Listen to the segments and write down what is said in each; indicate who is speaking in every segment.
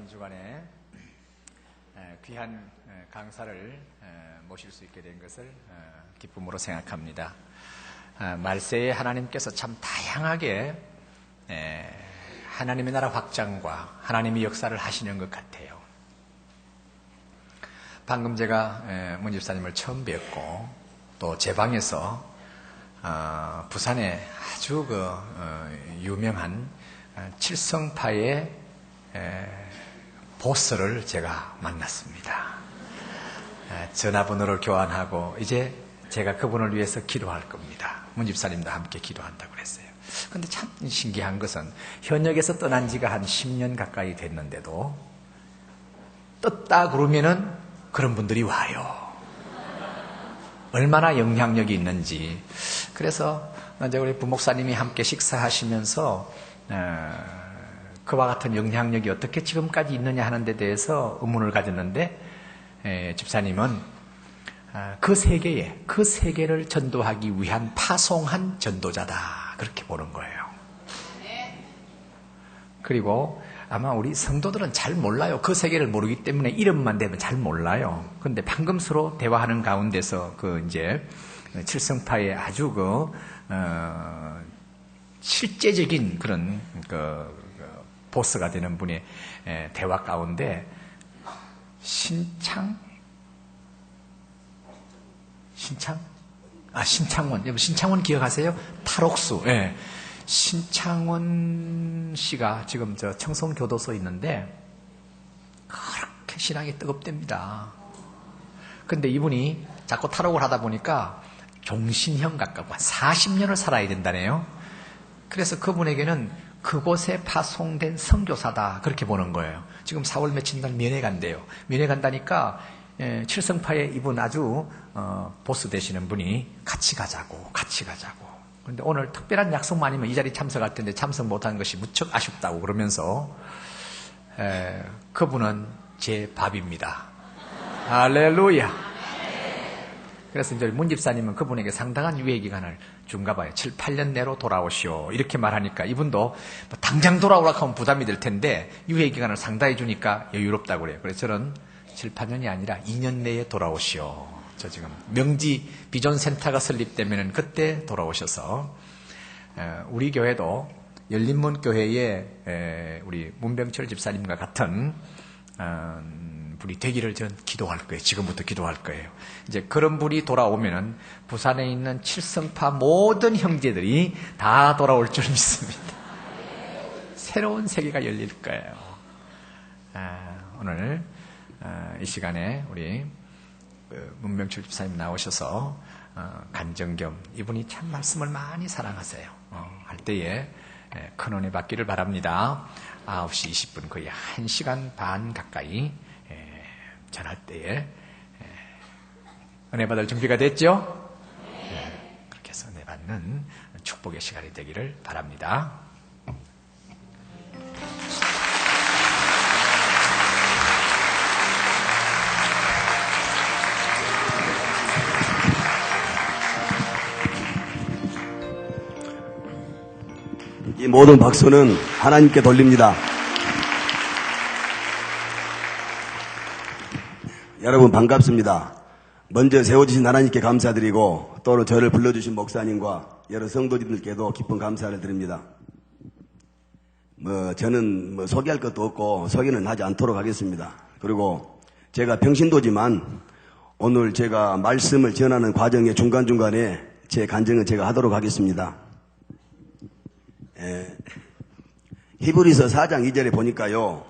Speaker 1: 지난 주간에 귀한 강사를 모실 수 있게 된 것을 기쁨으로 생각합니다. 말세에 하나님께서 참 다양하게 하나님의 나라 확장과 하나님의 역사를 하시는 것 같아요. 방금 제가 문 집사님을 처음 뵙고 또 제 방에서 부산에 아주 유명한 칠성파의 보스를 제가 만났습니다. 전화번호를 교환하고 이제 제가 그분을 위해서 기도할 겁니다. 문 집사님도 함께 기도한다고 그랬어요. 근데 참 신기한 것은 현역에서 떠난 지가 한 10년 가까이 됐는데도 떴다 그러면은 그런 분들이 와요. 얼마나 영향력이 있는지. 그래서 이제 우리 부목사님이 함께 식사하시면서 그와 같은 영향력이 어떻게 지금까지 있느냐 하는 데 대해서 의문을 가졌는데 집사님은 그 세계를 전도하기 위한 파송한 전도자다 그렇게 보는 거예요. 그리고 아마 우리 성도들은 잘 몰라요. 그 세계를 모르기 때문에 이름만 되면 잘 몰라요. 그런데 방금 서로 대화하는 가운데서 이제 칠성파의 아주 실제적인 그런 보스가 되는 분의 대화 가운데 신창원 기억하세요? 탈옥수. 예. 신창원 씨가 지금 청송교도소에 있는데 그렇게 신앙이 뜨겁답니다. 근데 이분이 자꾸 탈옥을 하다 보니까 종신형 가까워 한 40년을 살아야 된다네요. 그래서 그분에게는 그곳에 파송된 선교사다 그렇게 보는 거예요. 지금 4월 며칠 날 면회 간대요. 면회 간다니까 칠성파에 이분 아주 보스 되시는 분이 같이 가자고. 그런데 오늘 특별한 약속만 아니면 이 자리 참석할 텐데 참석 못한 것이 무척 아쉽다고 그러면서 그분은 제 밥입니다. 할렐루야. 그래서 이제 문 집사님은 그분에게 상당한 유예 기간을 준가 봐요. 7, 8년 내로 돌아오시오. 이렇게 말하니까 이분도 당장 돌아오라고 하면 부담이 될 텐데 유예 기간을 상당히 주니까 여유롭다고 그래요. 그래서 저는 7, 8년이 아니라 2년 내에 돌아오시오. 저 지금 명지 비전센터가 설립되면 그때 돌아오셔서 우리 교회도 열린문교회에 우리 문병철 집사님과 같은 분이 되기를 전 기도할 거예요. 지금부터 기도할 거예요. 이제 그런 분이 돌아오면은 부산에 있는 칠성파 모든 형제들이 다 돌아올 줄 믿습니다. 새로운 세계가 열릴 거예요. 오늘 이 시간에 우리 문병철 집사님 나오셔서 간정겸 이분이 참 말씀을 많이 사랑하세요. 할 때에 큰 은혜 받기를 바랍니다. 9시 20분 거의 1시간 반 가까이 전할 때에 은혜 받을 준비가 됐죠? 그렇게 해서 은혜 받는 축복의 시간이 되기를 바랍니다.
Speaker 2: 이 모든 박수는 하나님께 돌립니다. 여러분 반갑습니다. 먼저 세워주신 하나님께 감사드리고 또 저를 불러주신 목사님과 여러 성도님들께도 깊은 감사를 드립니다. 저는 소개할 것도 없고 소개는 하지 않도록 하겠습니다. 그리고 제가 평신도지만 오늘 제가 말씀을 전하는 과정의 중간중간에 제 간증은 제가 하도록 하겠습니다. 히브리서 4장 2절에 보니까요.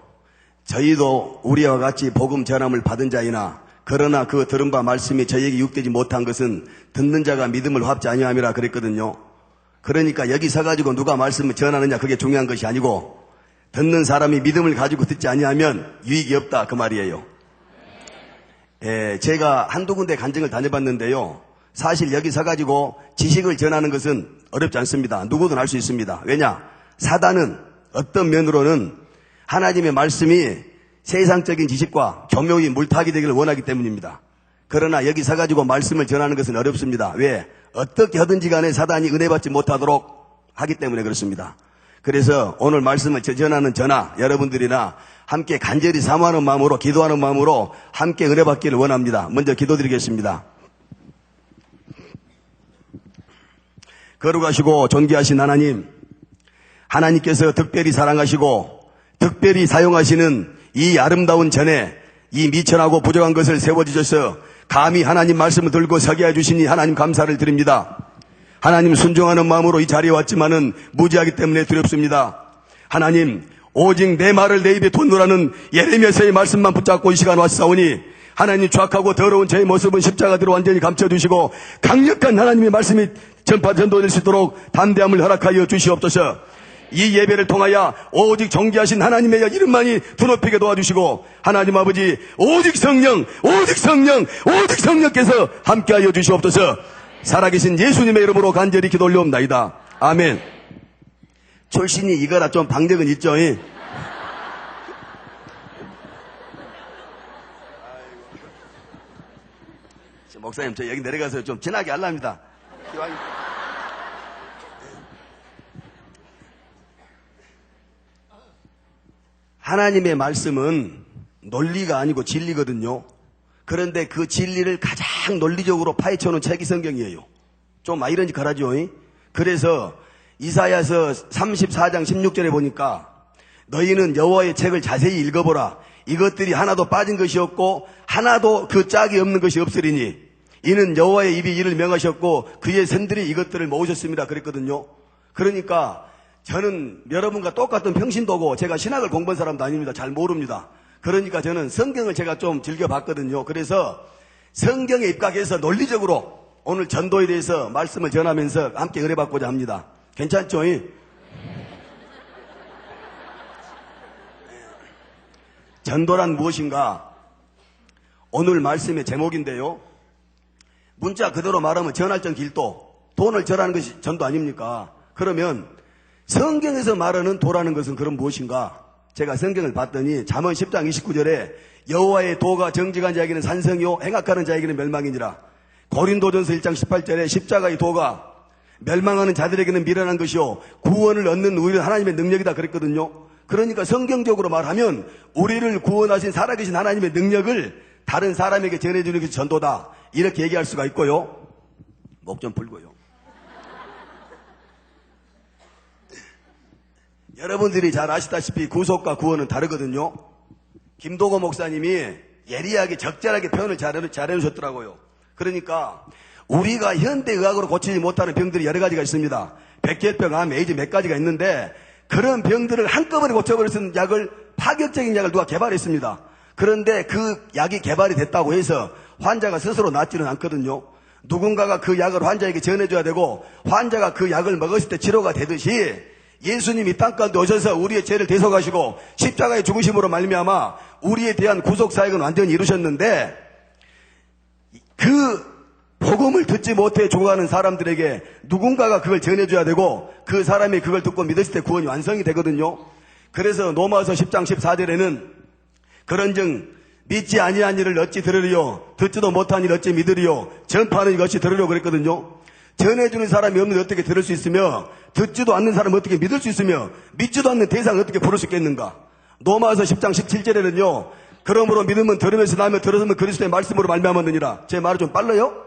Speaker 2: 저희도 우리와 같이 복음 전함을 받은 자이나 그러나 그 들은 바 말씀이 저희에게 육되지 못한 것은 듣는 자가 믿음을 합지 아니함이라 그랬거든요. 그러니까 여기 서가지고 누가 말씀을 전하느냐 그게 중요한 것이 아니고 듣는 사람이 믿음을 가지고 듣지 아니하면 유익이 없다 그 말이에요. 제가 한두 군데 간증을 다녀봤는데요. 사실 여기 서가지고 지식을 전하는 것은 어렵지 않습니다. 누구든 할 수 있습니다. 왜냐? 사단은 어떤 면으로는 하나님의 말씀이 세상적인 지식과 교묘히 물타기 되기를 원하기 때문입니다. 그러나 여기 서가지고 말씀을 전하는 것은 어렵습니다. 왜? 어떻게 하든지 간에 사단이 은혜 받지 못하도록 하기 때문에 그렇습니다. 그래서 오늘 말씀을 전하는 저나 여러분들이나 함께 간절히 사모하는 마음으로 기도하는 마음으로 함께 은혜 받기를 원합니다. 먼저 기도드리겠습니다. 거룩하시고 존귀하신 하나님, 하나님께서 특별히 사랑하시고 특별히 사용하시는 이 아름다운 전에 이 미천하고 부족한 것을 세워주셔서 감히 하나님 말씀을 들고 서게 해주시니 하나님 감사를 드립니다. 하나님 순종하는 마음으로 이 자리에 왔지만은 무지하기 때문에 두렵습니다. 하나님, 오직 내 말을 내 입에 돋노라는 예레미야서의 말씀만 붙잡고 이 시간 왔사오니 하나님 추악하고 더러운 저의 모습은 십자가대로 완전히 감춰주시고 강력한 하나님의 말씀이 전파전도될 수 있도록 담대함을 허락하여 주시옵소서. 이 예배를 통하여 오직 존귀하신 하나님의 이름만이 드높이게 도와주시고 하나님 아버지 오직 성령 오직 성령께서 함께하여 주시옵소서. 살아계신 예수님의 이름으로 간절히 기도 올려옵나이다. 아멘. 출신이 이거라 좀 방력은 있죠. 목사님 저 여기 내려가서 좀 진하게 하랍니다. 하나님의 말씀은 논리가 아니고 진리거든요. 그런데 그 진리를 가장 논리적으로 파헤쳐놓은 책이 성경이에요. 좀 아이러니컬하죠. 그래서 이사야서 34장 16절에 보니까 너희는 여호와의 책을 자세히 읽어보라. 이것들이 하나도 빠진 것이 없고 하나도 그 짝이 없는 것이 없으리니 이는 여호와의 입이 이를 명하셨고 그의 선들이 이것들을 모으셨습니다. 그랬거든요. 그러니까 저는 여러분과 똑같은 평신도고 제가 신학을 공부한 사람도 아닙니다. 잘 모릅니다. 그러니까 저는 성경을 제가 좀 즐겨봤거든요. 그래서 성경에 입각해서 논리적으로 오늘 전도에 대해서 말씀을 전하면서 함께 은혜받고자 합니다. 괜찮죠? 전도란 무엇인가? 오늘 말씀의 제목인데요. 문자 그대로 말하면 전할전 길도, 돈을 절하는 것이 전도 아닙니까? 그러면 성경에서 말하는 도라는 것은 그럼 무엇인가? 제가 성경을 봤더니 잠언 10장 29절에 여호와의 도가 정직한 자에게는 산성이요 행악하는 자에게는 멸망이니라. 고린도전서 1장 18절에 십자가의 도가 멸망하는 자들에게는 미련한 것이요 구원을 얻는 우리는 하나님의 능력이다 그랬거든요. 그러니까 성경적으로 말하면 우리를 구원하신 살아계신 하나님의 능력을 다른 사람에게 전해주는 것이 전도다 이렇게 얘기할 수가 있고요. 목 좀 풀고요. 여러분들이 잘 아시다시피 구속과 구원은 다르거든요. 김도고 목사님이 예리하게 적절하게 표현을 잘 해주셨더라고요. 그러니까 우리가 현대의학으로 고치지 못하는 병들이 여러 가지가 있습니다. 백혈병, 암, 에이즈 몇 가지가 있는데 그런 병들을 한꺼번에 고쳐버릴 수 있는 약을 파격적인 약을 누가 개발했습니다. 그런데 그 약이 개발이 됐다고 해서 환자가 스스로 낫지는 않거든요. 누군가가 그 약을 환자에게 전해줘야 되고 환자가 그 약을 먹었을 때 치료가 되듯이 예수님이 이 땅가운데 오셔서 우리의 죄를 대속하시고 십자가의 죽으심으로 말미암아 우리에 대한 구속사역은 완전히 이루셨는데 그 복음을 듣지 못해 죽어가는 사람들에게 누군가가 그걸 전해줘야 되고 그 사람이 그걸 듣고 믿었을 때 구원이 완성이 되거든요. 그래서 로마서 10장 14절에는 그런즉 믿지 아니한 일을 어찌 들으리요 듣지도 못한 일을 어찌 믿으리요 전파하는 이것이 들으려 그랬거든요. 전해주는 사람이 없는데 어떻게 들을 수 있으며 듣지도 않는 사람은 어떻게 믿을 수 있으며 믿지도 않는 대상을 어떻게 부를 수 있겠는가. 로마서 10장 17절에는요 그러므로 믿음은 들으면서 나며 들었으면 그리스도의 말씀으로 말미암았느니라. 제 말이 좀 빨라요?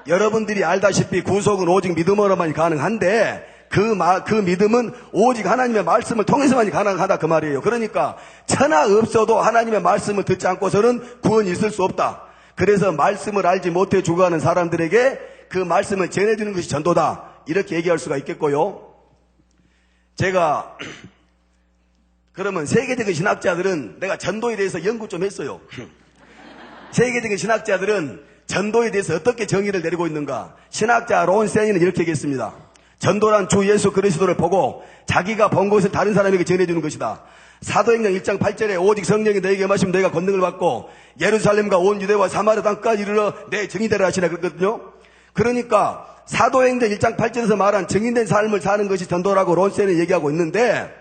Speaker 2: 여러분들이 알다시피 구속은 오직 믿음으로만이 가능한데 그 믿음은 오직 하나님의 말씀을 통해서만이 가능하다 그 말이에요. 그러니까 천하 없어도 하나님의 말씀을 듣지 않고서는 구원이 있을 수 없다. 그래서 말씀을 알지 못해 죽어가는 사람들에게 그 말씀을 전해주는 것이 전도다 이렇게 얘기할 수가 있겠고요. 제가 그러면 세계적인 신학자들은 내가 전도에 대해서 연구 좀 했어요. 세계적인 신학자들은 전도에 대해서 어떻게 정의를 내리고 있는가. 신학자 론 세니는 이렇게 얘기했습니다. 전도란 주 예수 그리스도를 보고 자기가 본 것을 다른 사람에게 전해주는 것이다. 사도행전 1장 8절에 오직 성령이 너에게 임하시면 너희가 권능을 받고 예루살렘과 온 유대와 사마리아 땅까지 이르러 내 증인이 되라 하시라 그랬거든요. 그러니까 사도행전 1장 8절에서 말한 증인된 삶을 사는 것이 전도라고 론세는 얘기하고 있는데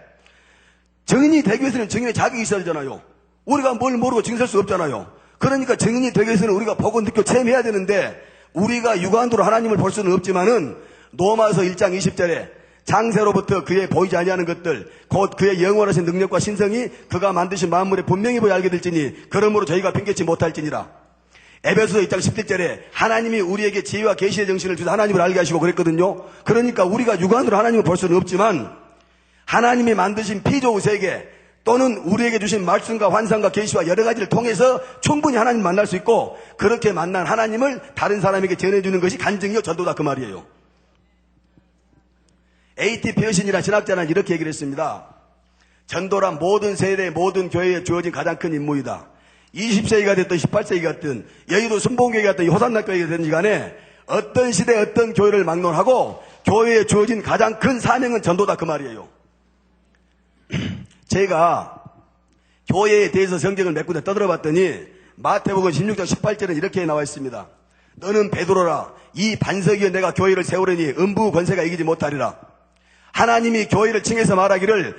Speaker 2: 증인이 되기 위해서는 증인의 자격이 있어야 되잖아요. 우리가 뭘 모르고 증인할 수 없잖아요. 그러니까 증인이 되기 위해서는 우리가 보고 느끼고 체험해야 되는데 우리가 육안으로 하나님을 볼 수는 없지만은 로마서 1장 20절에 장세로부터 그의 보이지 아니하는 것들 곧 그의 영원하신 능력과 신성이 그가 만드신 만물에 분명히 보여 알게 될지니 그러므로 저희가 핑계치 못할지니라. 에베소서 2장 17절에 하나님이 우리에게 지혜와 계시의 정신을 주셔서 하나님을 알게 하시고 그랬거든요. 그러니까 우리가 육안으로 하나님을 볼 수는 없지만 하나님이 만드신 피조의 세계 또는 우리에게 주신 말씀과 환상과 계시와 여러 가지를 통해서 충분히 하나님 만날 수 있고 그렇게 만난 하나님을 다른 사람에게 전해주는 것이 간증이요 전도다 그 말이에요. A.T. 피어신이라는 신학자는 이렇게 얘기를 했습니다. 전도란 모든 세대 모든 교회에 주어진 가장 큰 임무이다. 20세기가 됐든 18세기가 됐든 여의도 순복음교회가 됐든 호산나 교회가 됐든지 간에 어떤 시대 어떤 교회를 막론하고 교회에 주어진 가장 큰 사명은 전도다 그 말이에요. 제가 교회에 대해서 성경을 몇 군데 떠들어봤더니 마태복음 16장 18절에 이렇게 나와 있습니다. 너는 베드로라 이 반석 위에 내가 교회를 세우려니 음부 권세가 이기지 못하리라. 하나님이 교회를 칭해서 말하기를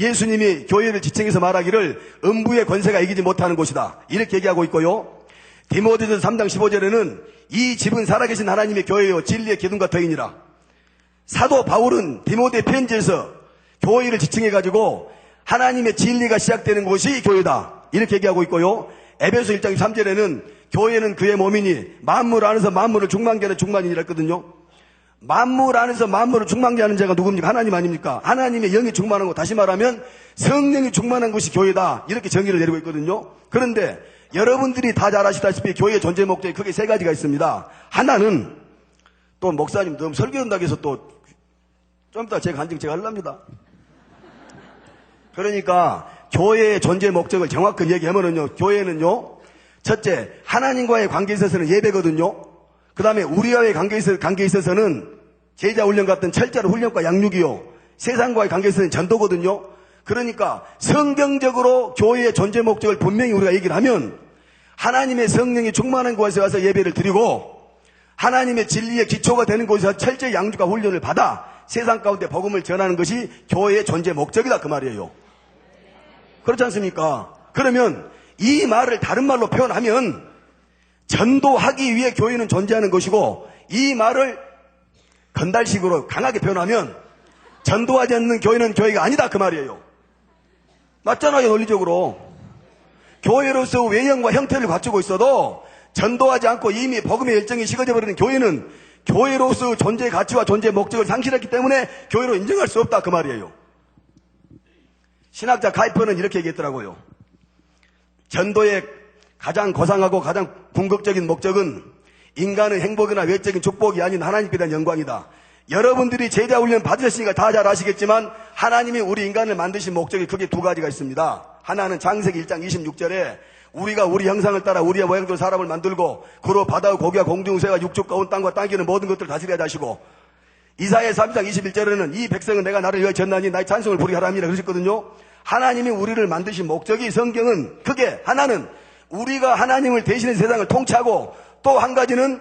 Speaker 2: 예수님이 교회를 지칭해서 말하기를 음부의 권세가 이기지 못하는 곳이다. 이렇게 얘기하고 있고요. 디모데전서 3장 15절에는 이 집은 살아계신 하나님의 교회요 진리의 기둥과 터이니라. 사도 바울은 디모데 편지에서 교회를 지칭해가지고 하나님의 진리가 시작되는 곳이 교회다. 이렇게 얘기하고 있고요. 에베소 1장 3절에는 교회는 그의 몸이니 만물 안에서 만물을 충만케 하는 충만이라 했거든요. 만물 안에서 만물을 충만케 하는 자가 누굽니까? 하나님 아닙니까? 하나님의 영이 충만한 것, 다시 말하면 성령이 충만한 것이 교회다. 이렇게 정의를 내리고 있거든요. 그런데 여러분들이 다 잘 아시다시피 교회의 존재 목적이 크게 세 가지가 있습니다. 하나는 또 목사님 너무 설교한다고 해서 또 좀 이따 제가 간증 제가 하려합니다. 그러니까 교회의 존재 목적을 정확히 얘기하면은요, 교회는요, 첫째, 하나님과의 관계에 있어서는 예배거든요. 그 다음에 우리와의 관계에 있어서는 제자 훈련 같은 철저한 훈련과 양육이요. 세상과의 관계에 있어서는 전도거든요. 그러니까 성경적으로 교회의 존재 목적을 분명히 우리가 얘기를 하면 하나님의 성령이 충만한 곳에 와서 예배를 드리고 하나님의 진리의 기초가 되는 곳에서 철저히 양육과 훈련을 받아 세상 가운데 복음을 전하는 것이 교회의 존재 목적이다 그 말이에요. 그렇지 않습니까? 그러면 이 말을 다른 말로 표현하면 전도하기 위해 교회는 존재하는 것이고 이 말을 건달식으로 강하게 표현하면 전도하지 않는 교회는 교회가 아니다 그 말이에요. 맞잖아요 논리적으로. 교회로서 외형과 형태를 갖추고 있어도 전도하지 않고 이미 복음의 열정이 식어져 버리는 교회는 교회로서 존재의 가치와 존재의 목적을 상실했기 때문에 교회로 인정할 수 없다 그 말이에요. 신학자 카이퍼는 이렇게 얘기했더라고요. 전도의 가장 고상하고 가장 궁극적인 목적은 인간의 행복이나 외적인 축복이 아닌 하나님께 대한 영광이다. 여러분들이 제자 훈련 받으셨으니까 다 잘 아시겠지만 하나님이 우리 인간을 만드신 목적이 크게 두 가지가 있습니다. 하나는 창세기 1장 26절에 우리가 우리 형상을 따라 우리의 모양대로 사람을 만들고 그로 바다와 고기와 공중 새와 육축과 온 땅과 땅에 있는 모든 것들을 다스려야 하시고 이사야 3장 21절에는 이 백성은 내가 나를 위하여 졌나니 나의 찬송을 부르게 하라니라 그러셨거든요. 하나님이 우리를 만드신 목적이 성경은 크게 하나는 우리가 하나님을 대신해 세상을 통치하고 또 한 가지는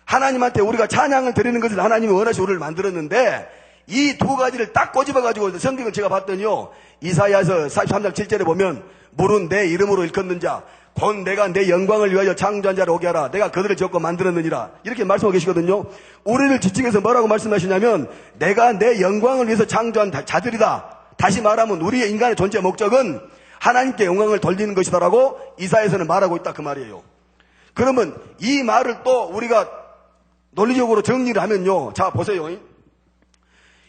Speaker 2: 하나님한테 우리가 찬양을 드리는 것을 하나님이 원하시 우리를 만들었는데 이 두 가지를 딱 꼬집어가지고 성경을 제가 봤더니요. 이사야서 43장 7절에 보면 물은 내 이름으로 일컫는 자 곧 내가 내 영광을 위하여 창조한 자를 오게 하라. 내가 그들을 지었고 만들었느니라. 이렇게 말씀하고 계시거든요. 우리를 지칭해서 뭐라고 말씀하시냐면 내가 내 영광을 위해서 창조한 자들이다. 다시 말하면 우리의 인간의 존재 목적은 하나님께 영광을 돌리는 것이다라고 이사야서는 말하고 있다 그 말이에요. 그러면 이 말을 또 우리가 논리적으로 정리를 하면요. 자 보세요.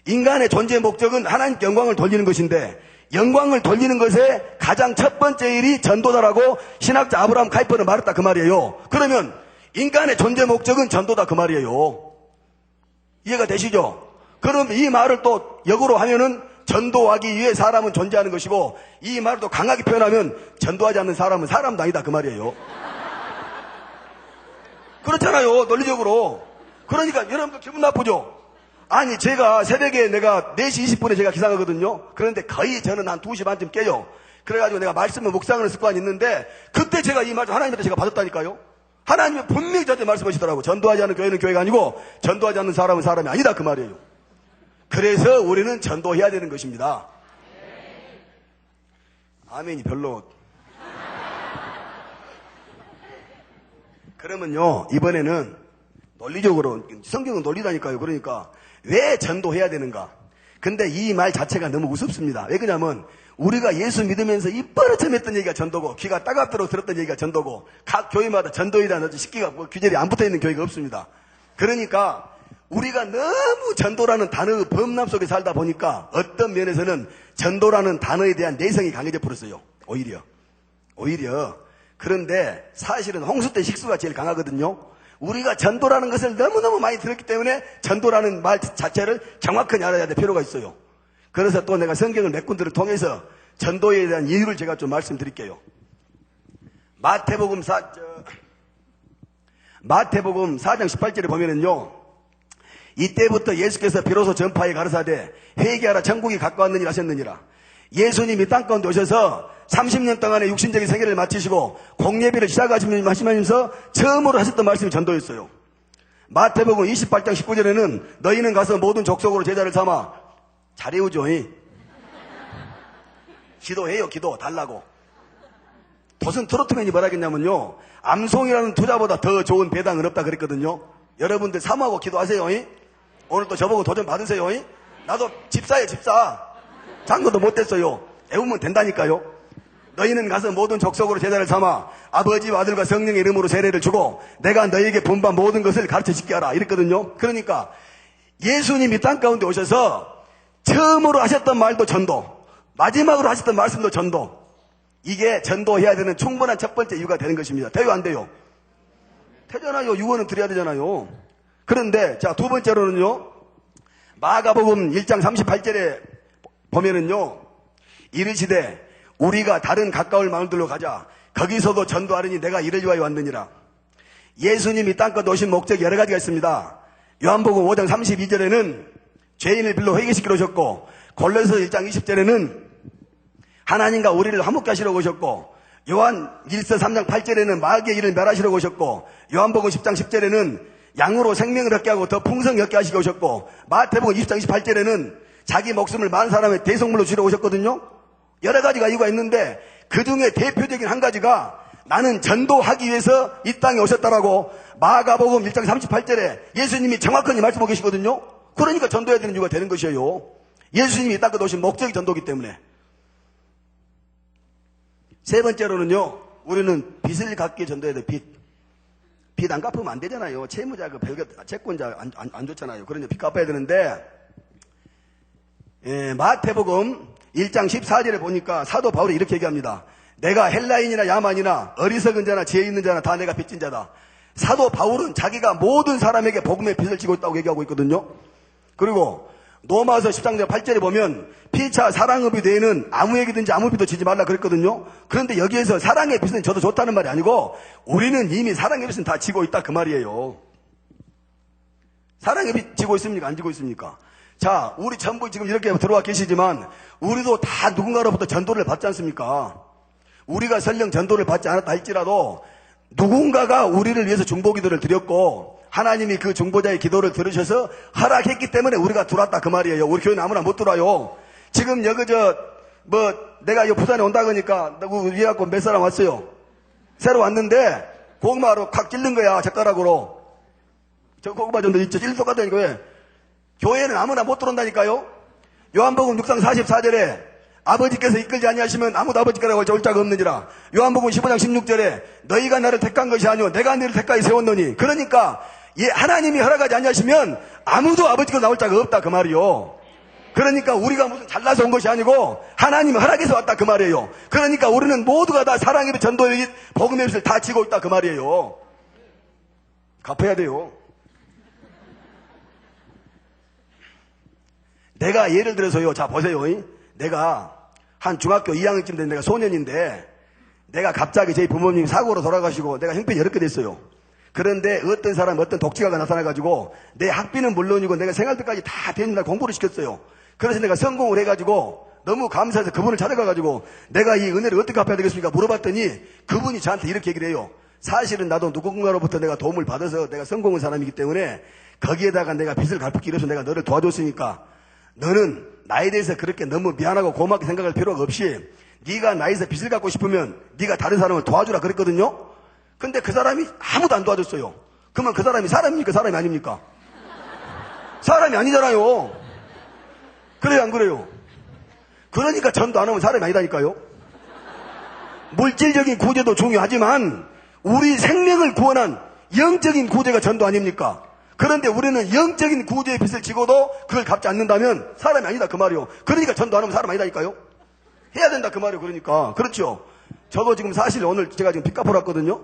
Speaker 2: 인간의 존재 목적은 하나님께 영광을 돌리는 것인데 영광을 돌리는 것의 가장 첫 번째 일이 전도다라고 신학자 아브라함 카이퍼는 말했다 그 말이에요. 그러면 인간의 존재 목적은 전도다 그 말이에요. 이해가 되시죠? 그럼 이 말을 또 역으로 하면은 전도하기 위해 사람은 존재하는 것이고 이 말을 또 강하게 표현하면 전도하지 않는 사람은 사람도 아니다 그 말이에요. 그렇잖아요 논리적으로. 그러니까 여러분들 기분 나쁘죠? 아니 제가 새벽에 내가 4시 20분에 제가 기상하거든요. 그런데 거의 저는 한 2시 반쯤 깨요. 그래가지고 내가 말씀을 묵상하는 습관이 있는데 그때 제가 이 말씀 하나님한테 제가 받았다니까요. 하나님이 분명히 저한테 말씀하시더라고. 전도하지 않는 교회는 교회가 아니고 전도하지 않는 사람은 사람이 아니다 그 말이에요. 그래서 우리는 전도해야 되는 것입니다. 아멘이 별로. 그러면요 이번에는 논리적으로, 성경은 논리다니까요. 그러니까 왜 전도해야 되는가? 근데 이 말 자체가 너무 우습습니다. 왜 그러냐면 우리가 예수 믿으면서 입버릇처럼 했던 얘기가 전도고 귀가 따갑도록 들었던 얘기가 전도고 각 교회마다 전도에 대한 식기가 규절이 안 붙어있는 교회가 없습니다. 그러니까 우리가 너무 전도라는 단어의 범람 속에 살다 보니까 어떤 면에서는 전도라는 단어에 대한 내성이 강해져 버렸어요. 오히려. 그런데 사실은 홍수 때 식수가 제일 강하거든요. 우리가 전도라는 것을 너무너무 많이 들었기 때문에 전도라는 말 자체를 정확하게 알아야 될 필요가 있어요. 그래서 또 내가 성경을 몇 군데를 통해서 전도에 대한 이유를 제가 좀 말씀드릴게요. 마태복음 4장 18절에 보면은요, 이때부터 예수께서 비로소 전파에 가르사대 회개하라 천국이 가까웠느니라 하셨느니라. 예수님이 땅가운데 오셔서 30년 동안의 육신적인 생애를 마치시고 공예비를 시작하시면서 처음으로 하셨던 말씀이 전도였어요. 마태복음 28장 19절에는 너희는 가서 모든 족속으로 제자를 삼아. 잘해오죠. 기도해요. 기도 달라고. 무슨 트로트맨이 뭐라겠냐면요, 암송이라는 투자보다 더 좋은 배당은 없다 그랬거든요. 여러분들 사모하고 기도하세요. 오늘 또 저보고 도전 받으세요. 나도 집사예요. 집사. 장로도 못됐어요. 애우면 된다니까요. 너희는 가서 모든 족속으로 제자를 삼아 아버지와 아들과 성령의 이름으로 세례를 주고 내가 너희에게 분반 모든 것을 가르쳐주게 하라 이랬거든요. 그러니까 예수님이 땅 가운데 오셔서 처음으로 하셨던 말도 전도, 마지막으로 하셨던 말씀도 전도. 이게 전도해야 되는 충분한 첫 번째 이유가 되는 것입니다. 돼요 안 돼요? 되잖아요. 유언은 드려야 되잖아요. 그런데 자, 두 번째로는요, 마가복음 1장 38절에 보면은요, 이르시되 우리가 다른 가까울 마을들로 가자. 거기서도 전도하려니 내가 이를 위하여 왔느니라. 예수님이 땅끝 오신 목적이 여러 가지가 있습니다. 요한복음 5장 32절에는 죄인을 빌로 회개시키러 오셨고, 골로새 1장 20절에는 하나님과 우리를 화목케 하시려고 오셨고, 요한 1서 3장 8절에는 마귀의 일을 멸하시려고 오셨고, 요한복음 10장 10절에는 양으로 생명을 얻게 하고 더 풍성히 얻게 하시고 오셨고, 마태복음 20장 28절에는 자기 목숨을 많은 사람의 대속물로 주려고 오셨거든요. 여러 가지가 이유가 있는데 그 중에 대표적인 한 가지가 나는 전도하기 위해서 이 땅에 오셨다라고 마가복음 1장 38절에 예수님이 정확하게 말씀하고 계시거든요. 그러니까 전도해야 되는 이유가 되는 것이에요. 예수님이 이 땅에 오신 목적이 전도이기 때문에. 세 번째로는요, 우리는 빚을 갚기에 전도해야 돼. 빚 안 갚으면 안 되잖아요. 채무자, 채권자 안 좋잖아요. 그러니 빚 갚아야 되는데, 마태복음 1장 14절에 보니까 사도 바울이 이렇게 얘기합니다. 내가 헬라인이나 야만이나 어리석은 자나 지혜 있는 자나 다 내가 빚진 자다. 사도 바울은 자기가 모든 사람에게 복음의 빚을 지고 있다고 얘기하고 있거든요. 그리고 로마서 10장 8절에 보면 피차 사랑의 빚 외에는 아무에게든지 아무 빚도 지지 말라 그랬거든요. 그런데 여기에서 사랑의 빚은 저도 좋다는 말이 아니고 우리는 이미 사랑의 빚은 다 지고 있다 그 말이에요. 사랑의 빚 지고 있습니까? 안 지고 있습니까? 자, 우리 전부 지금 이렇게 들어와 계시지만 우리도 다 누군가로부터 전도를 받지 않습니까? 우리가 설령 전도를 받지 않았다 할지라도 누군가가 우리를 위해서 중보기도를 드렸고 하나님이 그 중보자의 기도를 들으셔서 허락했기 때문에 우리가 들어왔다 그 말이에요. 우리 교회는 아무나 못 들어와요. 지금 여기 내가 여기 부산에 온다 그러니까 위에 갖고 몇 사람 왔어요. 새로 왔는데 고구마로 콱 찔른 거야. 젓가락으로. 저 고구마 좀 더 있죠. 찔린 똑같다니까. 왜? 교회는 아무나 못 들어온다니까요. 요한복음 6장 44절에 아버지께서 이끌지 아니하시면 아무도 아버지께라고 올 자가 없느니라. 요한복음 15장 16절에 너희가 나를 택한 것이 아니오 내가 너희를 택하여 세웠노니. 그러니까 하나님이 허락하지 아니하시면 아무도 아버지께로 나올 자가 없다 그 말이요. 그러니까 우리가 무슨 잘나서 온 것이 아니고 하나님이 허락해서 왔다 그 말이에요. 그러니까 우리는 모두가 다 사랑의 빚, 전도의 빚, 복음의 빚을 다 지고 있다 그 말이에요. 갚아야 돼요. 내가 예를 들어서요. 자 보세요. 내가 한 중학교 2학년쯤 된 내가 소년인데 내가 갑자기 저희 부모님이 사고로 돌아가시고 내가 형편이 여러 개 됐어요. 그런데 어떤 사람 어떤 독지가가 나타나가지고 내 학비는 물론이고 내가 생활비까지 다 대입니다 공부를 시켰어요. 그래서 내가 성공을 해가지고 너무 감사해서 그분을 찾아가가지고 내가 이 은혜를 어떻게 갚아야 되겠습니까? 물어봤더니 그분이 저한테 이렇게 얘기를 해요. 사실은 나도 누군가로부터 내가 도움을 받아서 내가 성공한 사람이기 때문에 거기에다가 내가 빚을 갚기 위해서 내가 너를 도와줬으니까 너는 나에 대해서 그렇게 너무 미안하고 고맙게 생각할 필요가 없이 네가 나에서 빚을 갚고 싶으면 네가 다른 사람을 도와주라 그랬거든요. 근데 그 사람이 아무도 안 도와줬어요. 그러면 그 사람이 사람입니까? 사람이 아닙니까? 사람이 아니잖아요. 그래요, 안 그래요? 그러니까 전도 안 하면 사람이 아니다니까요. 물질적인 구제도 중요하지만 우리 생명을 구원한 영적인 구제가 전도 아닙니까? 그런데 우리는 영적인 구제의 빚을 지고도 그걸 갚지 않는다면 사람이 아니다 그 말이요. 그러니까 전도 안 하면 사람 아니다니까요. 해야 된다 그 말이요. 그러니까 그렇죠. 저도 지금 사실 오늘 제가 지금 빚 갚으러 왔거든요.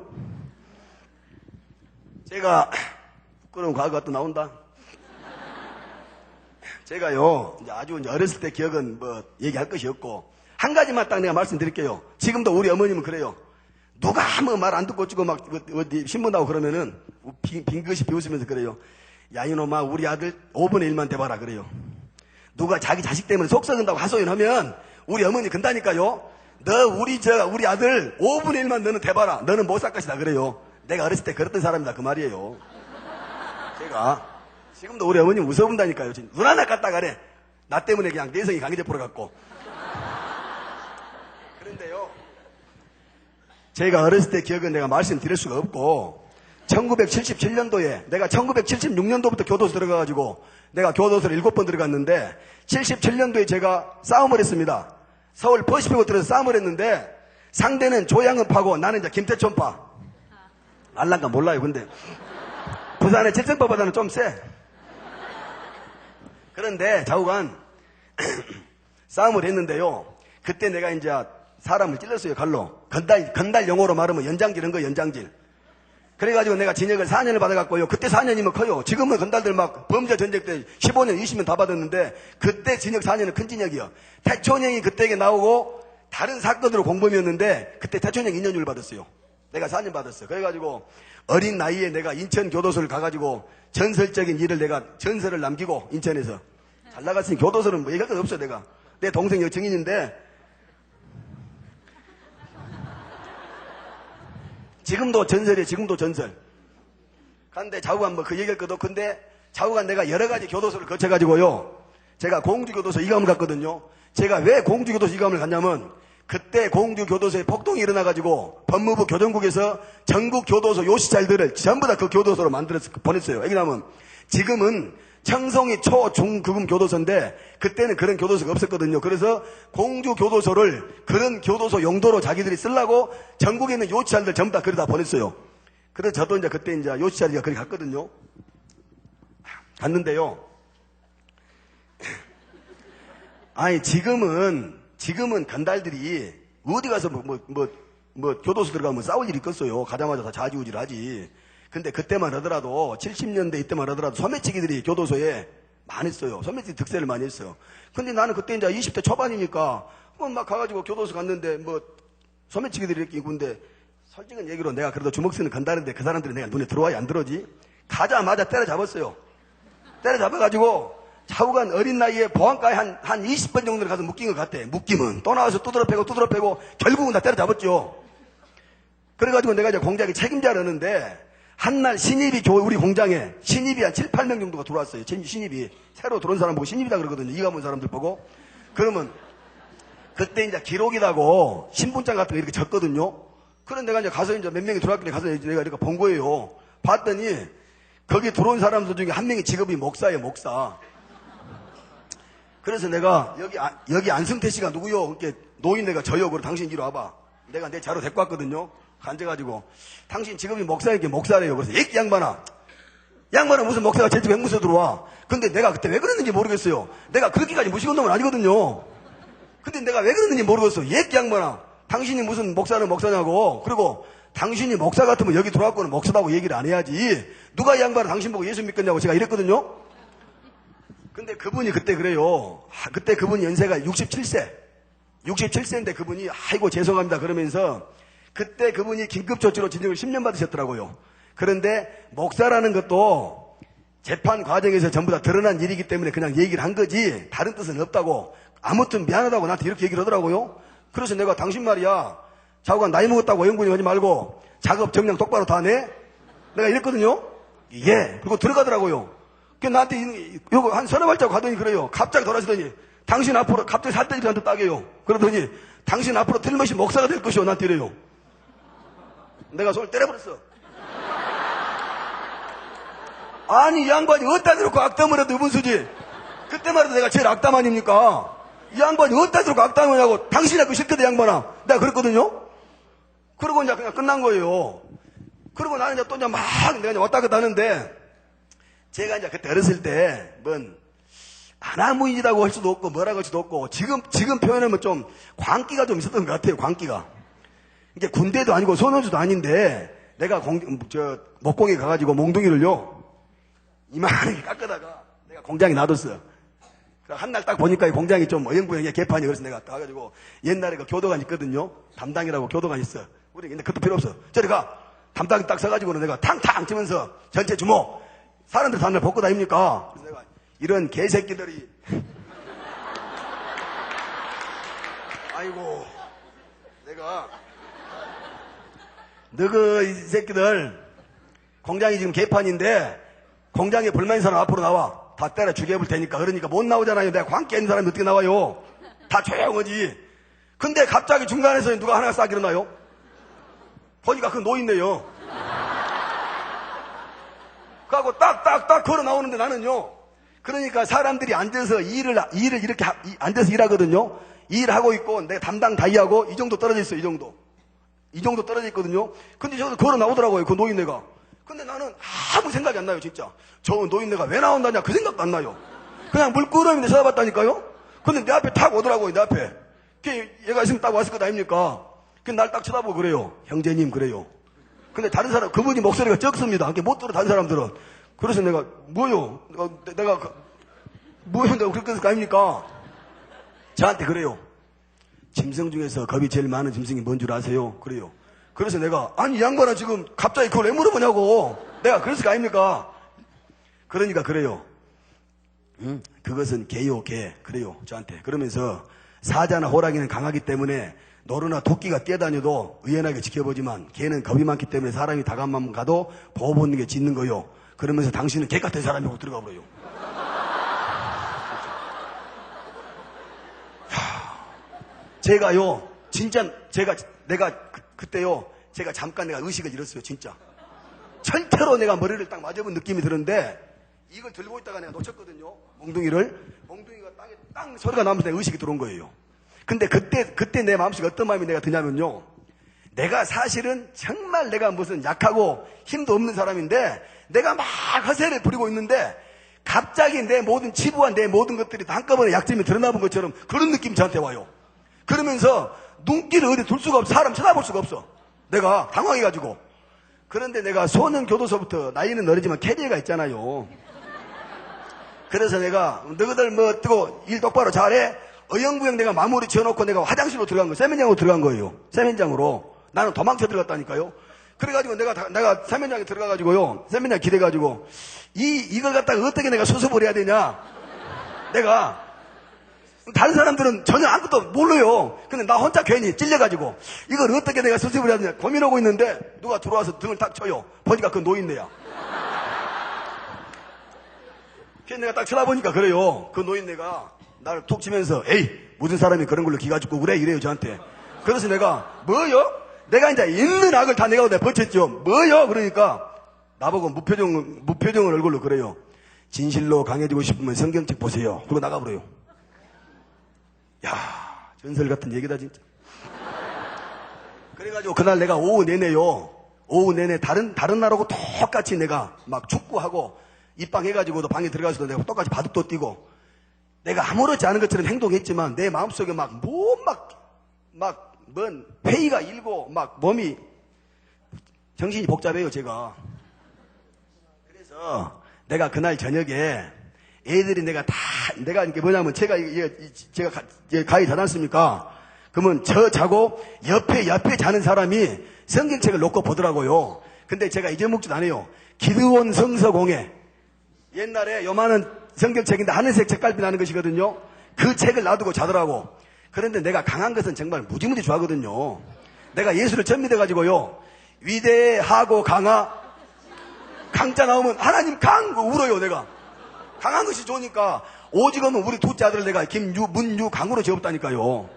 Speaker 2: 제가 부끄러운 과거가 또 나온다. 제가요 이제 아주 어렸을 때 기억은 뭐 얘기할 것이 없고 한 가지만 딱 내가 말씀드릴게요. 지금도 우리 어머님은 그래요. 누가 뭐 말 안 듣고 찍고 막 어디 신문 나오고 그러면은 빙긋이 비웃으면서 그래요. 야 이놈아 우리 아들 5분의 1만 돼봐라 그래요. 누가 자기 자식 때문에 속 썩은다고 하소연하면 우리 어머니 근다니까요. 너 우리 아들 5분의 1만 너는 돼봐라. 너는 못 살 것이다 그래요. 내가 어렸을 때 그랬던 사람이다 그 말이에요. 제가 지금도 우리 어머니 무서운다니까요. 눈 하나 깠다 가래. 나 때문에 그냥 내성이 강해져 버려갖고. 그런데요. 제가 어렸을 때 기억은 내가 말씀드릴 수가 없고 1977년도에 내가 1976년도부터 교도소 들어가가지고 내가 교도소를 7번 들어갔는데 77년도에 제가 싸움을 했습니다. 서울 퍼시픽 들어서 싸움을 했는데 상대는 조양은파고 나는 이제 김태촌파. 알란가 몰라요. 근데 부산의 칠성파보다는 좀 세. 그런데 좌우간 싸움을 했는데요. 그때 내가 이제 사람을 찔렀어요. 칼로. 건달 용어로 말하면 연장질인 거예요. 연장질. 그래가지고 내가 징역을 4년을 받아갔고요. 그때 4년이면 커요. 지금은 건달들 막 범죄 전쟁 때 15년 20년 다 받았는데 그때 징역 4년은 큰 징역이요. 태촌형이 그때 나오고 다른 사건으로 공범이었는데 그때 태촌형 2년율 받았어요. 내가 4년 받았어. 그래가지고 어린 나이에 내가 인천 교도소를 가가지고 전설적인 일을 내가 전설을 남기고 인천에서 잘 나갔으니 교도소는 뭐 얘기할 것 없어. 내가 내 동생이 증인인데 지금도 전설이에요. 지금도 전설. 그런데 좌우간 뭐 그 얘기할 것도 근데 좌우간 내가 여러 가지 교도소를 거쳐가지고요. 제가 공주교도소 이감을 갔거든요. 제가 왜 공주교도소 이감을 갔냐면 그때 공주교도소에 폭동이 일어나가지고 법무부 교정국에서 전국 교도소 요시찰들을 전부 다 그 교도소로 만들어서 보냈어요. 왜냐하면 지금은 청송이 초, 중, 급음 교도소인데 그때는 그런 교도소가 없었거든요. 그래서 공주교도소를 그런 교도소 용도로 자기들이 쓰려고 전국에 있는 요시찰들 전부 다 그러다 보냈어요. 그래서 저도 이제 그때 이제 요시찰이가 거기 갔거든요. 갔는데요. 아니 지금은 건달들이 어디 가서 뭐 교도소 들어가면 싸울 일이 있겠어요. 가자마자 다 좌지우지를 하지. 근데 그때만 하더라도 70년대 이때만 하더라도 소매치기들이 교도소에 많았어요. 소매치기 득세를 많이 했어요. 근데 나는 그때 이제 20대 초반이니까 막 가가지고 교도소 갔는데 뭐 소매치기들이 이렇게 있는데 솔직한 얘기로 내가 그래도 주먹 쓰는 건달인데 그 사람들이 내가 눈에 들어와야 안 들어오지? 가자마자 때려잡았어요. 때려잡아가지고 좌우간 어린 나이에 보안과에 한 20번 정도를 가서 묶인 것 같아. 묶이면 또 나와서 두드러 패고 결국은 다 때려잡았죠. 그래가지고 내가 이제 공장에 책임자라는데 한날 신입이 우리 공장에 신입이 한 7, 8명 정도가 들어왔어요. 신입이 새로 들어온 사람 보고 신입이다 그러거든요. 이가 문 사람들 보고. 그러면 그때 이제 기록이라고 신분장 같은 거 이렇게 적거든요. 그런 내가 이제 가서 이제 몇 명이 들어왔길래 가서 내가 이렇게 본 거예요. 봤더니 거기 들어온 사람들 중에 한 명이 직업이 목사예요. 목사. 그래서 내가 여기 안승태 씨가 누구요? 이렇게 노인 내가 저요. 그래 당신 이리 와봐. 내가 내 자료 데리고 왔거든요. 앉아가지고 당신 직업이 목사에게 목사래요. 그래서 이 양반아 무슨 목사가 제 집에 앵무새 들어와. 근데 내가 그때 왜 그랬는지 모르겠어요. 내가 그렇게까지 무식한 놈은 아니거든요. 근데 내가 왜 그랬는지 모르겠어. 이 양반아 당신이 무슨 목사는 목사냐고. 그리고 당신이 목사 같으면 여기 들어왔고는 목사라고 얘기를 안 해야지. 누가 이 양반을 당신 보고 예수 믿겠냐고 제가 이랬거든요. 근데 그분이 그때 그래요. 그때 그분이 연세가 67세인데 그분이 아이고 죄송합니다 그러면서 그때 그분이 긴급조치로 징역을 10년 받으셨더라고요. 그런데 목사라는 것도 재판 과정에서 전부 다 드러난 일이기 때문에 그냥 얘기를 한 거지 다른 뜻은 없다고. 아무튼 미안하다고 나한테 이렇게 얘기를 하더라고요. 그래서 내가 당신 말이야 자우가 나이 먹었다고 어영부영 하지 말고 작업 정량 똑바로 다 내? 내가 이랬거든요. 예. 그리고 들어가더라고요. 그 나한테 요거 한 서너 발자국 가더니 그래요. 갑자기 돌아서더니 당신 앞으로 갑자기 살때리한테 따게요. 그러더니 당신 앞으로 틀림없이 목사가 될 것이오. 나한테 이래요. 내가 손을 때려버렸어. 아니 이 양반이 어디다 대놓고 악담을 해도 유분수지. 그때만 해도 내가 제일 악담 아닙니까? 이 양반이 어디다 대놓고 악담을 하냐고. 당신이 그 싫거든 양반아. 내가 그랬거든요. 그러고 이제 그냥 끝난 거예요. 그리고 나는 이제 또 이제 막 내가 이제 왔다 갔다 하는데, 제가 이제 그때 어렸을 때 뭔 아나무인이라고 할 수도 없고 뭐라고 할 수도 없고, 지금 표현하면 좀 광기가 좀 있었던 것 같아요. 광기가. 이게 군대도 아니고 소노주도 아닌데, 내가 목공에 가가지고 몽둥이를요 이만하게 깎아다가 내가 공장에 놔뒀어요. 한 날 딱 보니까 이 공장이 좀 어영부영해 개판이. 그래서 내가 가가지고, 옛날에 그 교도관 있거든요. 담당이라고 교도관 있어. 우리 근데 그것도 필요 없어. 저리 가. 담당 딱 서가지고는 내가 탕탕 치면서 전체 주목. 사람들 다날 벗고 다닙니까? 그래서 내가 이런 개새끼들이 아이고 내가 너그 이 새끼들 공장이 지금 개판인데 공장에 불만 있는 사람 앞으로 나와. 다 때려 죽여볼 테니까. 그러니까 못 나오잖아요. 내가 관계 있는 사람이 어떻게 나와요? 다 조용하지. 근데 갑자기 중간에서 누가 하나가 싹 일어나요? 보니까 그 노인네요. 그하고 딱딱딱 걸어 나오는데 나는요. 그러니까 사람들이 앉아서 일을 이렇게 앉아서 일하거든요. 일하고 있고 내가 담당 다이하고 이 정도 떨어져 있어요. 이 정도 떨어져 있거든요. 근데 저도 걸어 나오더라고요. 그 노인네가. 근데 나는 아무 생각이 안 나요. 진짜. 저 노인네가 왜 나온다냐 그 생각도 안 나요. 그냥 물끄러미인데 쳐다봤다니까요. 근데 내 앞에 탁 오더라고요. 내 앞에. 얘가 있으면 딱 왔을 것 아닙니까? 날 딱 쳐다보고 그래요. 형제님 그래요. 근데 다른 사람, 그분이 목소리가 적습니다. 못 들어, 다른 사람들은. 그래서 내가, 뭐요? 내가 그렇게 했을 거 아닙니까? 저한테 그래요. 짐승 중에서 겁이 제일 많은 짐승이 뭔 줄 아세요? 그래요. 그래서 내가, 아니, 이 양반아 지금 갑자기 그걸 왜 물어보냐고. 내가 그랬을 거 아닙니까? 그러니까 그래요. 그것은 개요, 개. 그래요. 저한테. 그러면서 사자나 호랑이는 강하기 때문에 노루나 토끼가 뛰어다녀도 의연하게 지켜보지만 개는 겁이 많기 때문에 사람이 다가만 가도 보호 본능에 짖는 거요. 그러면서 당신은 개 같은 사람이라고 들어가 버려요. 제가요, 진짜 내가 그때요, 제가 잠깐 내가 의식을 잃었어요. 진짜. 절대로 내가 머리를 딱 맞아본 느낌이 드는데 이걸 들고 있다가 내가 놓쳤거든요. 몽둥이가 땅에 땅 소리가 나면서 내가 의식이 들어온 거예요. 근데 그때 내 마음속에 어떤 마음이 내가 드냐면요. 내가 사실은 정말 내가 무슨 약하고 힘도 없는 사람인데 내가 막 허세를 부리고 있는데 갑자기 내 모든 치부와 내 모든 것들이 한꺼번에 약점이 드러나본 것처럼 그런 느낌이 저한테 와요. 그러면서 눈길을 어디 둘 수가 없어. 사람 쳐다볼 수가 없어. 내가 당황해가지고. 그런데 내가 소년교도소부터 나이는 어리지만 캐리어가 있잖아요. 그래서 내가 너희들 뭐 뜨고 일 똑바로 잘해. 어영부영 내가 마무리 지어놓고 내가 화장실로 들어간 거예요. 세면장으로 들어간 거예요. 세면장으로. 나는 도망쳐 들어갔다니까요. 그래가지고 내가 세면장에 들어가가지고요. 세면장 기대가지고 이걸 갖다가 어떻게 내가 수습을 해야 되냐. 내가 다른 사람들은 전혀 아무것도 몰라요. 근데 나 혼자 괜히 찔려가지고 이걸 어떻게 내가 수습을 해야 되냐 고민하고 있는데 누가 들어와서 등을 탁 쳐요. 보니까 그 노인네야. 그래서 내가 딱 쳐다보니까 그래요. 그 노인네가 나를 툭 치면서 에이 무슨 사람이 그런 걸로 기가 죽고 그래 이래요 저한테. 그래서 내가 뭐요? 내가 이제 있는 악을 다 내가 버텼죠. 뭐요? 그러니까 나보고 무표정을 얼굴로 그래요. 진실로 강해지고 싶으면 성경책 보세요. 그러고 나가버려요. 야 전설 같은 얘기다 진짜. 그래가지고 그날 내가 오후 내내 다른 날하고 똑같이 내가 막 축구하고 입방 해가지고도 방에 들어가서도 내가 똑같이 바둑도 뛰고 내가 아무렇지 않은 것처럼 행동했지만 내 마음속에 뭔 회의가 일고 막 몸이 정신이 복잡해요 제가. 그래서 내가 그날 저녁에 애들이 내가 이게 뭐냐면 제가 가위 자지 않습니까? 그러면 저 자고 옆에 자는 사람이 성경책을 놓고 보더라고요. 근데 제가 잊어먹지도 않아요. 기드온 성서공회 옛날에 요만한 성경책인데 하늘색 책갈피 나는 것이거든요. 그 책을 놔두고 자더라고. 그런데 내가 강한 것은 정말 무지무지 좋아하거든요. 내가 예수를 전믿어가지고요. 위대하고 강자 나오면 하나님 울어요 내가. 강한 것이 좋으니까 오직은 우리 둘째 아들을 내가 김유, 문유, 강으로 지었다니까요.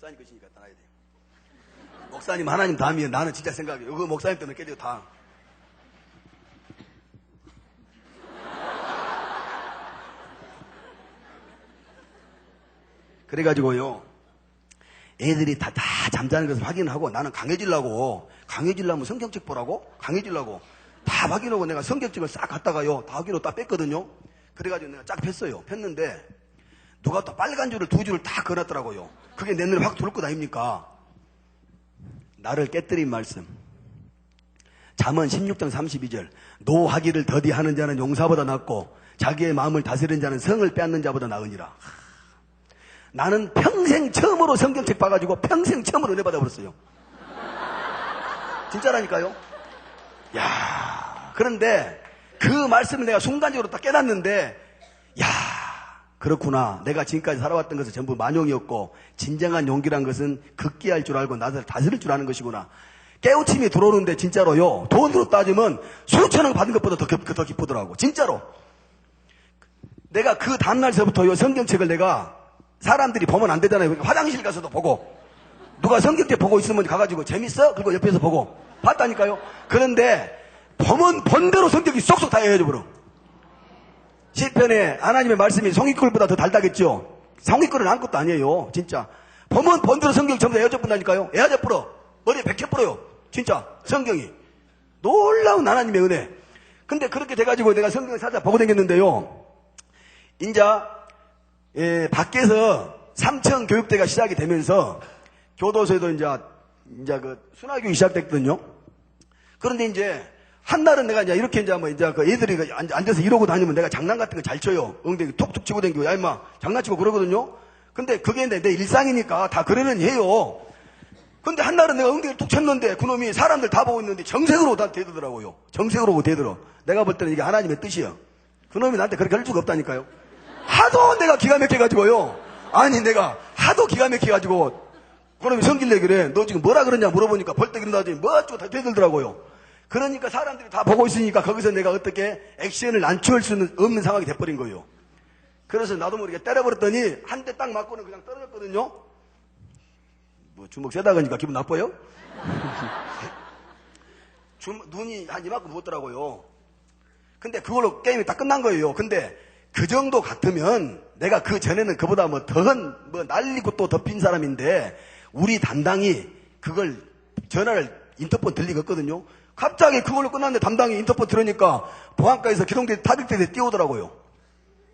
Speaker 2: 목사님 것이니까 따라야 돼. 목사님 하나님 다음이에요. 나는 진짜 생각해. 이거 목사님 때문에 깨져 다. 그래가지고요. 애들이 다 잠자는 것을 확인하고 나는 강해지려면 성경책 보라고? 강해지려고. 다 확인하고 내가 성경책을 싹 갖다가요. 다 확인하고 딱 뺐거든요. 그래가지고 내가 쫙 폈어요. 폈는데 누가 또 빨간 줄을 두 줄을 다 그어놨더라고요. 그게 내 눈에 확 들어올 것 아닙니까? 나를 깨뜨린 말씀. 잠언 16장 32절. 노하기를 더디하는 자는 용사보다 낫고 자기의 마음을 다스리는 자는 성을 빼앗는 자보다 나으니라. 나는 평생 처음으로 성경책 봐가지고 평생 처음으로 은혜 받아버렸어요. 진짜라니까요. 야, 그런데 그 말씀을 내가 순간적으로 딱 깨닫는데, 야, 그렇구나. 내가 지금까지 살아왔던 것은 전부 만용이었고 진정한 용기란 것은 극기할 줄 알고 나를 다스릴 줄 아는 것이구나. 깨우침이 들어오는데 진짜로요. 돈으로 따지면 수천 원 받은 것보다 더 기쁘더라고. 진짜로. 내가 그 다음날서부터요 성경책을 내가 사람들이 보면 안 되잖아요. 화장실 가서도 보고 누가 성경책 보고 있으면 가가지고 재밌어? 그리고 옆에서 보고 봤다니까요. 그런데 보면 본대로 성격이 쏙쏙 다 헤어져 버려. 시편에 하나님의 말씀이 송이꿀보다 더 달다겠죠. 송이꿀은 아무것도 아니에요. 진짜 보면 본대로 성경이 전부 다 헤어져 버린다니까요. 헤어져 버려. 머리에 백혀 버려요. 진짜 성경이 놀라운 하나님의 은혜. 근데 그렇게 돼가지고 내가 성경을 찾아 보고 다녔는데요. 인자 밖에서 삼청 교육대가 시작이 되면서 교도소에도 이제 그 순화교육이 시작됐거든요. 그런데 이제 한날은 내가 이렇게 그 애들이 앉아서 이러고 다니면 내가 장난 같은 거 잘 쳐요. 엉덩이 톡톡 치고 다니고, 야, 임마, 장난치고 그러거든요. 근데 그게 내 일상이니까 다 그러는 해요. 근데 한날은 내가 엉덩이를 툭 쳤는데 그놈이 사람들 다 보고 있는데 정색으로 다 대들더라고요. 정색으로 대들어. 내가 볼 때는 이게 하나님의 뜻이야. 그놈이 나한테 그렇게 할 수가 없다니까요. 하도 내가 기가 막혀가지고요. 아니, 내가 하도 기가 막혀가지고 그놈이 성질내 그래. 너 지금 뭐라 그러냐 물어보니까 벌떡 일어나더니 뭐 어쩌고 다 대들더라고요. 그러니까 사람들이 다 보고 있으니까 거기서 내가 어떻게 액션을 안 취할 수는 없는 상황이 돼버린 거예요. 그래서 나도 모르게 때려버렸더니 한 대 딱 맞고는 그냥 떨어졌거든요. 뭐 주먹 세다 그러니까 기분 나빠요? 눈이 한 이만큼 부었더라고요. 근데 그걸로 게임이 다 끝난 거예요. 근데 그 정도 같으면 내가 그 전에는 그보다 날리고 또 덮인 사람인데 우리 담당이 그걸 전화를 인터폰 들리겠거든요. 갑자기 그걸로 끝났는데 담당이 인터폰 들으니까 보안과에서 기동대 타격대에 띄우더라고요.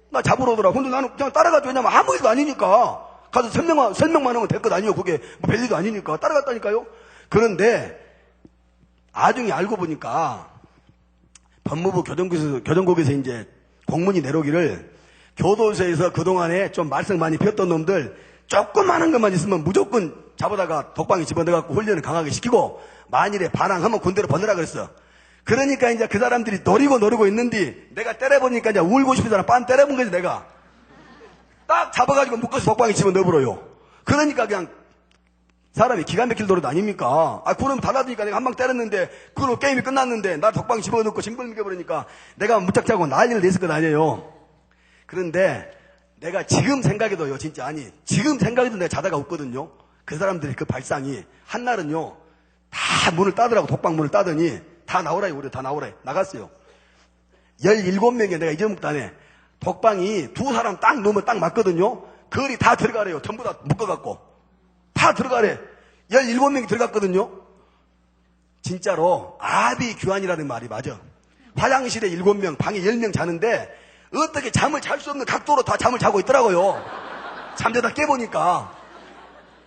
Speaker 2: 나 잡으러 오더라고. 근데 나는 그냥 따라가죠. 왜냐면 아무 일도 아니니까. 가서 설명만 하면 될 것 아니에요. 그게 뭐 별일도 아니니까. 따라갔다니까요. 그런데 나중에 알고 보니까 법무부 교정국에서 이제 공문이 내려오기를 교도소에서 그동안에 좀 말썽 많이 피웠던 놈들 조그마한 것만 있으면 무조건 잡아다가 독방에 집어넣어갖고 훈련을 강하게 시키고 만일에 반항하면 군대로 보내라 그랬어. 그러니까 이제 그 사람들이 노리고 있는데 내가 때려보니까 이제 울고 싶은 사람 빤 때려본 거지. 내가 딱 잡아가지고 묶어서 독방에 집어넣어버려요. 그러니까 그냥 사람이 기가 막힐 노릇 아닙니까? 그놈 달라지니까 내가 한 방 때렸는데 그놈 게임이 끝났는데 나 독방에 집어넣고 징벌 먹여버리니까 내가 무짝자고 난리를 냈을 건 아니에요. 그런데 내가 지금 생각해도요, 진짜 지금 생각해도 내가 자다가 웃거든요. 그 사람들이 그 발상이 한날은요 다 문을 따더라고. 독방 문을 따더니 다 나오라 우리 다 나오라 나갔어요. 17명이 내가 잊어먹도 안 해. 독방이 두 사람 딱 놓으면 딱 맞거든요. 거리 다 들어가래요. 전부 다 묶어갖고 다 들어가래. 17명이 들어갔거든요. 진짜로 아비규환이라는 말이 맞아. 화장실에 7명, 방에 10명 자는데 어떻게 잠을 잘 수 없는 각도로 다 잠을 자고 있더라고요. 잠자다 깨보니까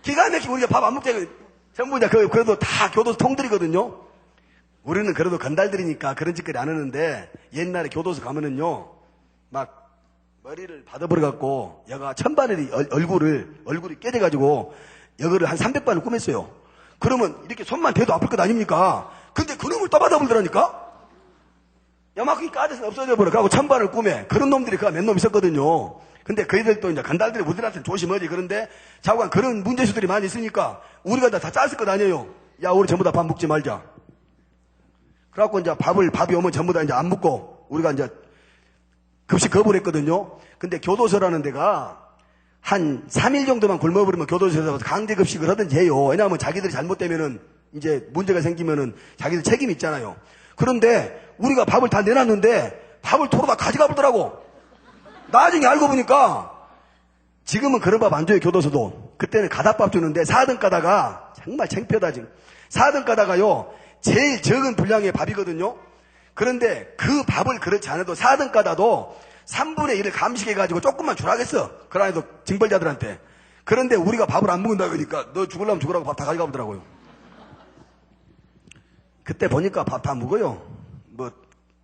Speaker 2: 기가 막히게 우리가 밥 안 먹게 전부 다 그래도 다 교도소 통들이거든요. 우리는 그래도 건달들이니까 그런 짓거리 안 하는데 옛날에 교도소 가면은요 막 머리를 받아버려갖고 여가 천바늘이 얼굴이 깨져가지고 여거를 한 300번을 꾸몄어요. 그러면 이렇게 손만 대도 아플 것 아닙니까? 근데 그놈을 또 받아버리더라니까? 야마크기 까져서 없어져 버려. 그러고 천반을 꾸며. 그런 놈들이 몇 놈 있었거든요. 근데 그애들도 이제 간달들이 우리한테는 조심하지. 그런데 자관 그런 문제수들이 많이 있으니까 우리가 다 짰을 것 아니에요. 야, 우리 전부 다 밥 먹지 말자. 그래갖고 이제 밥이 오면 전부 다 이제 안 먹고 우리가 이제 급식 거부를 했거든요. 근데 교도소라는 데가 한 3일 정도만 굶어버리면 교도소에서 강제급식을 하든지 해요. 왜냐하면 자기들이 잘못되면은 이제 문제가 생기면은 자기들 책임이 있잖아요. 그런데 우리가 밥을 다 내놨는데 밥을 도로 다 가져가 보더라고. 나중에 알고 보니까 지금은 그런 밥 안 줘요, 교도소도. 그때는 가닥밥 주는데 4등 가다가 정말 창피하다 지금. 4등 가다가요 제일 적은 분량의 밥이거든요. 그런데 그 밥을 그렇지 않아도 4등 가다도 3분의 1을 감식해가지고 조금만 주라겠어. 그러나도 징벌자들한테. 그런데 우리가 밥을 안 먹는다 그러니까 너 죽으려면 죽으라고 밥 다 가져가 보더라고요. 그때 보니까 밥 다 먹어요. 뭐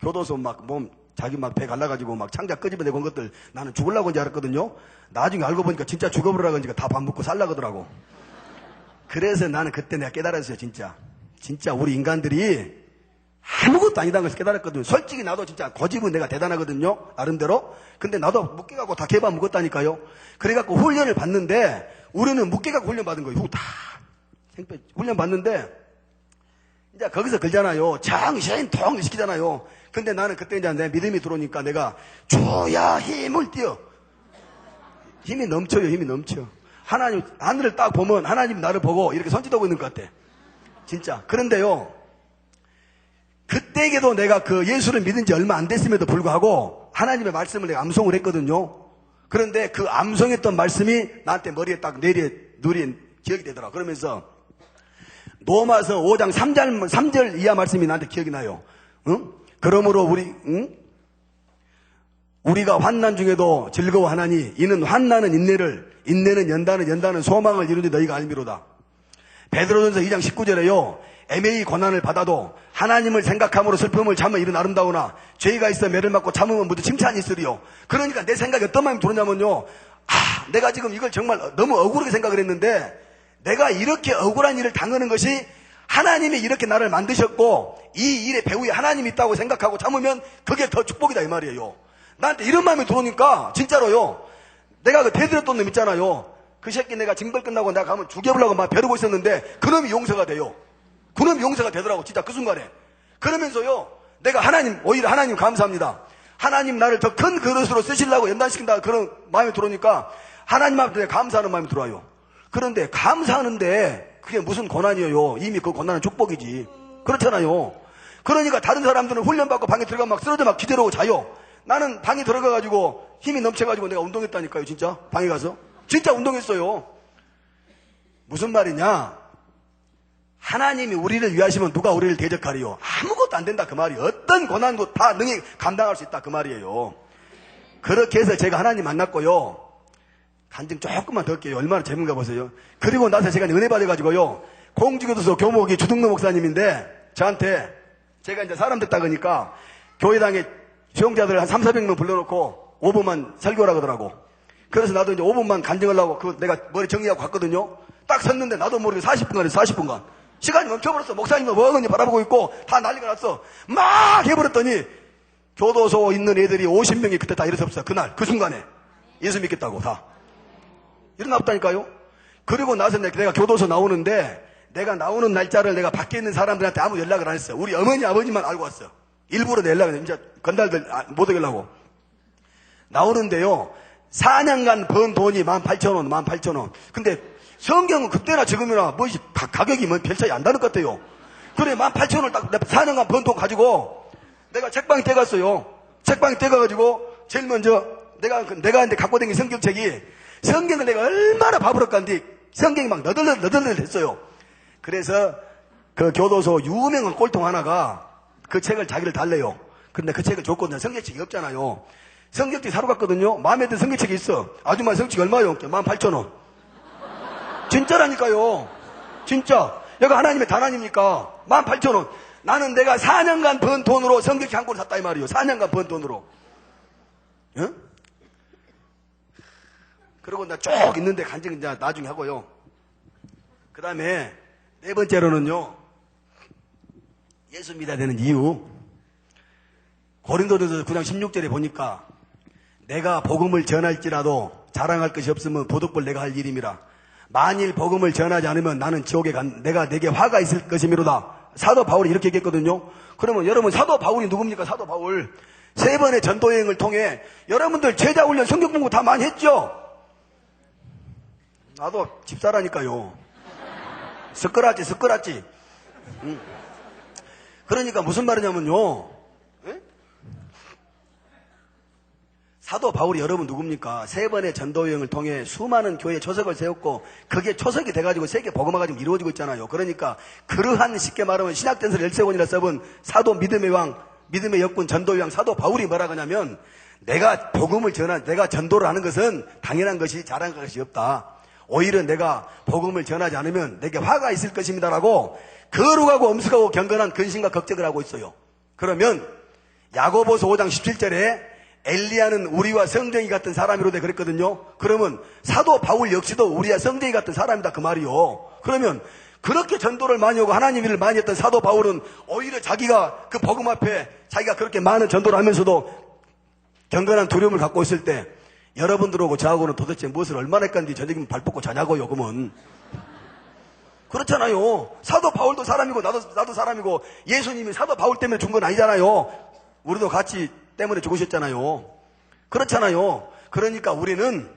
Speaker 2: 교도소 막 몸 자기 막 배 갈라가지고 막 창자 끄집어내고 온 것들 나는 죽으려고 한줄 알았거든요. 나중에 알고 보니까 진짜 죽어버리라고 하니까 다 밥 먹고 살라고 하더라고. 그래서 나는 그때 내가 깨달았어요. 진짜 우리 인간들이 아무것도 아니다는 것을 깨달았거든요. 솔직히 나도 진짜 고집은 내가 대단하거든요. 나름대로. 근데 나도 묵게갖고 다 개밥 먹었다니까요. 그래갖고 훈련을 받는데 우리는 묵게갖고 훈련 받은 거예요. 다 훈련 받는데 이제 거기서 걸잖아요. 정신통 시키잖아요. 근데 나는 그때 이제 내 믿음이 들어오니까 내가 주야 힘을 띄어. 힘이 넘쳐요. 힘이 넘쳐. 하나님 하늘을 딱 보면 하나님 나를 보고 이렇게 손짓하고 있는 것 같아. 진짜. 그런데요. 그때에도 내가 그 예수를 믿은 지 얼마 안 됐음에도 불구하고 하나님의 말씀을 내가 암송을 했거든요. 그런데 그 암송했던 말씀이 나한테 머리에 딱 누리에 기억이 되더라. 그러면서 로마서 5장 3절 이하 말씀이 나한테 기억이 나요. 응? 그러므로 우리가 환난 중에도 즐거워하나니 이는 환난은 인내는 연단은 소망을 이루니 너희가 알미로다. 베드로전서 2장 19절에요. 애매히 고난을 받아도 하나님을 생각함으로 슬픔을 참아 이른 아름다우나 죄가 있어 매를 맞고 참으면 모두 칭찬이 있으리요. 그러니까 내 생각이 어떤 마음이 들었냐면요. 내가 지금 이걸 정말 너무 억울하게 생각을 했는데 내가 이렇게 억울한 일을 당하는 것이 하나님이 이렇게 나를 만드셨고 이 일의 배후에 하나님이 있다고 생각하고 참으면 그게 더 축복이다 이 말이에요. 나한테 이런 마음이 들어오니까 진짜로요. 내가 그 대들었던 놈 있잖아요. 그 새끼 내가 징벌 끝나고 내가 가면 죽여보려고 막 벼르고 있었는데 그놈이 용서가 돼요. 그놈이 용서가 되더라고 진짜 그 순간에. 그러면서요 내가 오히려 하나님 감사합니다. 하나님 나를 더 큰 그릇으로 쓰시려고 연단시킨다 그런 마음이 들어오니까 하나님한테 감사하는 마음이 들어와요. 그런데 감사하는데 그게 무슨 고난이에요. 이미 그 고난은 축복이지. 그렇잖아요. 그러니까 다른 사람들은 훈련받고 방에 들어가면 막 쓰러져 막 기대려고 자요. 나는 방에 들어가가지고 힘이 넘쳐가지고 내가 운동했다니까요. 진짜 방에 가서 진짜 운동했어요. 무슨 말이냐. 하나님이 우리를 위하시면 누가 우리를 대적하리요. 아무것도 안 된다 그 말이에요. 어떤 고난도 다 능히 감당할 수 있다 그 말이에요. 그렇게 해서 제가 하나님 만났고요. 간증 조금만 더 할게요. 얼마나 재밌는가 보세요. 그리고 나서 제가 은혜 받아가지고요. 공주교도소 교목이 주둥로 목사님인데 저한테 제가 이제 사람 됐다 그러니까 교회당에 수용자들 한 300~400명 불러놓고 5분만 설교하라 그러더라고. 그래서 나도 이제 5분만 간증하려고 내가 머리 정리하고 갔거든요. 딱 섰는데 나도 모르게 40분간 했어. 40분간. 시간이 멈춰버렸어. 목사님은 뭐하니 바라보고 있고 다 난리가 났어. 막 해버렸더니 교도소 있는 애들이 50명이 그때 다 일어섰어. 그날 그 순간에 예수 믿겠다고 다 일어났다니까요. 그리고 나서 내가 교도소 나오는데 내가 나오는 날짜를 내가 밖에 있는 사람들한테 아무 연락을 안 했어. 우리 어머니 아버지만 알고 왔어. 일부러 연락을 이제 건달들 못 오겠라고. 나오는데요 4년간 번 돈이 18,000원 18,000원. 근데 성경은 그때나 지금이나 뭐 가격이 뭐 별 차이 안 나는 것 같아요. 그래 18,000원을 딱 4년간 번 돈 가지고 내가 책방에 떼갔어요. 책방에 떼가가지고 제일 먼저 내가 근데 갖고 다니는 성경책이 성경을 내가 얼마나 바보랄까인데 성경이 막 너덜너덜 했어요. 그래서 그 교도소 유명한 꼴통 하나가 그 책을 자기를 달래요. 근데 그 책을 줬거든요. 성경책이 없잖아요. 성경책 사러 갔거든요. 마음에 드는 성경책이 있어. 아줌마 성경책 얼마요? 18,000원. 진짜라니까요. 진짜. 여기 하나님의 단아닙니까? 18,000원. 나는 내가 4년간 번 돈으로 성경책 한 권 샀다 이 말이에요. 4년간 번 돈으로. 응? 그리고 나 쭉 있는데 간증 이제 나중에 하고요. 그 다음에 네 번째로는요. 예수 믿어야 되는 이유. 고린도전서 9장 16절에 보니까 내가 복음을 전할지라도 자랑할 것이 없으면 보덕벌 내가 할 일임이라. 만일 복음을 전하지 않으면 나는 지옥에 내가 내게 화가 있을 것이미로다. 사도 바울이 이렇게 얘기했거든요. 그러면 여러분 사도 바울이 누굽니까? 사도 바울 3번의 전도 여행을 통해 여러분들 제자 훈련 성경 공부 다 많이 했죠. 나도 집사라니까요. 섞어놨지. 그러니까 무슨 말이냐면요. 에? 사도 바울이 여러분 누굽니까? 3번의 전도 여행을 통해 수많은 교회 초석을 세웠고 그게 초석이 돼가지고 세계 복음화가 지금 이루어지고 있잖아요. 그러니까 그러한 쉽게 말하면 신학전설 13권이나 써본 사도 믿음의 왕, 믿음의 역군 전도의 왕 사도 바울이 뭐라 하냐면 내가 복음을 내가 전도를 하는 것은 당연한 것이 자랑할 것이 없다. 오히려 내가 복음을 전하지 않으면 내게 화가 있을 것입니다라고 거룩하고 엄숙하고 경건한 근심과 걱정을 하고 있어요. 그러면 야고보서 5장 17절에 엘리야는 우리와 성경이 같은 사람이로되 그랬거든요. 그러면 사도 바울 역시도 우리와 성경이 같은 사람이다 그 말이요. 그러면 그렇게 전도를 많이 하고 하나님 일을 많이 했던 사도 바울은 오히려 자기가 그 복음 앞에 자기가 그렇게 많은 전도를 하면서도 경건한 두려움을 갖고 있을 때 여러분들하고 저하고는 도대체 무엇을 얼마나 했건지 저녁이면 발 뻗고 자냐고요. 그러면 그렇잖아요. 사도 바울도 사람이고 나도 사람이고 예수님이 사도 바울 때문에 준 건 아니잖아요. 우리도 같이 때문에 죽으셨잖아요. 그렇잖아요. 그러니까 우리는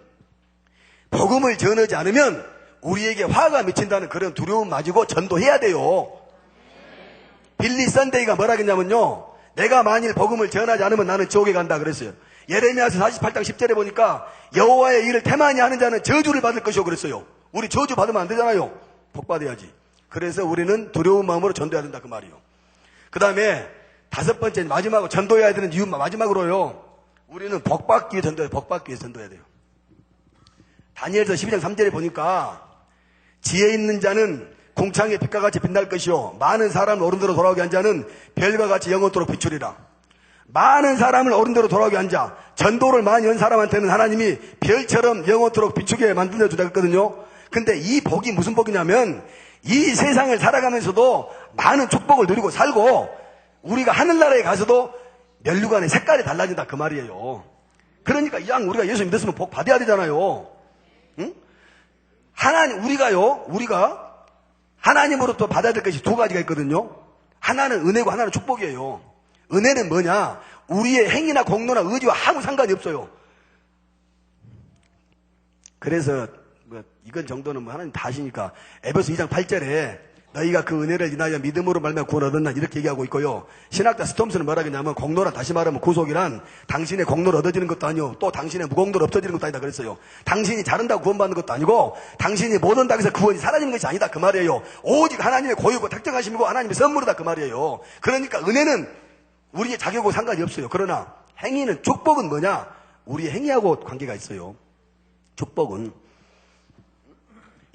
Speaker 2: 복음을 전하지 않으면 우리에게 화가 미친다는 그런 두려움 가지고 전도해야 돼요. 빌리 선데이가 뭐라 했냐면요. 내가 만일 복음을 전하지 않으면 나는 지옥에 간다 그랬어요. 예레미야서 48장 10절에 보니까 여호와의 일을 태만히 하는 자는 저주를 받을 것이요 그랬어요. 우리 저주 받으면 안 되잖아요. 복 받아야지. 그래서 우리는 두려운 마음으로 전도해야 된다 그 말이요. 그 다음에 5번째 마지막으로 전도해야 되는 이유 마지막으로요. 우리는 복 받기 위해 전도해야 돼요. 복 받기 위해 전도해야 돼요. 다니엘서 12장 3절에 보니까 지혜 있는 자는 궁창의 빛과 같이 빛날 것이요 많은 사람을 어른대로 돌아오게 한 자는 별과 같이 영원토록 비추리라. 많은 사람을 어른대로 돌아오게 한 자, 전도를 많이 한 사람한테는 하나님이 별처럼 영원토록 비추게 만들어 주다 했거든요. 근데 이 복이 무슨 복이냐면 이 세상을 살아가면서도 많은 축복을 누리고 살고 우리가 하늘나라에 가서도 면류관의 색깔이 달라진다 그 말이에요. 그러니까 이왕 우리가 예수 믿었으면 복 받아야 되잖아요. 응? 우리가 하나님으로부터 받아야 될 것이 2가지가 있거든요. 하나는 은혜고 하나는 축복이에요. 은혜는 뭐냐? 우리의 행위나 공로나 의지와 아무 상관이 없어요. 그래서 이건 정도는 하나님 다 아시니까 에베소 2장 8절에 너희가 그 은혜를 인하여 믿음으로 말미암아 구원 얻었나 이렇게 얘기하고 있고요. 신학자 스톰스는 뭐라 하냐면 공로란 다시 말하면 구속이란 당신의 공로를 얻어지는 것도 아니고 또 당신의 무공로를 없어지는 것도 아니다 그랬어요. 당신이 잘한다고 구원받는 것도 아니고 당신이 못한다고 해서 구원이 사라지는 것이 아니다 그 말이에요. 오직 하나님의 고유고 택정하심이고 하나님의 선물이다 그 말이에요. 그러니까 은혜는 우리의 자격하고 상관이 없어요. 그러나 행위는 축복은 뭐냐? 우리의 행위하고 관계가 있어요. 축복은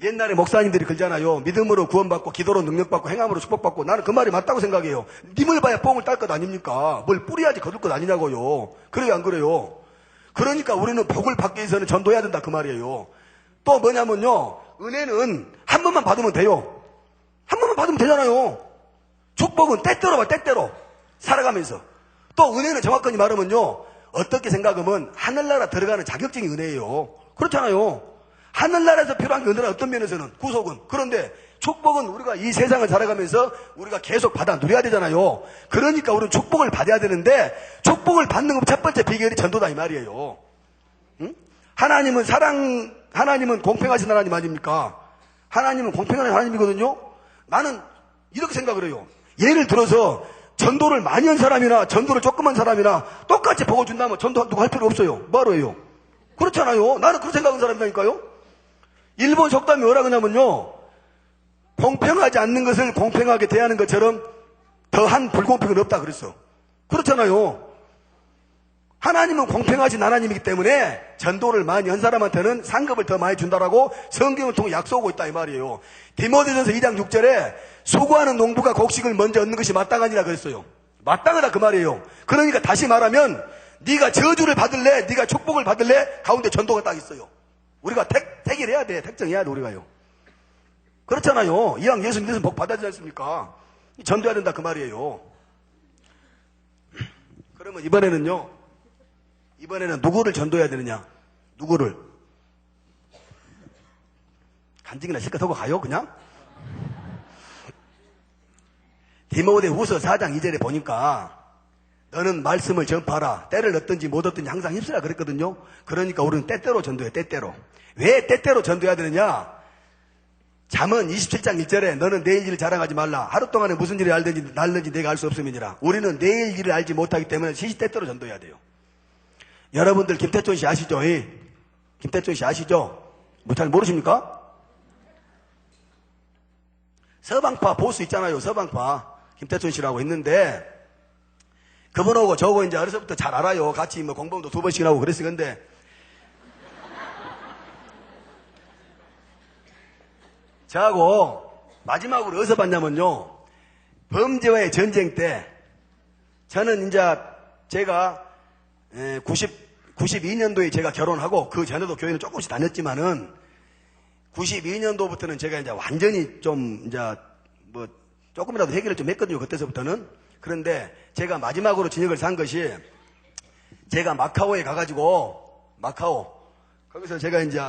Speaker 2: 옛날에 목사님들이 그러잖아요. 믿음으로 구원받고 기도로 능력받고 행함으로 축복받고 나는 그 말이 맞다고 생각해요. 님을 봐야 뽕을 딸 것 아닙니까? 뭘 뿌려야지 거둘 것 아니냐고요. 그래요 안 그래요? 그러니까 우리는 복을 받기 위해서는 전도해야 된다 그 말이에요. 또 뭐냐면요. 은혜는 한 번만 받으면 돼요. 한 번만 받으면 되잖아요. 축복은 때때로 봐 때때로 살아가면서. 또 은혜는 정확하게 말하면요. 어떻게 생각하면 하늘나라 들어가는 자격증이 은혜예요. 그렇잖아요. 하늘나라에서 필요한 게 은혜는 어떤 면에서는 구속은. 그런데 축복은 우리가 이 세상을 살아가면서 우리가 계속 받아 누려야 되잖아요. 그러니까 우리는 축복을 받아야 되는데 축복을 받는 첫 번째 비결이 전도다 이 말이에요. 응? 하나님은 공평하신 하나님 아닙니까? 하나님은 공평한 하나님이거든요. 나는 이렇게 생각을 해요. 예를 들어서 전도를 많이 한 사람이나 전도를 조금 한 사람이나 똑같이 복을 준다면 전도 누가 할 필요 없어요. 뭐하러 해요? 그렇잖아요. 나는 그렇게 생각하는 사람이라니까요. 일본 속담이 뭐라 그러냐면요. 공평하지 않는 것을 공평하게 대하는 것처럼 더한 불공평은 없다 그랬어. 그렇잖아요. 하나님은 공평하신 하나님이기 때문에 전도를 많이 한 사람한테는 상급을 더 많이 준다라고 성경을 통해 약속하고 있다 이 말이에요. 디모데전서 2장 6절에 수고하는 농부가 곡식을 먼저 얻는 것이 마땅하니라 그랬어요. 마땅하다 그 말이에요. 그러니까 다시 말하면 네가 저주를 받을래 네가 축복을 받을래 가운데 전도가 딱 있어요. 우리가 택일해야 돼. 택정해야 돼 우리가요. 그렇잖아요. 이왕 예수 믿으면 복 받아야 되지 않습니까? 전도해야 된다 그 말이에요. 그러면 이번에는 누구를 전도해야 되느냐? 누구를? 간증이나 실컷 하고 가요 그냥? 디모데후서 4장 2절에 보니까 너는 말씀을 전파하라. 때를 얻든지 못 얻든지 항상 힘쓰라 그랬거든요. 그러니까 우리는 때때로 전도해, 때때로. 왜 때때로 전도해야 되느냐? 잠언 27장 1절에 너는 내일 일을 자랑하지 말라. 하루 동안에 무슨 일을 알든지 내가 알 수 없음이니라. 우리는 내일 일을 알지 못하기 때문에 시시때때로 전도해야 돼요. 여러분들 김태촌 씨 아시죠? 김태촌 씨 아시죠? 뭐 잘 모르십니까? 서방파 보수 있잖아요. 서방파 김태촌 씨라고 있는데 그분하고 저하고 이제 어려서부터 잘 알아요. 같이 뭐 공범도 2번씩 하고 그랬어요. 근데 저하고 마지막으로 어디서 봤냐면요. 범죄와의 전쟁 때 저는 이제 제가 92년도에 제가 결혼하고 그 전에도 교회는 조금씩 다녔지만은 92년도부터는 제가 이제 완전히 좀 이제 뭐 조금이라도 해결을 좀 했거든요. 그때서부터는. 그런데 제가 마지막으로 진역을 산 것이 제가 마카오에 가가지고 마카오 거기서 제가 이제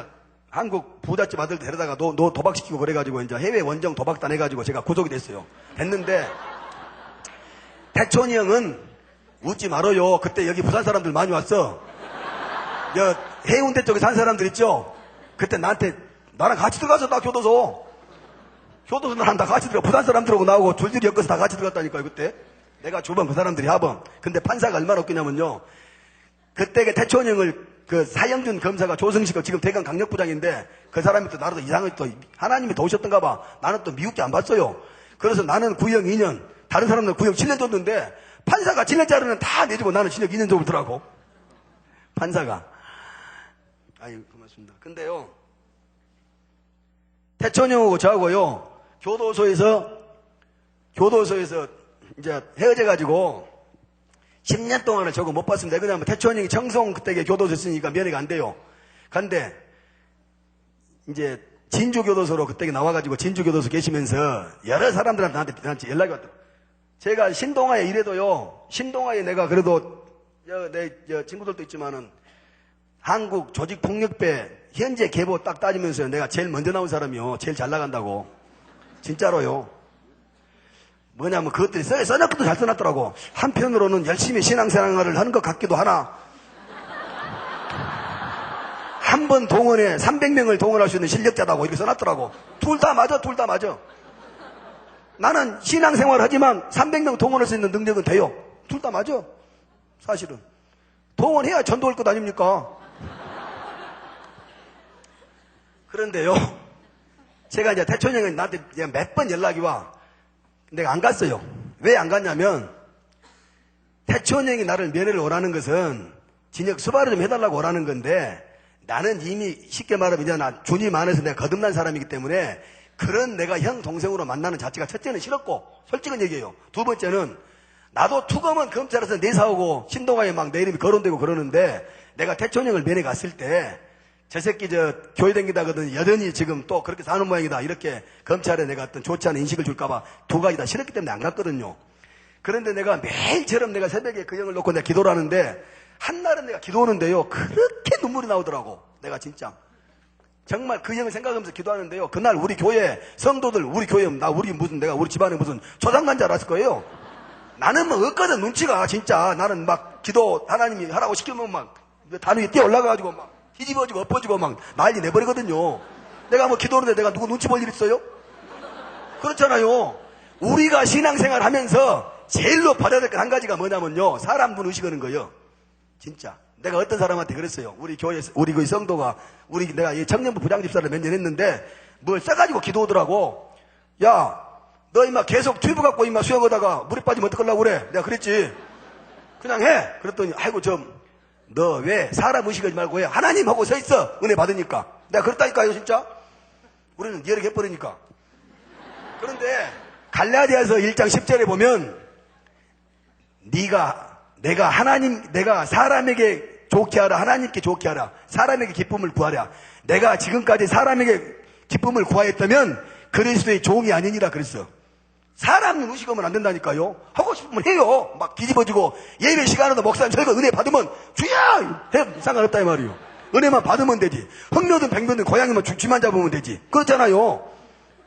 Speaker 2: 한국 부잣집 아들 데려다가 너 도박시키고 그래가지고 이제 해외 원정 도박단 해가지고 제가 구속이 됐어요. 됐는데 태촌이 형은 웃지 말아요. 그때 여기 부산 사람들 많이 왔어. 해운대 쪽에 산 사람들 있죠? 그때 나한테 나랑 같이 들어가서 나 교도소 나랑 다 같이 들어가. 부산 사람들하고 나오고 줄줄이 엮어서 다 같이 들어갔다니까요. 그때 내가 주범 그 사람들이 하범. 근데 판사가 얼마나 웃기냐면요. 그때 그 태촌 형을 그 사형준 검사가 조승식 지금 대강 강력부장인데 그 사람이 또 나를 또 이상하게 또 하나님이 도우셨던가 봐. 나는 또 미국계 안 봤어요. 그래서 나는 구형 2년 다른 사람들은 구형 7년 줬는데 판사가 7년짜리는 다 내주고 나는 진역 2년 줘보더라고. 판사가. 아유 고맙습니다. 근데요 태촌 형하고 저하고요 교도소에서 이제 헤어져가지고 10년 동안은 저거 못 봤습니다. 그냥 태촌 형이 청송 그때 교도소 있으니까 면회가 안 돼요. 근데 이제 진주교도소로 그때 나와가지고 진주교도소 계시면서 여러 사람들한테 나한테 연락이 왔더라고요. 제가 신동아에 일해도요, 신동아에 내가 그래도 내 친구들도 있지만은 한국 조직폭력배 현재 계보 딱 따지면서 내가 제일 먼저 나온 사람이요. 제일 잘 나간다고. 진짜로요. 뭐냐면 그것들이 써놓고도 잘 써놨더라고. 한편으로는 열심히 신앙생활을 하는 것 같기도 하나 한 번 동원에 300명을 동원할 수 있는 실력자다고 이렇게 써놨더라고. 둘 다 맞아. 나는 신앙생활을 하지만 300명 동원할 수 있는 능력은 돼요. 둘 다 맞아. 사실은 동원해야 전도할 것 아닙니까? 그런데요 제가 이제 태촌 형이 나한테 몇 번 연락이 와. 내가 안 갔어요. 왜 안 갔냐면 태촌 형이 나를 면회를 오라는 것은 진역 수발을 좀 해달라고 오라는 건데 나는 이미 쉽게 말하면 이제 나 주님 안에서 내가 거듭난 사람이기 때문에 그런 내가 형 동생으로 만나는 자체가 첫째는 싫었고 솔직한 얘기예요. 두 번째는 나도 투검은 검찰에서 내사오고 신동아에 막 내 이름이 거론되고 그러는데 내가 태촌 형을 면회 갔을 때 저 새끼 교회 댕기다거든 여전히 지금 또 그렇게 사는 모양이다 이렇게 검찰에 내가 어떤 좋지 않은 인식을 줄까봐 두 가지 다 싫었기 때문에 안 갔거든요. 그런데 내가 매일처럼 내가 새벽에 그 형을 놓고 내가 기도를 하는데 한날은 내가 기도하는데요 그렇게 눈물이 나오더라고. 내가 진짜 정말 그 형을 생각하면서 기도하는데요 그날 우리 교회 성도들 우리 교회 내가 우리 집안에 무슨 초장난 줄 알았을 거예요. 나는 뭐 없거든 눈치가 진짜. 나는 막 기도 하나님이 하라고 시키면 막 단 위에 뛰어 올라가가지고 막 뒤집어지고 엎어지고 막 난리 내버리거든요. 내가 뭐 기도하는데 내가 누구 눈치 볼 일 있어요? 그렇잖아요. 우리가 신앙생활 하면서 제일로 받아야 될 건 한 가지가 뭐냐면요 사람 눈 의식하는 거예요. 진짜 내가 어떤 사람한테 그랬어요. 우리 교회 우리 그 성도가 내가 청년부 부장집사를 몇 년 했는데 뭘 써가지고 기도하더라고. 야 너 임마 계속 튜브 갖고 임마 수영하다가 물에 빠지면 어떡하려고 그래. 내가 그랬지. 그냥 해. 그랬더니 아이고 너 왜 사람 의식하지 말고 해. 하나님하고 서 있어. 은혜 받으니까. 내가 그랬다니까요 진짜. 우리는 이해를 해버리니까. 그런데 갈라디아서 1장 10절에 보면 내가 사람에게 좋게 하라. 하나님께 좋게 하라. 사람에게 기쁨을 구하라. 내가 지금까지 사람에게 기쁨을 구하였다면 그리스도의 종이 아니니라 그랬어. 사람은 의식하면 안 된다니까요. 하고 싶으면 해요. 막 뒤집어지고 예배 시간에도 목사님 저희가 은혜 받으면 주야 해 상관없다 이 말이에요. 은혜만 받으면 되지. 흑묘든 백묘든 고양이만 쥐만 잡으면 되지. 그렇잖아요.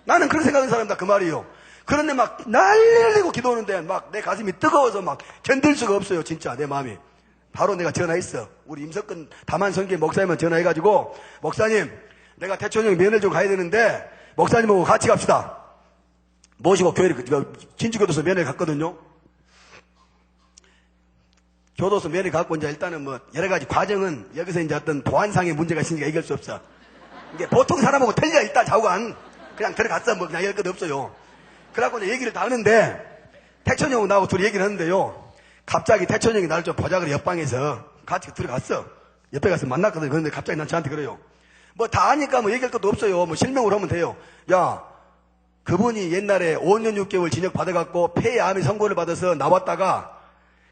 Speaker 2: 나는 그렇게 생각하는 사람이다 그 말이에요. 그런데 막 날리고 기도하는데 막 내 가슴이 뜨거워서 막 견딜 수가 없어요. 진짜 내 마음이. 바로 내가 전화했어. 우리 임석근 다만성계 목사님한테 전화해가지고 목사님 내가 태촌형 면회 좀 가야 되는데 목사님하고 같이 갑시다. 모시고 교회를 진주교도소 면회 갔거든요. 교도소 면회 갖고 이제 일단은 뭐 여러 가지 과정은 여기서 이제 어떤 보안상의 문제가 있으니까 얘기할 수 없어. 이게 보통 사람하고 틀려. 일단 좌우간 그냥 들어갔어. 뭐 그냥 얘기할 것 없어요. 그래갖고 이제 얘기를 다 하는데 태천형하고 나하고 둘이 얘기를 하는데요. 갑자기 태천형이 나를 좀 보자 그래. 옆방에서 같이 들어갔어. 옆에 가서 만났거든. 그런데 갑자기 난 저한테 그래요. 뭐 다 아니까 뭐 얘기할 것도 없어요. 뭐 실명으로 하면 돼요. 야, 그분이 옛날에 5년 6개월 징역 받아갖고 폐암의 선고를 받아서 나왔다가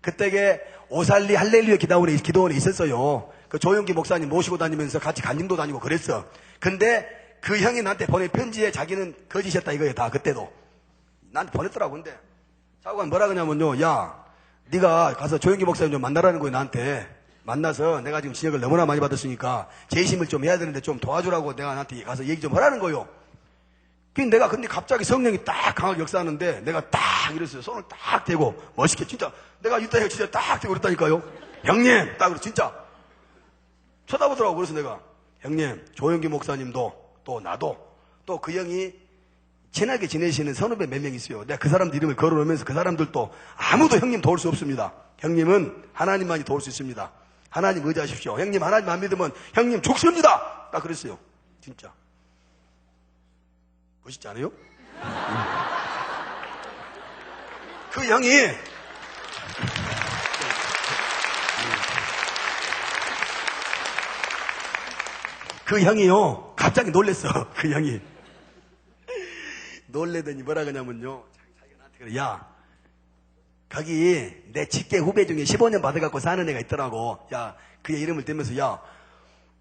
Speaker 2: 그때게 오살리 할렐루야 기도원에 있었어요. 그 조용기 목사님 모시고 다니면서 같이 간증도 다니고 그랬어. 근데 그 형이 나한테 보낸 편지에 자기는 거짓이었다 이거예요. 다 그때도 나한테 보냈더라고. 근데 사고가 뭐라 그러냐면요. 야, 네가 가서 조용기 목사님 좀 만나라는 거예요. 나한테 만나서 내가 지금 징역을 너무나 많이 받았으니까 재심을 좀 해야 되는데 좀 도와주라고 내가 나한테 가서 얘기 좀 하라는 거예요. 내가 근데 갑자기 성령이 딱 강하게 역사하는데 내가 딱 이랬어요. 손을 딱 대고 멋있게 진짜 내가 이따 진짜 딱 대고 그랬다니까요. 형님 딱 그래 진짜 쳐다보더라고. 그래서 내가 형님 조영기 목사님도 또 나도 또 그 형이 친하게 지내시는 선후배 몇 명 있어요. 내가 그 사람들 이름을 걸어놓으면서 그 사람들도 아무도 형님 도울 수 없습니다. 형님은 하나님만이 도울 수 있습니다. 하나님 의지하십시오. 형님 하나님 안 믿으면 형님 죽습니다. 딱 그랬어요. 진짜 멋있지 않아요? 그 형이 그 형이요 갑자기 놀랬어. 그 형이 놀래더니 뭐라 그러냐면요. 자기가 나한테 그래. 야, 거기 내 직계 후배 중에 15년 받아갖고 사는 애가 있더라고. 야, 그의 이름을 대면서 야,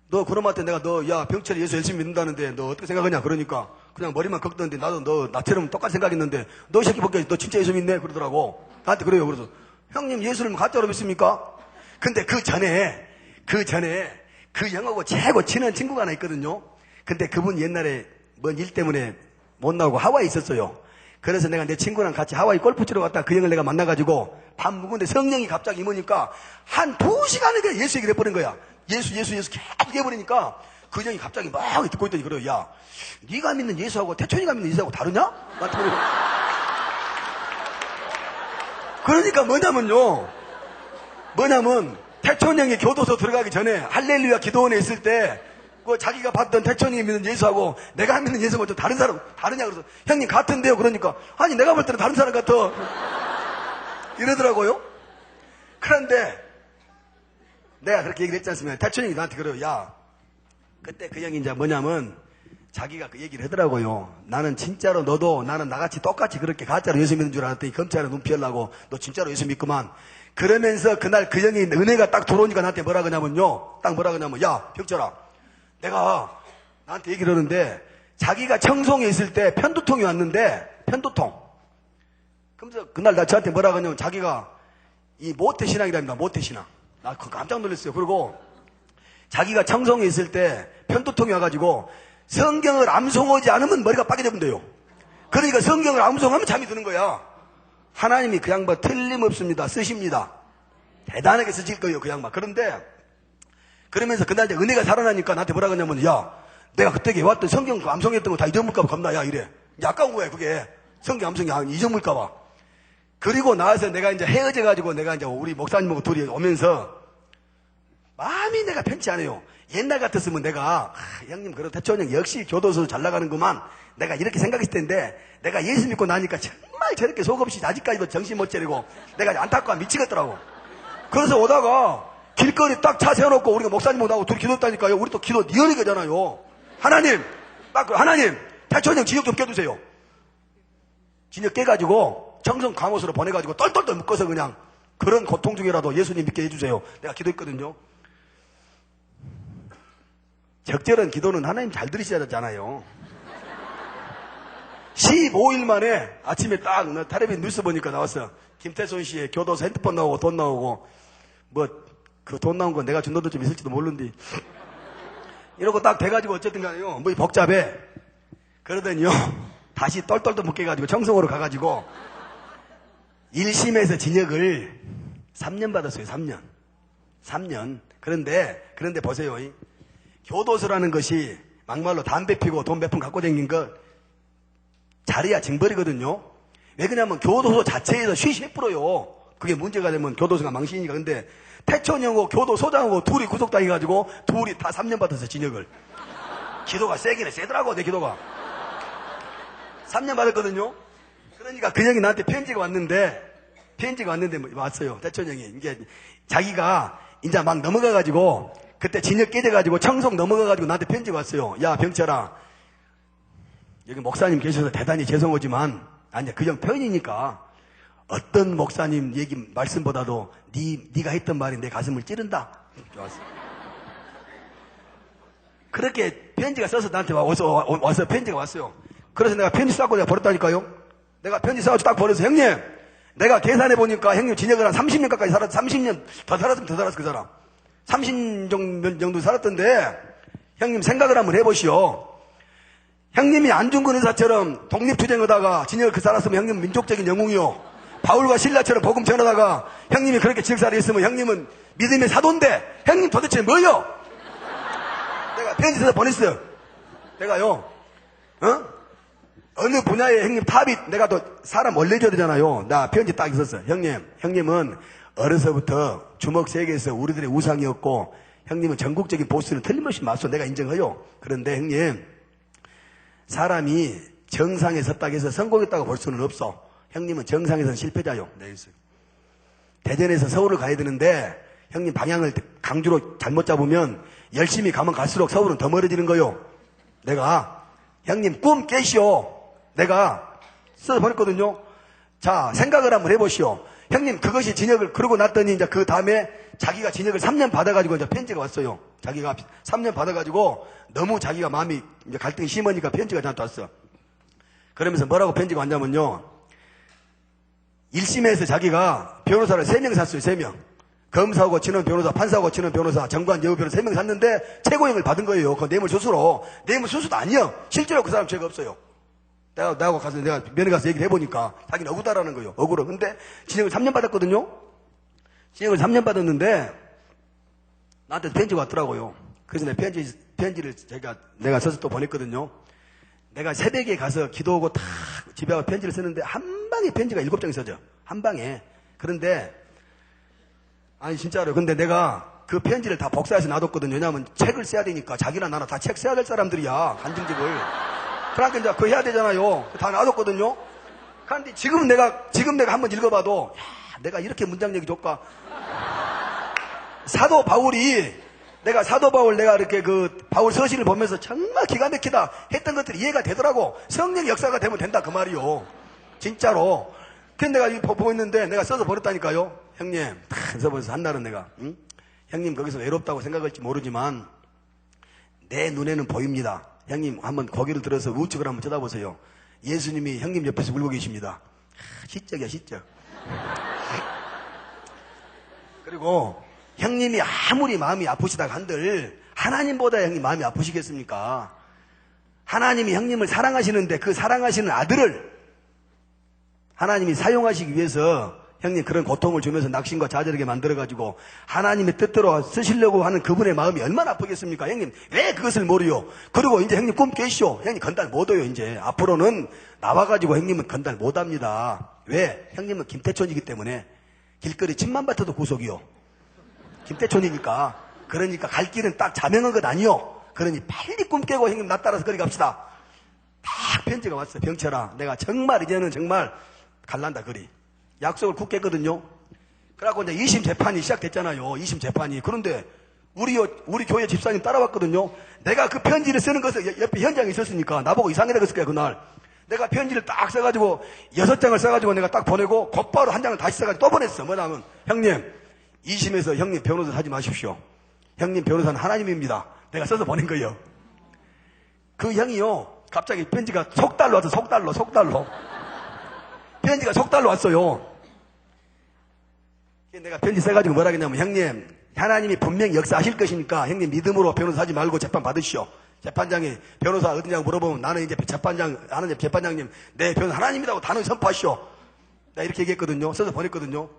Speaker 2: 너 그놈한테 내가 너 야 병철이 예수 열심히 믿는다는데 너 어떻게 생각하냐. 그러니까 그냥 머리만 긁던데 나도 너 나처럼 똑같이 생각했는데 너 이 새끼 벗겨 너 진짜 예수 믿네 그러더라고. 나한테 그래요. 그래서 형님 예수를 가짜로 믿습니까? 근데 그 전에 그 형하고 최고 친한 친구가 하나 있거든요. 근데 그분 옛날에 뭔 일 때문에 못 나오고 하와이에 있었어요. 그래서 내가 내 친구랑 같이 하와이 골프 치러 갔다 그 형을 내가 만나가지고 밥 먹는데 성령이 갑자기 임으니까 한 2시간을 예수 얘기를 해버린 거야. 예수 계속 해버리니까 그 형이 갑자기 막 듣고 있더니 그래요. 야, 네가 믿는 예수하고 태촌이가 믿는 예수하고 다르냐? 나한테 그래요. 그러니까 뭐냐면 태촌 형이 교도소 들어가기 전에 할렐루야 기도원에 있을 때 그 자기가 봤던 태촌이 믿는 예수하고 내가 믿는 예수하고 좀 다르냐 그래서 형님 같은데요. 그러니까 아니 내가 볼 때는 다른 사람 같아 이러더라고요. 그런데 내가 그렇게 얘기를 했지 않습니까? 태촌이 나한테 그래요. 야, 그때 그 형이 이제 뭐냐면 자기가 그 얘기를 하더라고요. 나는 진짜로 너도 나는 나같이 똑같이 그렇게 가짜로 예수 믿는 줄 알았더니 검찰에 눈 피하려고 너 진짜로 예수 믿구만. 그러면서 그날 그 형이 은혜가 딱 들어오니까 나한테 뭐라 그러냐면요. 딱 뭐라 그러냐면 야 병철아, 내가 나한테 얘기를 하는데 자기가 청송에 있을 때 편두통이 왔는데 편두통. 그러면서 그날 나 저한테 뭐라 그러냐면 자기가 이 모태신앙이랍니다. 모태신앙. 나 그거 깜짝 놀랐어요. 그리고 자기가 청송에 있을 때 편두통이 와가지고 성경을 암송하지 않으면 머리가 빠개져본대요. 그러니까 성경을 암송하면 잠이 드는 거야. 하나님이 그 양반 틀림없습니다. 쓰십니다. 대단하게 쓰실 거예요. 그 양반. 그러면서 그날 이제 은혜가 살아나니까 나한테 뭐라 그러냐면 야, 내가 그때 왔던 성경 암송했던 거 다 잊어먹을까봐 겁나. 야 이래. 아까운 거야 그게. 성경 암송이 잊어먹을까봐. 그리고 나와서 내가 이제 헤어져가지고 내가 이제 우리 목사님하고 둘이 오면서 마음이 내가 편치 않아요. 옛날 같았으면 내가 형님 그래도 태촌 형 역시 교도소 잘 나가는구만. 내가 이렇게 생각했을 텐데 내가 예수 믿고 나니까 정말 저렇게 속없이 아직까지도 정신 못 차리고 내가 안타까워 미치겠더라고. 그래서 오다가 길거리 딱 차 세워놓고 우리가 목사님하고 나하고 둘이 기도했다니까요. 우리 또 기도 니언이거잖아요. 하나님 태촌 형 징역 좀 깨주세요. 징역 깨가지고 청송 감옥으로 보내가지고 똘똘똘 묶어서 그냥 그런 고통 중이라도 예수님 믿게 해주세요. 내가 기도했거든요. 적절한 기도는 하나님 잘 들으셔야 되잖아요. 15일 만에 아침에 딱 텔레비전 뉴스 보니까 나왔어. 김태손 씨의 교도소 핸드폰 나오고 돈 나오고 뭐 그 돈 나온 건 내가 준 돈도 좀 있을지도 모르는데 이러고 딱 돼가지고 어쨌든 간에요. 뭐 복잡해. 그러더니요 다시 똘똘똘 묶여가지고 청송으로 가가지고 1심에서 징역을 3년 받았어요. 3년. 그런데 보세요. 교도소라는 것이 막말로 담배 피고 돈 몇 푼 갖고 다닌 거 자리야 징벌이거든요. 왜 그러냐면 교도소 자체에서 쉬쉬풀어요. 그게 문제가 되면 교도소가 망신이니까. 근데 태천형하고 교도소장하고 둘이 구속당해가지고 둘이 다 3년 받았어요. 징역을. 기도가 세기는 세더라고. 내 기도가 3년 받았거든요. 그러니까 그 형이 나한테 편지가 왔는데 왔어요. 태천형이 이게 자기가 이제 막 넘어가가지고 그때 징역 깨져가지고 청송 넘어가가지고 나한테 편지가 왔어요. 야 병철아, 여기 목사님 계셔서 대단히 죄송하지만 아니야 그 형 편이니까 어떤 목사님 얘기 말씀보다도 네가 했던 말이 내 가슴을 찌른다. 좋았어. 그렇게 편지가 써서 나한테 와서 편지가 왔어요. 그래서 내가 편지 싸고 내가 버렸다니까요. 내가 편지 싸고 딱 버려서 형님, 내가 계산해 보니까 형님 징역을 한 30년 가까이 살았어. 30년 더 살았으면 더 살았어 그 사람. 30년 정도 살았던데 형님 생각을 한번 해보시오. 형님이 안중근 의사처럼 독립투쟁하다가 징역을 그 살았으면 형님 민족적인 영웅이요. 바울과 신라처럼 복음 전하다가 형님이 그렇게 징역살이 했으면 형님은 믿음의 사도인데 형님 도대체 뭐요? 내가 편지 써서 보냈어. 내가요. 어느 분야에 형님 탑이 내가 또 사람 원래줘야 되잖아요. 나 편지 딱 있었어. 형님은 어려서부터 주먹 세계에서 우리들의 우상이었고 형님은 전국적인 보스는 틀림없이 맞소. 내가 인정해요. 그런데 형님 사람이 정상에 섰다고 해서 성공했다고 볼 수는 없어. 형님은 정상에서는 실패자요. 네, 대전에서 서울을 가야 되는데 형님 방향을 강주로 잘못 잡으면 열심히 가면 갈수록 서울은 더 멀어지는 거요. 내가 형님 꿈 깨시오. 내가 써서 보냈거든요. 자 생각을 한번 해보시오. 형님 그것이 징역을 그러고 났더니 이제 그 다음에 자기가 징역을 3년 받아가지고 이제 편지가 왔어요. 자기가 3년 받아가지고 너무 자기가 마음이 이제 갈등이 심하니까 편지가 저한테 왔어. 그러면서 뭐라고 편지가 왔냐면요. 1심에서 자기가 변호사를 3명 샀어요. 3명. 검사하고 치는 변호사, 판사하고 치는 변호사, 정관 여우 변호사 3명 샀는데 최고형을 받은 거예요. 그 뇌물수수로. 뇌물수수도 아니요. 실제로 그 사람 죄가 없어요. 내가 가서 내가 면회 가서 얘기를 해보니까 자기는 억울하다는 거예요. 억울해. 근데 징역을 3년 받았거든요. 징역을 3년 받았는데 나한테 편지가 왔더라고요. 그래서 내 편지를 내가 써서 또 보냈거든요. 내가 새벽에 가서 기도하고 탁 집에 와서 편지를 쓰는데 한 방에 편지가 7장이 써져. 한 방에. 그런데 아니 진짜로. 근데 내가 그 편지를 다 복사해서 놔뒀거든요. 왜냐하면 책을 써야 되니까. 자기나 나나 다 책 써야 될 사람들이야. 간증집을. 그러니까 이제 그거 해야 되잖아요. 다 놔뒀거든요. 그런데 지금 내가 한번 읽어봐도 야, 내가 이렇게 문장력이 좋까. 사도 바울이 내가 이렇게 그 바울 서신을 보면서 정말 기가 막히다 했던 것들이 이해가 되더라고. 성령 역사가 되면 된다 그 말이요. 진짜로. 근데 내가 이거 보고 있는데 내가 써서 버렸다니까요. 형님 탁 써보면서 한날은 내가 형님 거기서 외롭다고 생각할지 모르지만 내 눈에는 보입니다. 형님 한번 고개를 들어서 우측을 한번 쳐다보세요. 예수님이 형님 옆에서 울고 계십니다. 시적이야 시적. 그리고 형님이 아무리 마음이 아프시다가 한들 하나님보다 형님 마음이 아프시겠습니까? 하나님이 형님을 사랑하시는데 그 사랑하시는 아들을 하나님이 사용하시기 위해서 형님 그런 고통을 주면서 낙심과 좌절하게 만들어가지고 하나님의 뜻대로 쓰시려고 하는 그분의 마음이 얼마나 아프겠습니까? 형님 왜 그것을 모르요? 그리고 이제 형님 꿈 깨시오. 형님 건달 못해요. 이제 앞으로는 나와가지고 형님은 건달 못합니다. 왜? 형님은 김태촌이기 때문에 길거리 침만 뱉어도 구속이요. 김태촌이니까. 그러니까 갈 길은 딱 자명한 것 아니요. 그러니 빨리 꿈 깨고 형님 나 따라서 거리 갑시다. 딱 편지가 왔어요. 병철아 내가 정말 이제는 정말 갈란다 거리. 약속을 굳게 했거든요. 그래갖고 이제 2심 재판이 시작됐잖아요. 2심 재판이. 그런데 우리 교회 집사님 따라왔거든요. 내가 그 편지를 쓰는 것을 옆에 현장에 있었으니까 나보고 이상하다 그랬을 거야 그날. 내가 편지를 딱 써가지고 6장을 써가지고 내가 딱 보내고 곧바로 한 장을 다시 써가지고 또 보냈어. 뭐냐면 형님 2심에서 형님 변호사 하지 마십시오. 형님 변호사는 하나님입니다. 내가 써서 보낸 거예요. 그 형이요 갑자기 편지가 속달로 와서 속달로 편지가 속달로 왔어요. 내가 편지 써가지고 뭐라 했냐면 형님 하나님이 분명히 역사하실 것이니까 형님 믿음으로 변호사 하지 말고 재판 받으시오. 재판장이 변호사 어디냐고 물어보면 나는 이제 재판장님, 내 변호사 하나님이라고 단호히 선포하시오. 나 이렇게 얘기했거든요. 써서 보냈거든요.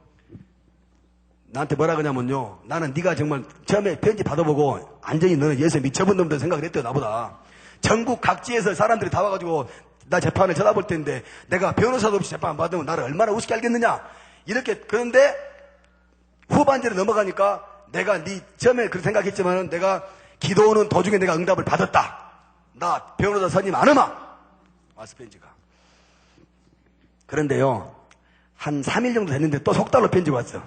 Speaker 2: 나한테 뭐라 그러냐면요. 나는 네가 정말 처음에 편지 받아보고 완전히 너는 예수에 미쳐본 놈들 생각을 했대요, 나보다. 전국 각지에서 사람들이 다 와가지고 나 재판을 쳐다볼 텐데 내가 변호사도 없이 재판 안 받으면 나를 얼마나 우습게 알겠느냐. 이렇게, 그런데 후반전에 넘어가니까 내가 처음에 그렇게 생각했지만은 내가 기도하는 도중에 내가 응답을 받았다. 나 변호사 선임 안 하마. 왔어, 편지가. 그런데요, 한 3일 정도 됐는데 또 속달로 편지가 왔어.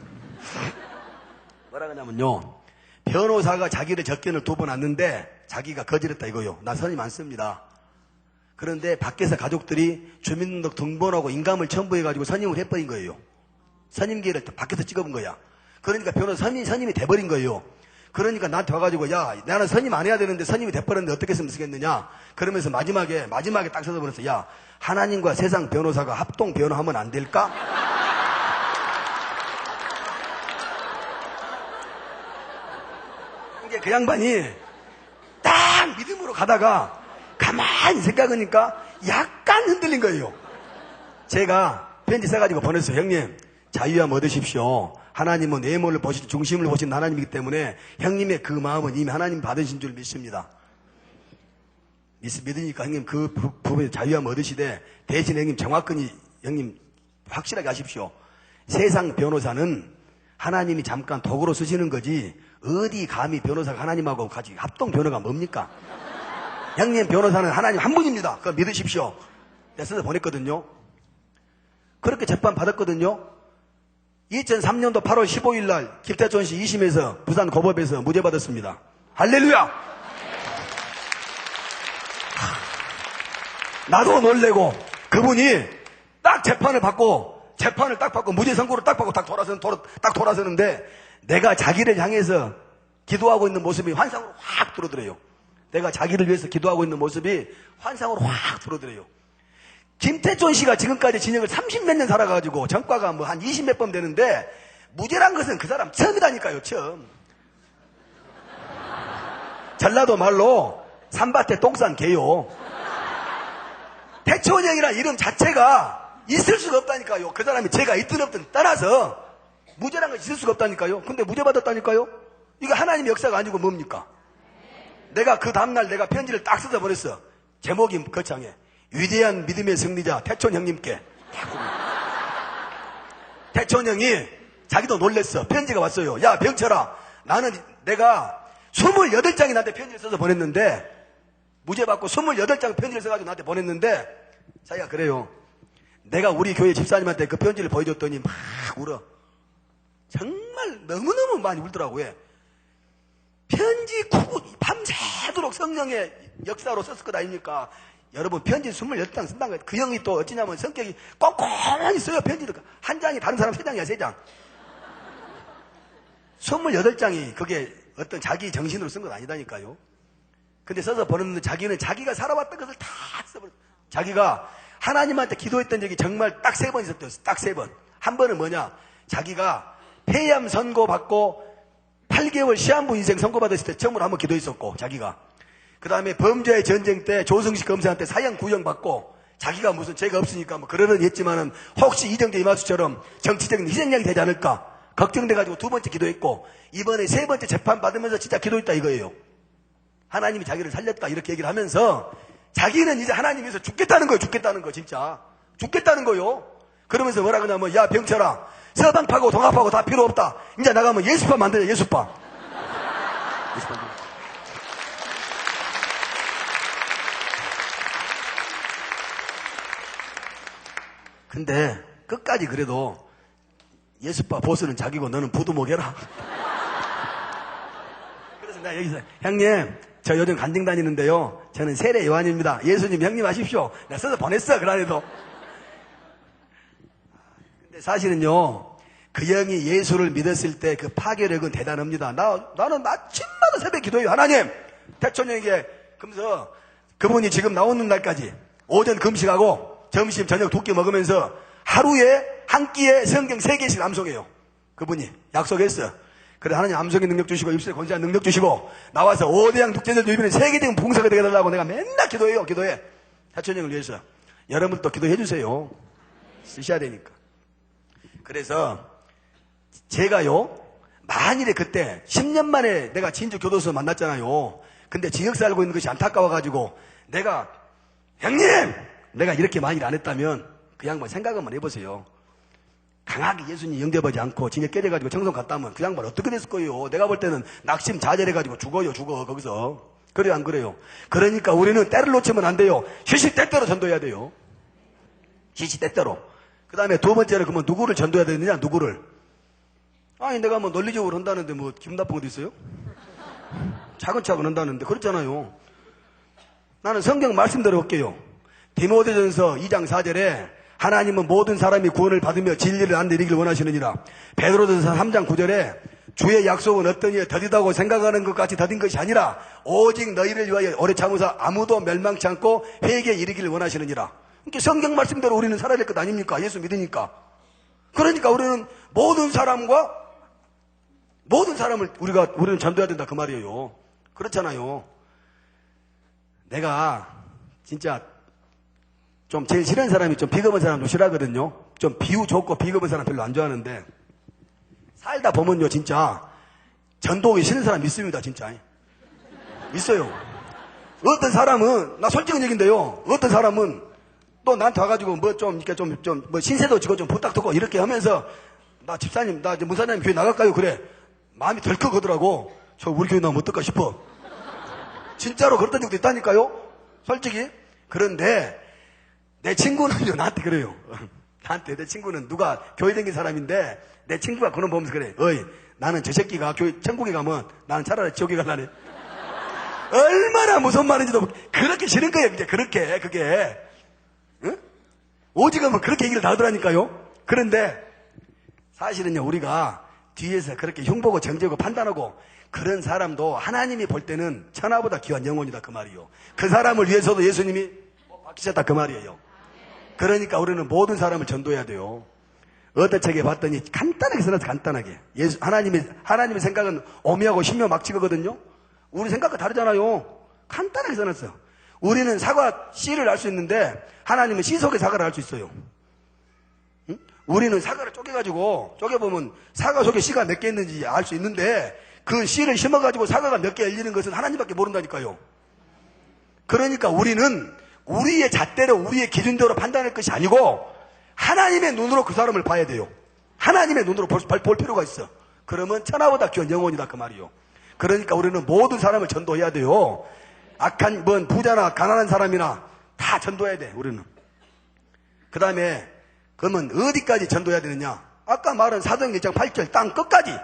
Speaker 2: 뭐라 그러냐면요, 변호사가 자기를 접견을 2번 왔는데 자기가 거절했다 이거요. 나 선임 안 씁니다. 그런데 밖에서 가족들이 주민등록 등본하고 인감을 첨부해가지고 선임을 해버린 거예요. 선임기를 밖에서 찍어본 거야. 그러니까 변호사 선임이 돼버린 거예요. 그러니까 나한테 와가지고 야, 나는 선임 안 해야 되는데 선임이 돼버렸는데 어떻게 했으면 쓰겠느냐. 그러면서 마지막에 딱 써서 보냈어. 야, 하나님과 세상 변호사가 합동 변호하면 안 될까? 이게 그 양반이 딱 믿음으로 가다가 가만히 생각하니까 약간 흔들린 거예요. 제가 편지 써가지고 보냈어요. 형님, 자유함 얻으십시오. 하나님은 외모를 보시고 중심을 보시는 하나님이기 때문에 형님의 그 마음은 이미 하나님 받으신 줄 믿습니다. 믿으니까 형님 그 부분에 자유함 얻으시되 대신 형님 정확히 형님 확실하게 하십시오. 세상 변호사는 하나님이 잠깐 도구로 쓰시는 거지 어디 감히 변호사가 하나님하고 같이 합동 변호가 뭡니까? 형님 변호사는 하나님 한 분입니다. 그거 믿으십시오. 내가 써서 보냈거든요. 그렇게 재판 받았거든요. 2003년도 8월 15일 날 김태천 씨 2심에서 부산 고법에서 무죄 받았습니다. 할렐루야! 나도 놀래고 그분이 딱 재판을 받고 무죄 선고를 딱 받고 딱 돌아서는데 내가 자기를 향해서 기도하고 있는 모습이 환상으로 확 들어들어요. 내가 자기를 위해서 기도하고 있는 모습이 환상으로 확 들어들어요. 김태존 씨가 지금까지 진역을 30몇 년 살아가지고 전과가 뭐 한 20몇 번 되는데 무죄란 것은 그 사람 처음이다니까요, 처음. 전라도 말로 산밭에 똥싼 개요. 태촌형이라는 이름 자체가 있을 수가 없다니까요. 그 사람이 죄가 있든 없든 따라서 무죄란 것이 있을 수가 없다니까요. 근데 무죄 받았다니까요. 이게 하나님의 역사가 아니고 뭡니까? 내가 그 다음날 내가 편지를 딱 써서 보냈어. 제목이 거창해. 위대한 믿음의 승리자 태촌 형님께. 태촌 형이 자기도 놀랬어. 편지가 왔어요. 야 병철아, 내가 28장이 나한테 편지를 써서 보냈는데 무죄 받고 28장 편지를 써가지고 나한테 보냈는데 자기가 그래요. 내가 우리 교회 집사님한테 그 편지를 보여줬더니 막 울어. 정말 너무너무 많이 울더라고요. 편지 밤새도록 성령의 역사로 썼을 것 아닙니까? 여러분 편지 28장 쓴다는 거예요. 그 형이 또 어찌냐면 성격이 꼼꼼히 써요. 편지도 한 장이 다른 사람 3장이야 3장. 28장이 그게 어떤 자기 정신으로 쓴 건 아니다니까요. 근데 써서 보냈는데 자기는 자기가 살아왔던 것을 다 써버렸어. 자기가 하나님한테 기도했던 적이 정말 딱 3번 있었대요. 딱 3번. 한 번은 뭐냐? 자기가 폐암 선고받고 8개월 시한부 인생 선고받았을 때 처음으로 한번 기도했었고 자기가. 그 다음에 범죄의 전쟁 때 조승식 검사한테 사형 구형받고 자기가 무슨 죄가 없으니까 뭐 그러려니 했지만은 혹시 이정재 이마수처럼 정치적인 희생양이 되지 않을까 걱정돼가지고 2번째 기도했고 이번에 3번째 재판 받으면서 진짜 기도했다 이거예요. 하나님이 자기를 살렸다 이렇게 얘기를 하면서 자기는 이제 하나님 위해서 죽겠다는 거예요. 죽겠다는 거 진짜. 죽겠다는 거요. 그러면서 뭐라 그러냐면 야 병철아 서방파고 동아파고 다 필요 없다. 이제 나가면 예수파 만들자 예수파. 근데 끝까지 그래도 예수파 보스는 자기고 너는 부두목해라. 그래서 내가 여기서 형님 저 요즘 간증 다니는데요. 저는 세례 요한입니다. 예수님 형님 하십시오. 내가 써서 보냈어. 그날에도. 근데 사실은요. 그 형이 예수를 믿었을 때 그 파괴력은 대단합니다. 나는 아침마다 새벽 기도해요. 하나님 태촌형에게 그러면서 그분이 지금 나오는 날까지 오전 금식하고 점심 저녁 2끼 먹으면서 하루에 한 끼에 성경 3개씩 암송해요. 그분이 약속했어요. 그래 하나님 암송의 능력 주시고 입술에 권세한 능력 주시고 나와서 5대양 독재자들 이번에 세계적인 봉사가 되게 해달라고 내가 맨날 기도해요. 기도해. 사촌형을 위해서. 여러분도 기도해 주세요. 쓰셔야 되니까. 그래서 제가요 만일에 그때 10년 만에 내가 진주 교도소 만났잖아요. 근데 지역 살고 있는 것이 안타까워가지고 내가 형님! 내가 이렇게 만일 안 했다면 그 양반 생각 한번 해보세요. 강하게 예수님 영접하지 않고 징에 깨려가지고 청송 갔다 하면 그 양반 어떻게 됐을 거예요? 내가 볼 때는 낙심자절해가지고 죽어 거기서. 그래요 안 그래요? 그러니까 우리는 때를 놓치면 안 돼요. 시시때때로 전도해야 돼요. 시시때때로. 그 다음에 두 번째로 그러면 누구를 전도해야 되느냐? 누구를? 아니 내가 뭐 논리적으로 한다는데 뭐 기분 나쁜 것도 있어요? 차근차근 한다는데 그렇잖아요. 나는 성경 말씀대로 할게요. 디모데전서 2장 4절에 하나님은 모든 사람이 구원을 받으며 진리를 안 내리길 원하시느니라. 베드로전서 3장 9절에 주의 약속은 어떠니 더디다고 생각하는 것 같이 더딘 것이 아니라 오직 너희를 위하여 오래 참으사 아무도 멸망치 않고 회개에 이르기를 원하시느니라. 이렇게 성경 말씀대로 우리는 살아야 될 것 아닙니까? 예수 믿으니까. 그러니까 우리는 모든 사람을 우리는 전도해야 된다 그 말이에요. 그렇잖아요. 내가 진짜 좀 제일 싫은 사람이 좀 비겁한 사람도 싫어하거든요. 좀 비유 좋고 비겁한 사람 별로 안 좋아하는데 살다 보면요 진짜 전도하기 싫은 사람 있습니다. 진짜 있어요. 어떤 사람은 나 솔직한 얘기인데요. 어떤 사람은 또 나한테 와가지고 뭐 좀 이렇게 좀 뭐 신세도 지고 좀 부탁 듣고 이렇게 하면서 나 집사님 나 이제 문사님 교회 나갈까요? 그래 마음이 덜컥하더라고. 저 우리 교회 나오면 어떨까 싶어. 진짜로 그랬던 적도 있다니까요. 솔직히. 그런데 내 친구는요 나한테 그래요. 나한테 내 친구는 누가 교회 다닌 사람인데 내 친구가 그런 보면서 그래. 어이 나는 저 새끼가 교회 천국에 가면 나는 차라리 지옥에 갈라네. 얼마나 무슨 말인지도 그렇게 싫은 거예요. 이제 그렇게 그게 응? 오직하면 그렇게 얘기를 다 하더라니까요. 그런데 사실은요 우리가 뒤에서 그렇게 흉보고 정죄하고 판단하고 그런 사람도 하나님이 볼 때는 천하보다 귀한 영혼이다 그 말이요. 그 사람을 위해서도 예수님이 바뀌셨다 그 말이에요. 그러니까 우리는 모든 사람을 전도해야 돼요. 어떤 책에 봤더니 간단하게 써놨어. 간단하게. 하나님의 생각은 오묘하고 신묘막측이거든요. 우리 생각과 다르잖아요. 간단하게 써놨어. 우리는 사과 씨를 알 수 있는데 하나님은 씨 속에 사과를 알 수 있어요. 응? 우리는 사과를 쪼개보면 사과 속에 씨가 몇 개 있는지 알 수 있는데 그 씨를 심어가지고 사과가 몇 개 열리는 것은 하나님밖에 모른다니까요. 그러니까 우리는 우리의 잣대로 우리의 기준대로 판단할 것이 아니고 하나님의 눈으로 그 사람을 봐야 돼요. 하나님의 눈으로 볼 필요가 있어. 그러면 천하보다 귀한 영혼이다 그 말이요. 그러니까 우리는 모든 사람을 전도해야 돼요. 악한 뭔 부자나 가난한 사람이나 다 전도해야 돼 우리는. 그 다음에 그러면 어디까지 전도해야 되느냐? 아까 말한 사도행전 1장 8절 땅 끝까지.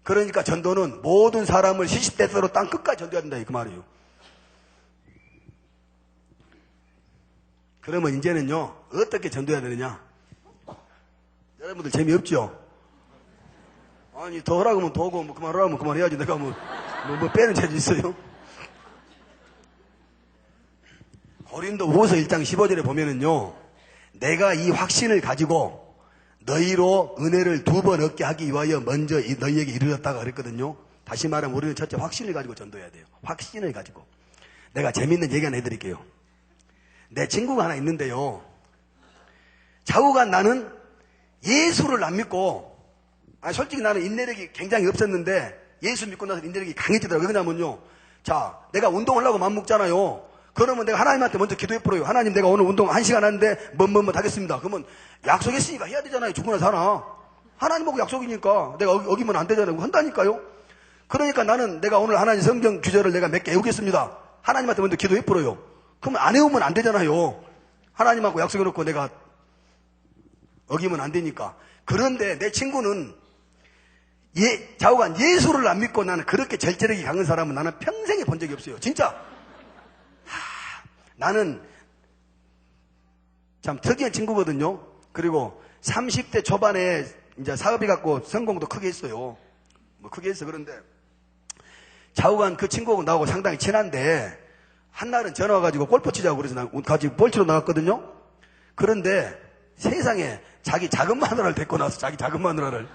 Speaker 2: 그러니까 전도는 모든 사람을 시시때때로 땅 끝까지 전도해야 된다 그 말이에요. 그러면 이제는요 어떻게 전도해야 되느냐? 여러분들 재미없죠? 아니 더 하라고 하면 더 하고 뭐 그만하라고 하면 그만해야지. 내가 뭐 빼는 재주 있어요? 고린도후서 1장 15절에 보면은요 내가 이 확신을 가지고 너희로 은혜를 2번 얻게 하기 위하여 먼저 너희에게 이르렀다가 그랬거든요. 다시 말하면 우리는 첫째 확신을 가지고 전도해야 돼요. 확신을 가지고. 내가 재밌는 얘기 하나 해드릴게요. 내 친구가 하나 있는데요. 좌우간 나는 예수를 안 믿고 솔직히 나는 인내력이 굉장히 없었는데 예수 믿고 나서 인내력이 강해지더라고요. 왜냐면요. 자, 내가 운동하려고 맘먹잖아요. 그러면 내가 하나님한테 먼저 기도해버려요. 하나님 내가 오늘 운동 1시간 하는데 뭐뭐 하겠습니다. 그러면 약속했으니까 해야 되잖아요. 죽으나 사나. 하나님하고 약속이니까 내가 어기면 안 되잖아요. 한다니까요. 그러니까 나는 내가 오늘 하나님 성경 규절을 내가 몇 개 외우겠습니다. 하나님한테 먼저 기도해버려요. 그러면 안 외우면 안 되잖아요. 하나님하고 약속해놓고 내가 어기면 안 되니까. 그런데 내 친구는 좌우간 예수를 안 믿고 나는 그렇게 절제력이 강한 사람은 나는 평생에 본 적이 없어요. 진짜. 나는 참 특이한 친구거든요. 그리고 30대 초반에 이제 사업이 갖고 성공도 크게 했어요. 뭐 크게 했어. 그런데 좌우간 그 친구하고 나하고 상당히 친한데 한날은 전화 와가지고 골프 치자고 그래서 같이 볼치러 나갔거든요. 그런데 세상에 자기 작은 마누라를 데리고 나와서 자기 작은 마누라를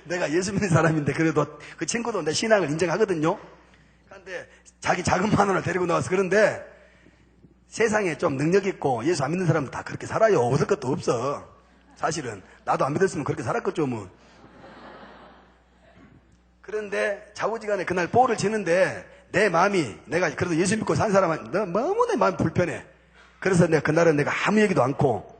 Speaker 2: 내가 예수 믿는 사람인데 그래도 그 친구도 내 신앙을 인정하거든요. 그런데 자기 작은 마누라를 데리고 나와서 그런데 세상에 좀 능력 있고 예수 안 믿는 사람도 다 그렇게 살아요. 웃을 것도 없어. 사실은 나도 안 믿었으면 그렇게 살았겠죠 뭐. 그런데 좌우지간에 그날 볼을 치는데 내 마음이 내가 그래도 예수 믿고 산 사람은 너무 내 마음이 불편해. 그래서 내가 그날은 내가 아무 얘기도 않고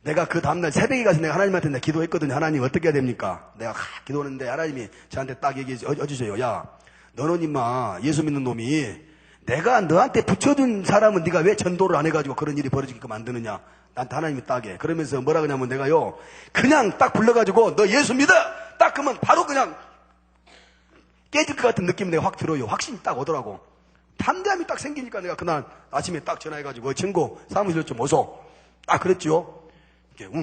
Speaker 2: 내가 그 다음날 새벽에 가서 내가 하나님한테 내가 기도했거든요. 하나님 어떻게 해야 됩니까? 내가 기도하는데 하나님이 저한테 딱 얘기해 주세요. 야, 너는 임마 예수 믿는 놈이 내가 너한테 붙여준 사람은 네가 왜 전도를 안 해가지고 그런 일이 벌어지게끔 만드느냐. 나한테 하나님이 딱해. 그러면서 뭐라 그러냐면 내가요 그냥 딱 불러가지고 너 예수 믿어! 딱 그러면 바로 그냥 깨질 것 같은 느낌이 내가 확 들어요. 확신이 딱 오더라고. 담대함이 딱 생기니까 내가 그날 아침에 딱 전화해가지고 친구 사무실로 좀 오소. 딱 그랬죠.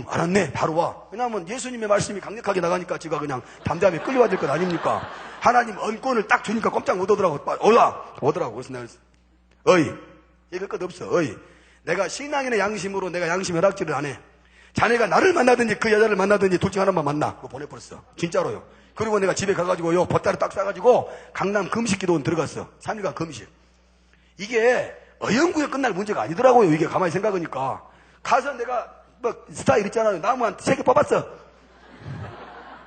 Speaker 2: 알았네. 바로 와. 왜냐하면 예수님의 말씀이 강력하게 나가니까 제가 그냥 담대함에 끌려와야 될 것 아닙니까? 하나님 언권을 딱 주니까 꼼짝 못 오더라고. 오더라고. 그래서 내가 얘기할 것 없어. 내가 신앙인의 양심으로 내가 양심 혈압질을 안 해. 자네가 나를 만나든지 그 여자를 만나든지 둘 중 하나만 만나. 그거 보내버렸어. 진짜로요. 그리고 내가 집에 가가지고요 보따리 딱 싸가지고 강남 금식기도원 들어갔어. 3일간 금식. 이게 어영구에 끝날 문제가 아니더라고요. 이게 가만히 생각하니까. 가서 내가 뭐 스타일 있잖아요. 나무 한 3개 뽑았어.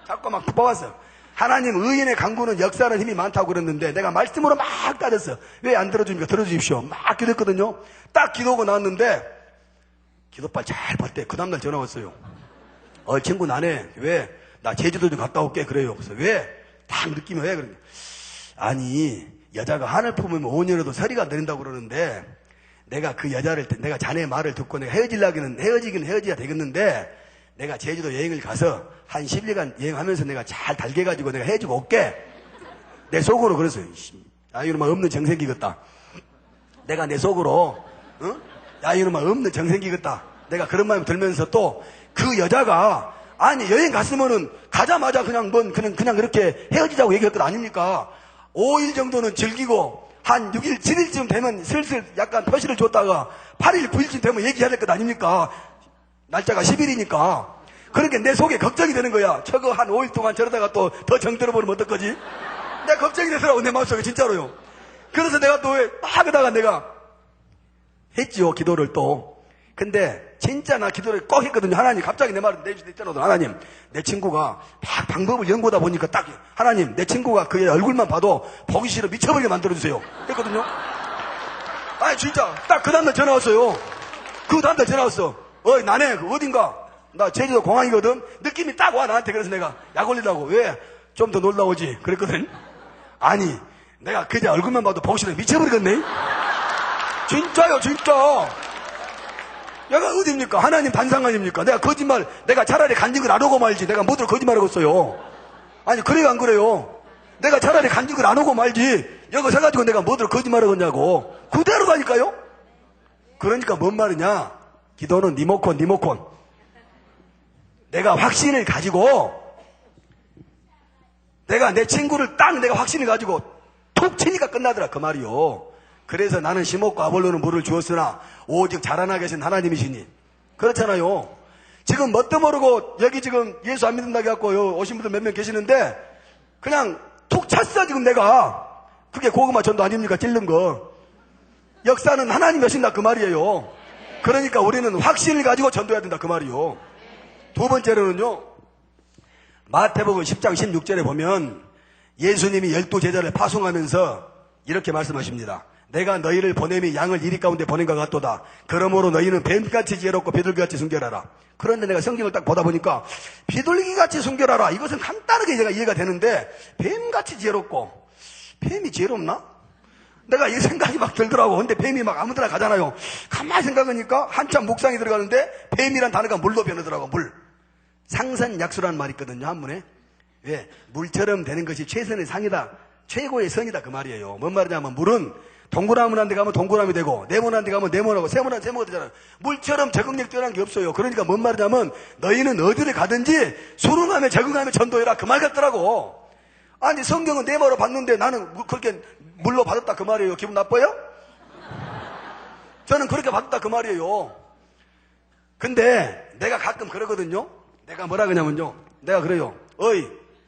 Speaker 2: 자꾸 막 뽑았어. 하나님 의인의 강구는 역사하는 힘이 많다고 그랬는데 내가 말씀으로 막 따졌어. 왜 안 들어주니까 들어주십시오. 막 기도했거든요. 딱 기도하고 나왔는데 기도빨 잘 봤대. 그 다음날 전화 왔어요. 친구 나네. 왜? 나 제주도 좀 갔다 올게. 그래요. 그래서 왜? 딱 느낌이 왜? 그러냐. 아니 여자가 하늘 품으면 5년에도 서리가 내린다고 그러는데 내가 그 여자를 내가 자네 말을 듣고 내가 헤어지긴 헤어져야 되겠는데 내가 제주도 여행을 가서 한 10일간 여행하면서 내가 잘 달게가지고 내가 해주고 올게. 내 속으로 그랬어요. 이놈아 없는 정생기겠다. 내가 내 속으로 이놈아 없는 정생기겠다. 내가 그런 마음이 들면서 또 그 여자가 아니 여행 갔으면은 가자마자 그냥 그렇게 헤어지자고 얘기할 것 아닙니까? 5일 정도는 즐기고 한 6일 7일쯤 되면 슬슬 약간 표시를 줬다가 8일 9일쯤 되면 얘기해야 될 것 아닙니까? 날짜가 10일이니까. 그러니까 내 속에 걱정이 되는 거야. 저거 한 5일 동안 저러다가 또 더 정들어버리면 어떡하지? 내가 걱정이 되더라고. 내 마음속에 진짜로요. 그래서 내가 또 막 하다가 내가 했지요. 기도를 또. 근데 진짜 나 기도를 꼭 했거든요. 하나님 갑자기 내 말을 내주셨잖아. 하나님 내 친구가 막 방법을 연구하다 보니까 딱 하나님 내 친구가 그의 얼굴만 봐도 보기 싫어 미쳐버리게 만들어주세요. 했거든요. 아니 진짜 딱 그 다음날 전화 왔어요. 그 다음날 전화 왔어. 나네 그 어딘가 나 제주도 공항이거든. 느낌이 딱 와 나한테. 그래서 내가 약 올리려고 왜 좀 더 놀다 오지 그랬거든. 아니 내가 그저 얼굴만 봐도 보기 싫어 미쳐버리겠네. 진짜요 진짜. 내가 어디입니까? 하나님 단상 아닙니까? 내가 거짓말, 내가 차라리 간직을 안 하고 말지. 내가 뭐들 거짓말하고 있어요. 아니, 그래요, 안 그래요? 내가 차라리 간직을 안 하고 말지. 여기 서가지고 내가 뭐들 거짓말하겠냐고. 그대로 가니까요? 그러니까 뭔 말이냐? 기도는 리모컨. 내가 확신을 가지고, 내가 내 친구를 딱 내가 확신을 가지고 툭 치니까 끝나더라. 그 말이요. 그래서 나는 심었고 아볼로는 물을 주었으나 오직 자라나게 하신 하나님이시니. 그렇잖아요. 지금 뭣도 모르고 여기 지금 예수 안 믿는다고 해갖고 오신 분들 몇 명 계시는데 그냥 툭 찼어 지금 내가. 그게 고구마 전도 아닙니까? 찔른 거. 역사는 하나님이 하신다 그 말이에요. 그러니까 우리는 확신을 가지고 전도해야 된다 그 말이요. 두 번째로는요. 마태복음 10장 16절에 보면 예수님이 12제자를 파송하면서 이렇게 말씀하십니다. 내가 너희를 보냄이 양을 이리 가운데 보낸 것 같도다. 그러므로 너희는 뱀같이 지혜롭고 비둘기같이 순결하라. 그런데 내가 성경을 딱 보다 보니까 비둘기같이 순결하라. 이것은 간단하게 제가 이해가 되는데 뱀같이 지혜롭고. 뱀이 지혜롭나? 내가 이 생각이 막 들더라고. 근데 뱀이 막 아무데나 가잖아요. 가만히 생각하니까 한참 묵상이 들어가는데 뱀이란 단어가 물로 변하더라고. 물. 상선약수라는 말이 있거든요. 한문에. 왜? 물처럼 되는 것이 최선의 상이다. 최고의 선이다 그 말이에요. 뭔 말이냐면 물은 동그라미 데 가면 동그라미 되고 네모난 데 가면 네모나고 세모난 세모가 되잖아요. 물처럼 적응력 뛰어난 게 없어요. 그러니까 뭔 말이냐면 너희는 어디를 가든지 수능하며 적응하며 전도해라 그 말 같더라고. 아니 성경은 네모로 받는데 나는 그렇게 물로 받았다 그 말이에요. 기분 나빠요? 저는 그렇게 받았다 그 말이에요. 근데 내가 가끔 그러거든요. 내가 뭐라 그러냐면요. 내가 그래요.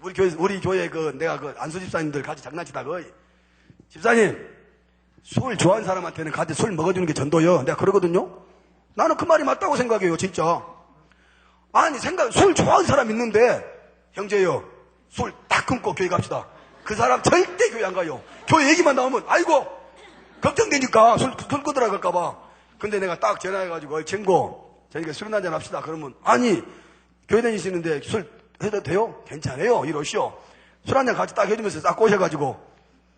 Speaker 2: 우리 교회 내가 안수 집사님들 같이 장난치다가, 집사님, 술 좋아하는 사람한테는 같이 술 먹어주는 게 전도요. 내가 그러거든요? 나는 그 말이 맞다고 생각해요, 진짜. 아니, 술 좋아하는 사람 있는데, 형제요, 술 딱 끊고 교회 갑시다. 그 사람 절대 교회 안 가요. 교회 얘기만 나오면, 아이고, 걱정되니까 술 끊으라 그럴까봐. 근데 내가 딱 전화해가지고, 친구, 저희가 술 한잔 합시다. 그러면, 아니, 교회 다니시는데 술 해도 돼요? 괜찮아요. 이러시오. 술 한잔 같이 딱 해주면서 딱 꼬셔가지고,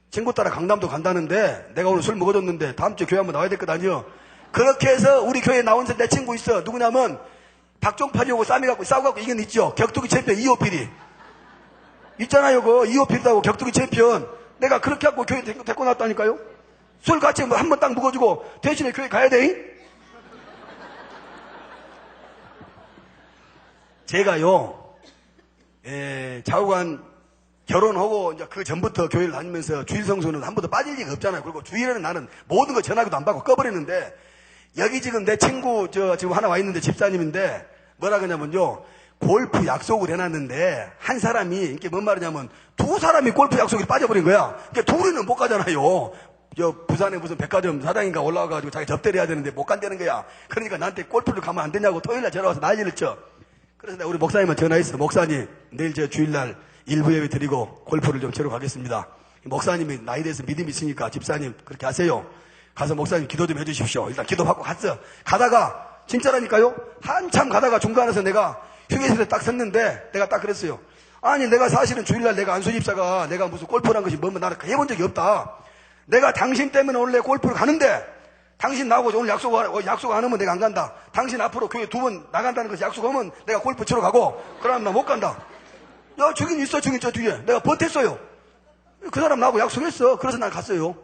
Speaker 2: 친구 따라 강남도 간다는데, 내가 오늘 술 먹어줬는데, 다음 주에 교회 한번 나와야 될 거 아니요? 그렇게 해서 우리 교회에 나온 내 친구 있어. 누구냐면, 박종팔이하고 싸워갖고 이긴 있죠. 격투기 챔피언 이호필이. 있잖아요, 이호필이라고 격투기 챔피언. 내가 그렇게 하고 교회 데리고 나왔다니까요? 술 같이 한 번 딱 먹어주고, 대신에 교회 가야 돼? 제가요, 좌우간 결혼하고 이제 그 전부터 교회를 다니면서 주일 성수는 한 번도 빠질 리가 없잖아요. 그리고 주일에는 나는 모든 거 전화기도 안 받고 꺼버리는데, 여기 지금 내 친구 지금 하나 와 있는데 집사님인데 뭐라 그러냐면요, 골프 약속을 해놨는데 한 사람이 이게 뭔 말이냐면 두 사람이 골프 약속이 빠져버린 거야. 그러니까 둘이는 못 가잖아요. 부산에 무슨 백화점 사장인가 올라와가지고 자기 접대를 해야 되는데 못 간다는 거야. 그러니까 나한테 골프를 가면 안 되냐고 토요일날 전화 와서 난리를 쳐. 그래서 내가 우리 목사님한테 전화했어. 목사님, 내일 주일날 일부 예배 드리고 골프를 좀 치러 가겠습니다. 목사님이 나이 돼서 믿음이 있으니까 집사님 그렇게 하세요. 가서 목사님 기도 좀 해주십시오. 일단 기도받고 갔어. 가다가 진짜라니까요. 한참 가다가 중간에서 내가 휴게실에 딱 섰는데 내가 딱 그랬어요. 아니, 내가 사실은 주일날 내가 안수집사가 내가 무슨 골프란 것이 뭐면 나는 해본 적이 없다. 내가 당신 때문에 원래 골프를 가는데 당신 나하고 오늘 약속 안 하면 내가 안 간다. 당신 앞으로 교회 2번 나간다는 것이 약속하면 내가 골프 치러 가고, 그러면 나 못 간다. 야, 저긴 있어, 저긴 저 뒤에. 내가 버텼어요. 그 사람 나하고 약속했어. 그래서 난 갔어요.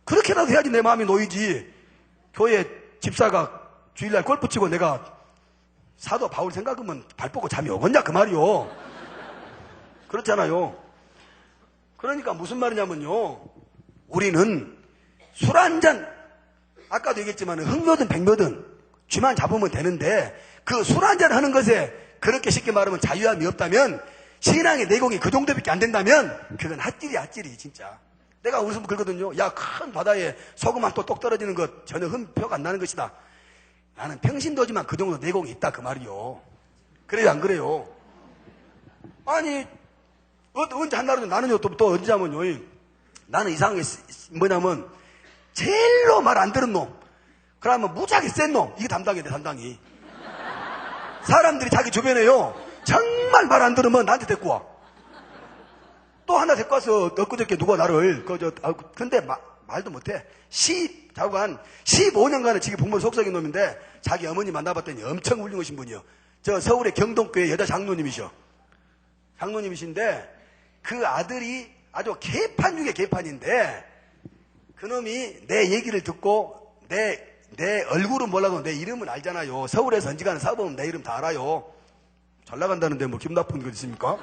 Speaker 2: 그렇게라도 해야지 내 마음이 놓이지. 교회 집사가 주일날 골프 치고 내가 사도 바울 생각하면 발 뻗고 잠이 오겠냐 그 말이요. 그렇잖아요. 그러니까 무슨 말이냐면요, 우리는 술 한잔, 아까도 얘기했지만 흑묘든 백묘든 쥐만 잡으면 되는데, 그 술 한잔 하는 것에 그렇게 쉽게 말하면 자유함이 없다면, 신앙의 내공이 그 정도밖에 안 된다면 그건 핫질이야, 핫질이 진짜. 내가 무슨 그러거든요. 야, 큰 바다에 소금 한 또 똑 떨어지는 것 전혀 흠표가 안 나는 것이다. 나는 평신도지만 그 정도 내공이 있다 그 말이요. 그래요, 안 그래요? 아니, 언제 한날은 나는요, 또 언제냐면요, 나는 이상한 게 뭐냐면 제일로 말 안 들은 놈, 그러면 무지하게 센 놈, 이게 담당이야, 내 담당이. 사람들이 자기 주변에요, 정말 말 안 들으면 나한테 데리고 와. 또 하나 데리고 와서 엊그저께 누가 나를 근데 말도 못해. 자우간 15년간을 지금 부모 속썩인 놈인데 자기 어머니 만나봤더니 엄청 훌륭하신 분이요. 저 서울의 경동교회 여자 장로님이셔. 장로님이신데 그 아들이 아주 개판 중에 개판인데, 그놈이 내 얘기를 듣고 내 얼굴은 몰라도 내 이름은 알잖아요. 서울에서 언지간한 사범은 내 이름 다 알아요. 잘 나간다는데 뭐 기분 나쁜 거 있습니까?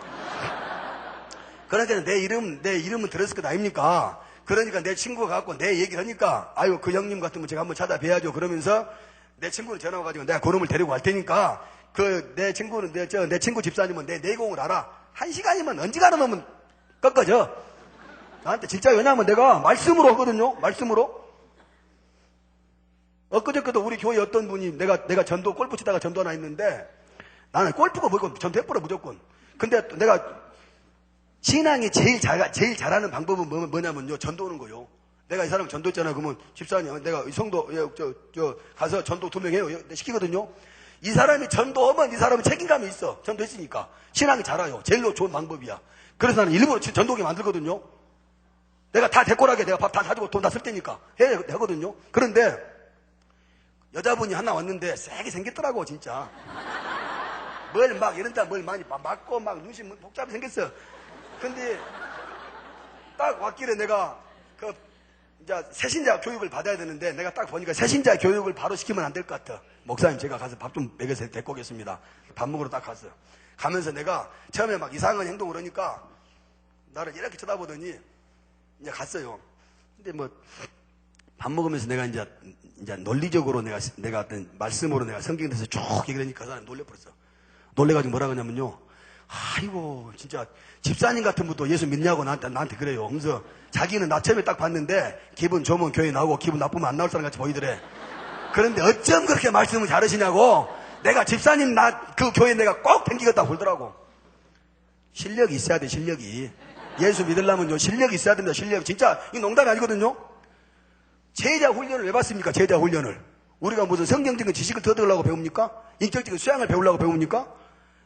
Speaker 2: 그러니까 내 이름은 들었을 것 아닙니까? 그러니까 내 친구가 갖고 내 얘기를 하니까, 아유, 그 형님 같으면 제가 한번 찾아뵈야죠. 그러면서 내 친구는 전화 와가지고 내가 그놈을 데리고 갈 테니까, 내 친구 집사님은 내 내공을 알아. 1시간이면 언지간한 놈은 꺾어져. 나한테 진짜, 왜냐면 내가 말씀으로 하거든요. 말씀으로. 엊그저께도 우리 교회 어떤 분이 내가 골프 치다가 전도 하나 있는데, 나는 골프가 뭐고 전도 해버려 무조건. 근데 내가 신앙이 제일 잘하는 방법은 뭐냐면요, 전도하는 거요. 내가 이 사람 전도했잖아. 그러면 집사님, 내가 이 성도 가서 전도 2명 해요. 시키거든요. 이 사람이 전도하면 이 사람은 책임감이 있어. 전도했으니까 신앙이 자라요. 제일로 좋은 방법이야. 그래서 나는 일부러 전도하게 만들거든요. 내가 다 데꼬라게 내가 밥 다 사주고 돈 다 쓸 테니까 하거든요. 그런데 여자분이 하나 왔는데 세게 생겼더라고 진짜. 뭘 막 이런다 뭘 많이 맞고 막 눈이 복잡하게 생겼어. 근데 딱 왔길래 내가 이제 새신자 교육을 받아야 되는데, 내가 딱 보니까 새신자 교육을 바로 시키면 안 될 것 같아. 목사님, 제가 가서 밥 좀 먹여서 데리고 오겠습니다. 밥 먹으러 딱 갔어요. 가면서 내가 처음에 막 이상한 행동을 하니까 나를 이렇게 쳐다보더니 이제 갔어요. 근데 뭐 밥 먹으면서 내가 이제 논리적으로 내가 어떤 말씀으로 내가 성경에서 쭉 얘기하니까 그 사람이 놀려버렸어. 놀래가지고 뭐라 그러냐면요, 아이고, 진짜, 집사님 같은 분도 예수 믿냐고 나한테 그래요. 그래서 자기는 나 처음에 딱 봤는데, 기분 좋으면 교회 나오고, 기분 나쁘면 안 나올 사람 같이 보이더래. 그런데 어쩜 그렇게 말씀을 잘하시냐고, 내가 집사님 그 교회 내가 꼭 댕기겠다고 그러더라고. 실력이 있어야 돼, 실력이. 예수 믿으려면요, 실력이 있어야 된다, 실력. 진짜, 이 농담이 아니거든요? 제자 훈련을 왜 받습니까? 제자 훈련을. 우리가 무슨 성경적인 지식을 더 얻으려고 배웁니까? 인격적인 수양을 배우려고 배웁니까?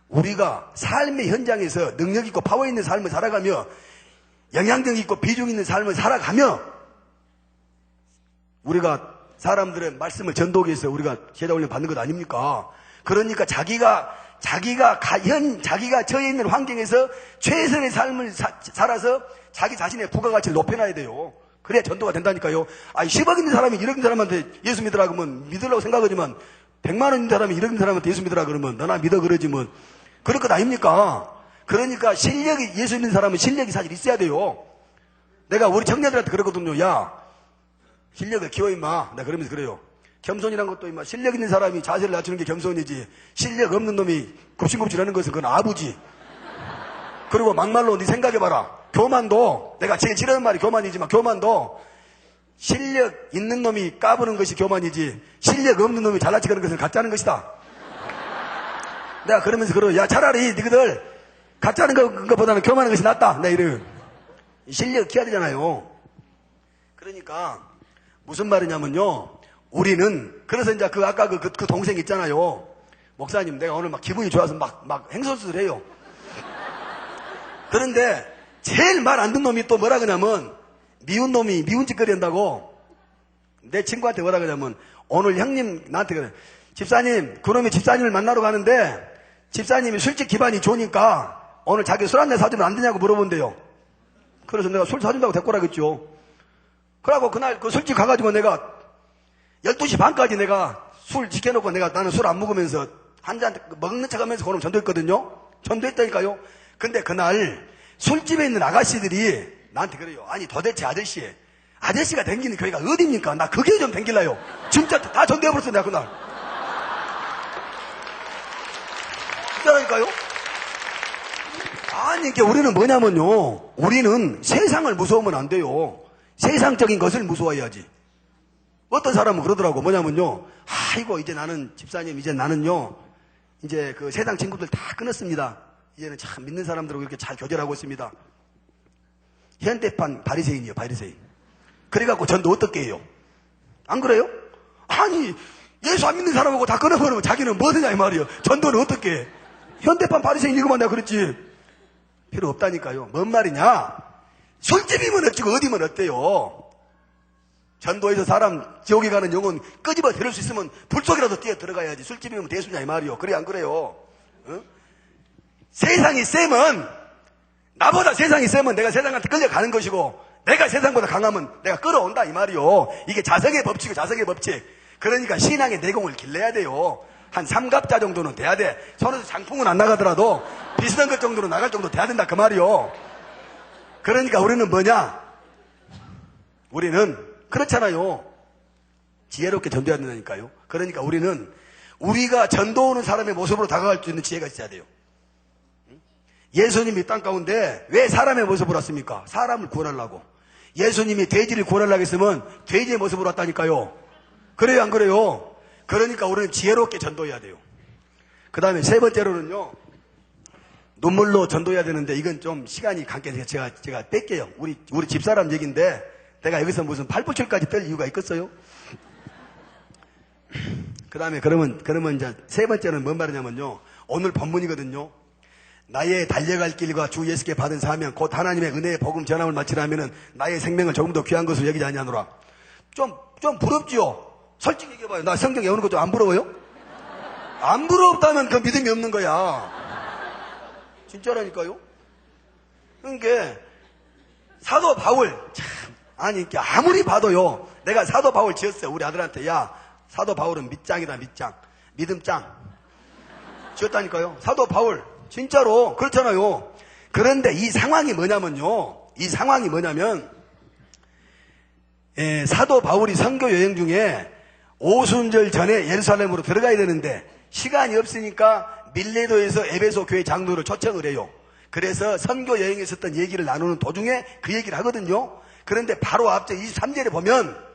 Speaker 2: 우리가 삶의 현장에서 능력 있고 파워 있는 삶을 살아가며 영향력 있고 비중 있는 삶을 살아가며 우리가 사람들의 말씀을 전도하기 위해서 우리가 제자 훈련 받는 것 아닙니까? 그러니까 자기가 처해 있는 환경에서 최선의 삶을 살아서 자기 자신의 부가가치를 높여놔야 돼요. 그래야 전도가 된다니까요. 10억 있는 사람이 1억 있는 사람한테 예수 믿으라 그러면 믿으려고 생각하지만 100만 원 있는 사람이 1억 있는 사람한테 예수 믿으라 그러면 너나 믿어 그러지 뭐 그럴 것 아닙니까? 그러니까 예수 믿는 사람은 실력이 사실 있어야 돼요. 내가 우리 청년들한테 그러거든요. 야, 실력을 키워 임마. 내가 그러면서 그래요. 겸손이란 것도 임마 실력 있는 사람이 자세를 낮추는 게 겸손이지 실력 없는 놈이 굽신굽신하는 것은 그건 아부지. 그리고 막말로 네 생각해봐라. 교만도 내가 제일 싫어하는 말이 교만이지만 교만도 실력 있는 놈이 까부는 것이 교만이지 실력 없는 놈이 잘나치는 것은 가짜는 것이다. 내가 그러면서 그러고 야 차라리 니들 가짜는 것보다는 교만한 것이 낫다. 내가 이래요. 실력 키워야 되잖아요. 그러니까 무슨 말이냐면요. 우리는 그래서 이제 아까 그 동생 있잖아요. 목사님 내가 오늘 막 기분이 좋아서 막 행설수를 해요. 그런데 제일 말 안 듣는 놈이 또 뭐라 그러냐면 미운 놈이 미운 짓거리 한다고 내 친구한테 뭐라 그러냐면 오늘 형님 나한테 그래. 집사님 그놈이 집사님을 만나러 가는데 집사님이 술집 기반이 좋으니까 오늘 자기 술 한 잔 사주면 안 되냐고 물어본대요. 그래서 내가 술 사준다고 데꼬라겠죠. 그러고 그날 그 술집 가가지고 내가 12시 반까지 내가 술 지켜놓고 나는 술 안 먹으면서 한 잔 먹는 척 하면서 그놈 전도했거든요. 전도했다니까요. 근데 그날 술집에 있는 아가씨들이 나한테 그래요. 아니 도대체 아저씨가 댕기는 교회가 어딥니까? 나 그게 좀 댕길라요. 진짜 다 전도해버렸어 내가 그날. 진짜라니까요. 아니 이게 우리는 뭐냐면요. 우리는 세상을 무서우면 안 돼요. 세상적인 것을 무서워해야지. 어떤 사람은 그러더라고. 뭐냐면요. 아이고 이제 나는 집사님 이제 나는요. 이제 그 세상 친구들 다 끊었습니다. 이제는 참 믿는 사람들하고 이렇게 잘 교제하고 있습니다. 현대판 바리새인이요, 바리새인. 그래갖고 전도 어떻게 해요? 안 그래요? 아니, 예수 안 믿는 사람하고 다 끊어버리면 자기는 뭐하냐 이 말이에요. 전도는 어떻게 해? 현대판 바리새인 이거만 내가 그랬지. 필요 없다니까요. 뭔 말이냐? 술집이면 어찌고 어디면 어때요? 전도에서 사람 지옥에 가는 영혼 끄집어 데릴 수 있으면 불 속이라도 뛰어 들어가야지. 술집이면 대수냐 이 말이요. 그래 안 그래요? 어? 세상이 세면 나보다 세상이 세면 내가 세상한테 끌려가는 것이고 내가 세상보다 강하면 내가 끌어온다 이 말이요. 이게 자성의 법칙이고 자성의 법칙. 그러니까 신앙의 내공을 길러야 돼요. 한 3갑자 정도는 돼야 돼. 손에서 장풍은 안 나가더라도 비슷한 것 정도로 나갈 정도 돼야 된다 그 말이요. 그러니까 우리는 뭐냐? 우리는 그렇잖아요. 지혜롭게 전도해야 된다니까요. 그러니까 우리는 우리가 전도하는 사람의 모습으로 다가갈 수 있는 지혜가 있어야 돼요. 예수님이 땅 가운데 왜 사람의 모습으로 왔습니까? 사람을 구원하려고. 예수님이 돼지를 구원하려고 했으면 돼지의 모습으로 왔다니까요. 그래요 안 그래요? 그러니까 우리는 지혜롭게 전도해야 돼요. 그 다음에 세 번째로는요. 눈물로 전도해야 되는데 이건 좀 시간이 관계해서 제가 뺄게요. 우리 집사람 얘기인데 내가 여기서 무슨 팔불출까지 뗄 이유가 있겠어요? 그 다음에 그러면 이제 세 번째는 뭔 말이냐면요. 오늘 본문이거든요. 나의 달려갈 길과 주 예수께 받은 사명 곧 하나님의 은혜의 복음 전함을 마치려면은 나의 생명을 조금 더 귀한 것으로 여기지 아니하노라. 좀 부럽지요? 솔직히 얘기해봐요. 나 성경 외우는 거 좀 안 부러워요? 안 부럽다면 그 믿음이 없는 거야. 진짜라니까요? 그러니까 사도 바울 아니 아무리 봐도요. 내가 사도 바울 지었어요. 우리 아들한테 야 사도 바울은 밑짱이다 밑짱 믿음짱 지었다니까요. 사도 바울 진짜로 그렇잖아요. 그런데 이 상황이 뭐냐면요. 사도 바울이 선교 여행 중에 오순절 전에 예루살렘으로 들어가야 되는데 시간이 없으니까 밀레도에서 에베소 교회 장로를 초청을 해요. 그래서 선교 여행에 있었던 얘기를 나누는 도중에 그 얘기를 하거든요. 그런데 바로 앞에 23절에 보면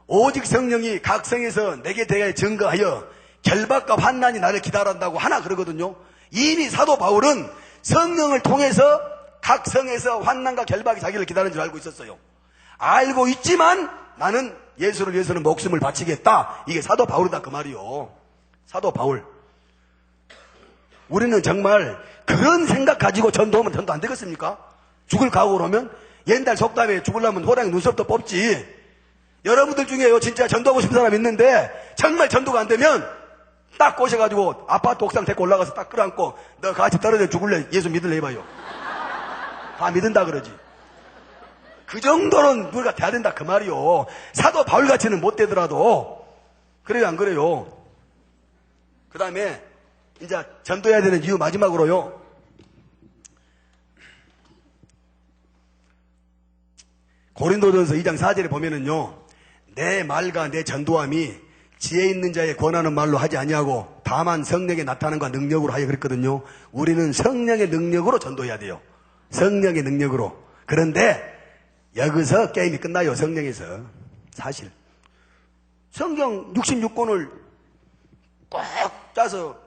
Speaker 2: 오직 성령이 각 성에서 내게 대하여 증거하여 결박과 환난이 나를 기다린다고 하나 그러거든요. 이미 사도 바울은 성령을 통해서 각 성에서 환난과 결박이 자기를 기다리는 줄 알고 있었어요. 알고 있지만 나는 예수를 위해서는 목숨을 바치겠다. 이게 사도 바울이다 그 말이요. 사도 바울. 우리는 정말 그런 생각 가지고 전도하면 전도 안 되겠습니까? 죽을 각오로 하면 옛날 속담에 죽으려면 호랑이 눈썹도 뽑지. 여러분들 중에요 진짜 전도하고 싶은 사람 있는데 정말 전도가 안 되면 딱 꼬셔가지고 아파트 옥상 데리고 올라가서 딱 끌어안고 너 같이 떨어져 죽을래? 예수 믿을래? 해봐요. 다 믿는다 그러지. 그 정도는 우리가 돼야 된다 그 말이요. 사도 바울같이는 못 되더라도. 그래요 안 그래요? 그 다음에 이제 전도해야 되는 이유 마지막으로요. 고린도전서 2장 4절에 보면은요. 내 말과 내 전도함이 지혜 있는 자의 권하는 말로 하지 아니하고 다만 성령의 나타남과 능력으로 하여 그랬거든요. 우리는 성령의 능력으로 전도해야 돼요. 성령의 능력으로. 그런데 여기서 게임이 끝나요. 성령에서. 사실 성경 66권을 꽉 짜서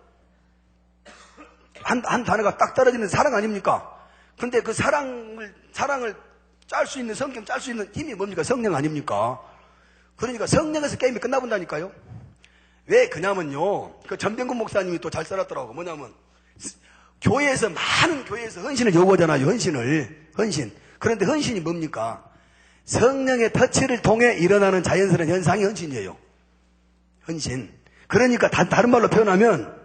Speaker 2: 한 단어가 딱 떨어지는 사랑 아닙니까? 근데 그 사랑을 짤 수 있는, 성경 짤 수 있는 힘이 뭡니까? 성령 아닙니까? 그러니까 성령에서 게임이 끝나본다니까요. 왜 그냐면요. 그 전병근 목사님이 또 잘 써놨더라고. 뭐냐면 교회에서 많은 교회에서 헌신을 요구하잖아요. 헌신. 그런데 헌신이 뭡니까? 성령의 터치를 통해 일어나는 자연스러운 현상이 헌신이에요. 헌신. 그러니까 다른 말로 표현하면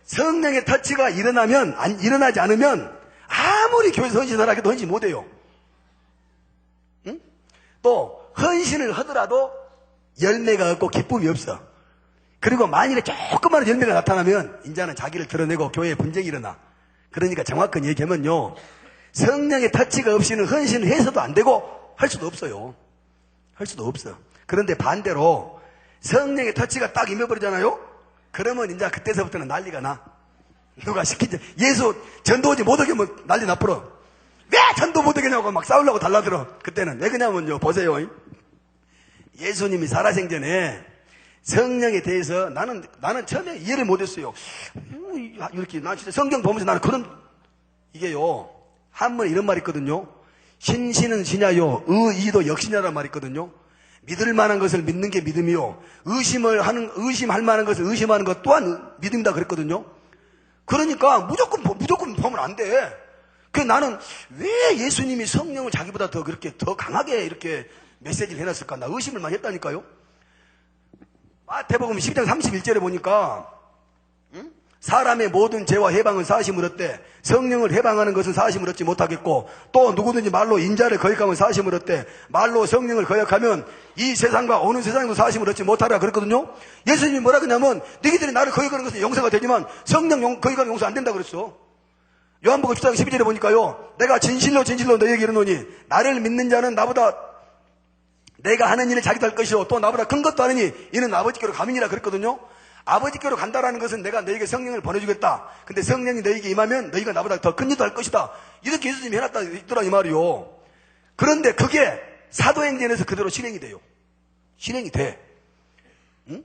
Speaker 2: 성령의 터치가 일어나지 않으면 아무리 교회에서 헌신하라 해도 헌신 못해요. 응? 또 헌신을 하더라도 열매가 없고 기쁨이 없어. 그리고 만일에 조그마한 열매가 나타나면 이제는 자기를 드러내고 교회에 분쟁이 일어나. 그러니까 정확한 얘기하면요. 성령의 터치가 없이는 헌신을 해서도 안 되고 할 수도 없어요. 할 수도 없어. 그런데 반대로 성령의 터치가 딱 임해버리잖아요. 그러면 이제 그때서부터는 난리가 나. 누가 시키지? 예수 전도하지 못하게 하면 난리 나버려. 왜 전도 못하게 하냐고 막 싸우려고 달라들어. 그때는 왜 그러냐면요. 보세요. 예수님이 살아생전에 성령에 대해서 나는 처음에 이해를 못했어요. 이렇게 난 진짜 성경 보면서 나는 그런 이게요. 한문에 이런 말이 있거든요. 신신은 신야요, 의이도 역신야라는 말이 있거든요. 믿을 만한 것을 믿는 게 믿음이요. 의심할 만한 것을 의심하는 것 또한 믿음이다 그랬거든요. 그러니까 무조건 보면 안 돼. 그래서 나는 왜 예수님이 성령을 자기보다 더 강하게 이렇게 메시지를 해놨을까? 나 의심을 많이 했다니까요. 마태복음 12장 31절에 보니까 사람의 모든 죄와 해방은 사하심을 얻되 성령을 해방하는 것은 사하심을 얻지 못하겠고 또 누구든지 말로 인자를 거역하면 사하심을 얻되 말로 성령을 거역하면 이 세상과 어느 세상에도 사하심을 얻지 못하라 그랬거든요. 예수님이 뭐라 그러냐면 너희들이 나를 거역하는 것은 용서가 되지만 성령 거역하는 용서 안 된다 그랬어. 요한복음 10장 12절에 보니까요. 내가 진실로 너희에게 이르노니 나를 믿는 자는 나보다 내가 하는 일을 자기도 할 것이요 또 나보다 큰 것도 하느니 이는 아버지께로 가민이라 그랬거든요. 아버지께로 간다라는 것은 내가 너에게 성령을 보내주겠다. 근데 성령이 너에게 임하면 너희가 나보다 더 큰 일도 할 것이다. 이렇게 예수님이 해놨다 있더라 이 말이요. 그런데 그게 사도행전에서 그대로 실행이 돼요. 실행이 돼. 응?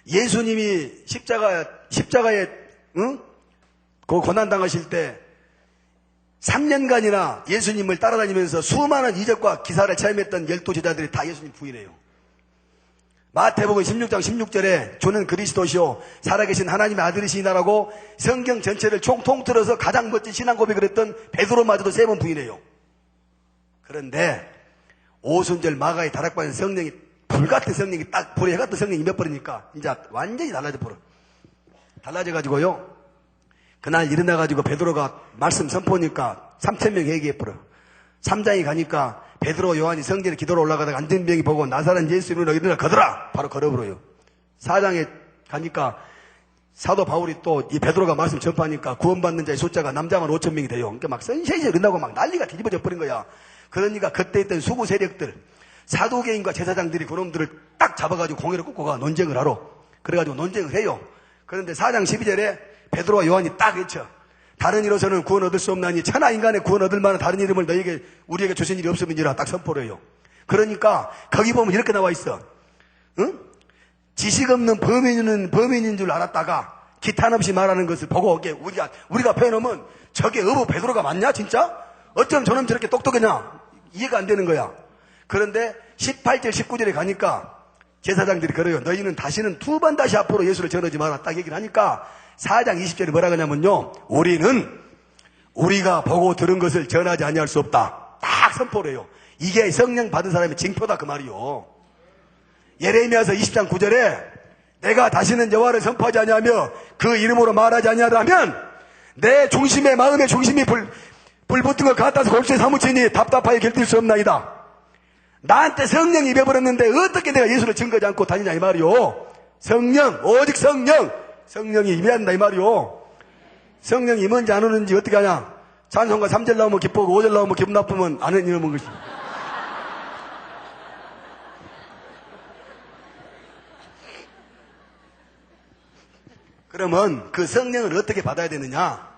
Speaker 2: 예수님이 십자가에 그 고난당하실 때 3년간이나 예수님을 따라다니면서 수많은 이적과 기사를 체험했던 12 제자들이 다 예수님 부인해요. 마태복음 16장 16절에 주는 그리스도시요 살아계신 하나님의 아들이시나라고 성경 전체를 통틀어서 가장 멋진 신앙 고백을 했던 베드로마저도 3번 부인해요. 그런데 오순절 마가의 다락방에 성령이 불같은 성령이 딱 불에 해같은 성령이 임해버리니까 이제 완전히 달라져가지고요. 그날 일어나가지고 베드로가 말씀 선포니까 3,000명 얘기해버려. 3장에 가니까 베드로 요한이 성전에 기도로 올라가다가 안전병이 보고 나사렛 예수 이름으로 일어나 거더라. 바로 걸어버려요. 4장에 가니까 사도 바울이 또 이 베드로가 말씀 전파하니까 구원받는 자의 숫자가 남자만 5,000명이 돼요. 그러니까 막 선셋이 끝나고 막 난리가 뒤집어져 버린 거야. 그러니까 그때 있던 수구 세력들 사도계인과 제사장들이 그놈들을 딱 잡아가지고 공회를 꽂고 가 논쟁을 하러. 그래가지고 논쟁을 해요. 그런데 4장 12절에 베드로와 요한이 딱 외쳐. 다른 이로서는 구원 얻을 수 없나니 천하 인간의 구원 얻을 만한 다른 이름을 우리에게 주신 일이 없음이니라 딱 선포를 해요. 그러니까 거기 보면 이렇게 나와 있어. 응? 지식 없는 범인인 줄 알았다가 기탄 없이 말하는 것을 보고 우리가 표현하면 저게 어부 베드로가 맞냐 진짜? 어쩜 저놈 저렇게 똑똑하냐? 이해가 안 되는 거야. 그런데 18절 19절에 가니까 제사장들이 그래요. 너희는 다시는 두 번 다시 앞으로 예수를 전하지 마라 딱 얘기를 하니까 4장 20절에 뭐라 그러냐면요. 우리는 우리가 보고 들은 것을 전하지 아니할 수 없다. 딱 선포를 해요. 이게 성령 받은 사람의 징표다 그 말이요. 예레미야서 20장 9절에 내가 다시는 여호와를 선포하지 아니하며 그 이름으로 말하지 아니하다면 내 중심의 마음의 중심이 불 붙은 것 같아서 골수에 사무치니 답답하게 견딜 수 없나이다. 나한테 성령이 입혀버렸는데 어떻게 내가 예수를 증거하지 않고 다니냐 이 말이요. 성령 오직 성령이 임해야 한다 이 말이요. 성령이 임은지 안 오는지 어떻게 하냐. 찬송가 3절 나오면 기쁘고 5절 나오면 기분 나쁘면 안 이러는 것이. 그러면 그 성령을 어떻게 받아야 되느냐.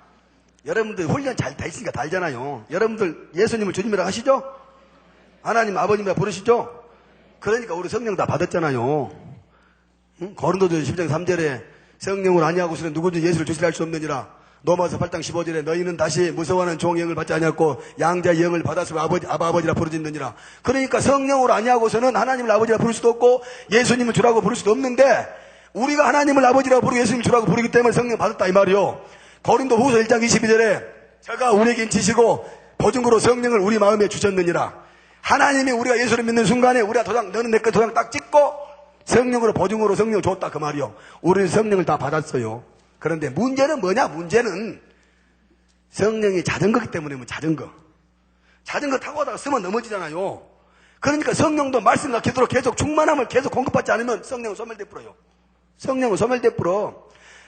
Speaker 2: 여러분들 훈련 잘 다 있으니까 다 알잖아요. 여러분들 예수님을 주님이라 하시죠? 하나님 아버님이라 부르시죠? 그러니까 우리 성령 다 받았잖아요. 응? 고린도전 10장 3절에 성령을 아니하고서는 누구든지 예수를 주시라 할 수 없느니라. 로마서 8장 15절에 너희는 다시 무서워하는 종의 영을 받지 아니하고 양자의 영을 받았으면 아버지라 부르짖느니라. 그러니까 성령으로 아니하고서는 하나님을 아버지라 부를 수도 없고 예수님을 주라고 부를 수도 없는데 우리가 하나님을 아버지라고 부르고 예수님을 주라고 부르기 때문에 성령 받았다 이 말이요. 고린도 후서 1장 22절에 저가 우리에게 인치시고 보증으로 성령을 우리 마음에 주셨느니라. 하나님이 우리가 예수를 믿는 순간에 우리가 너는 내 거 도장 딱 찍고 성령으로 보증으로 성령을 줬다 그 말이요. 우리는 성령을 다 받았어요. 그런데 문제는 뭐냐? 문제는 성령이 자전거기 때문에 자전거 타고 가다가 쓰면 넘어지잖아요. 그러니까 성령도 말씀과 기도로 계속 충만함을 계속 공급받지 않으면 성령은 소멸돼 뿌려요. 성령은 소멸돼 뿌려.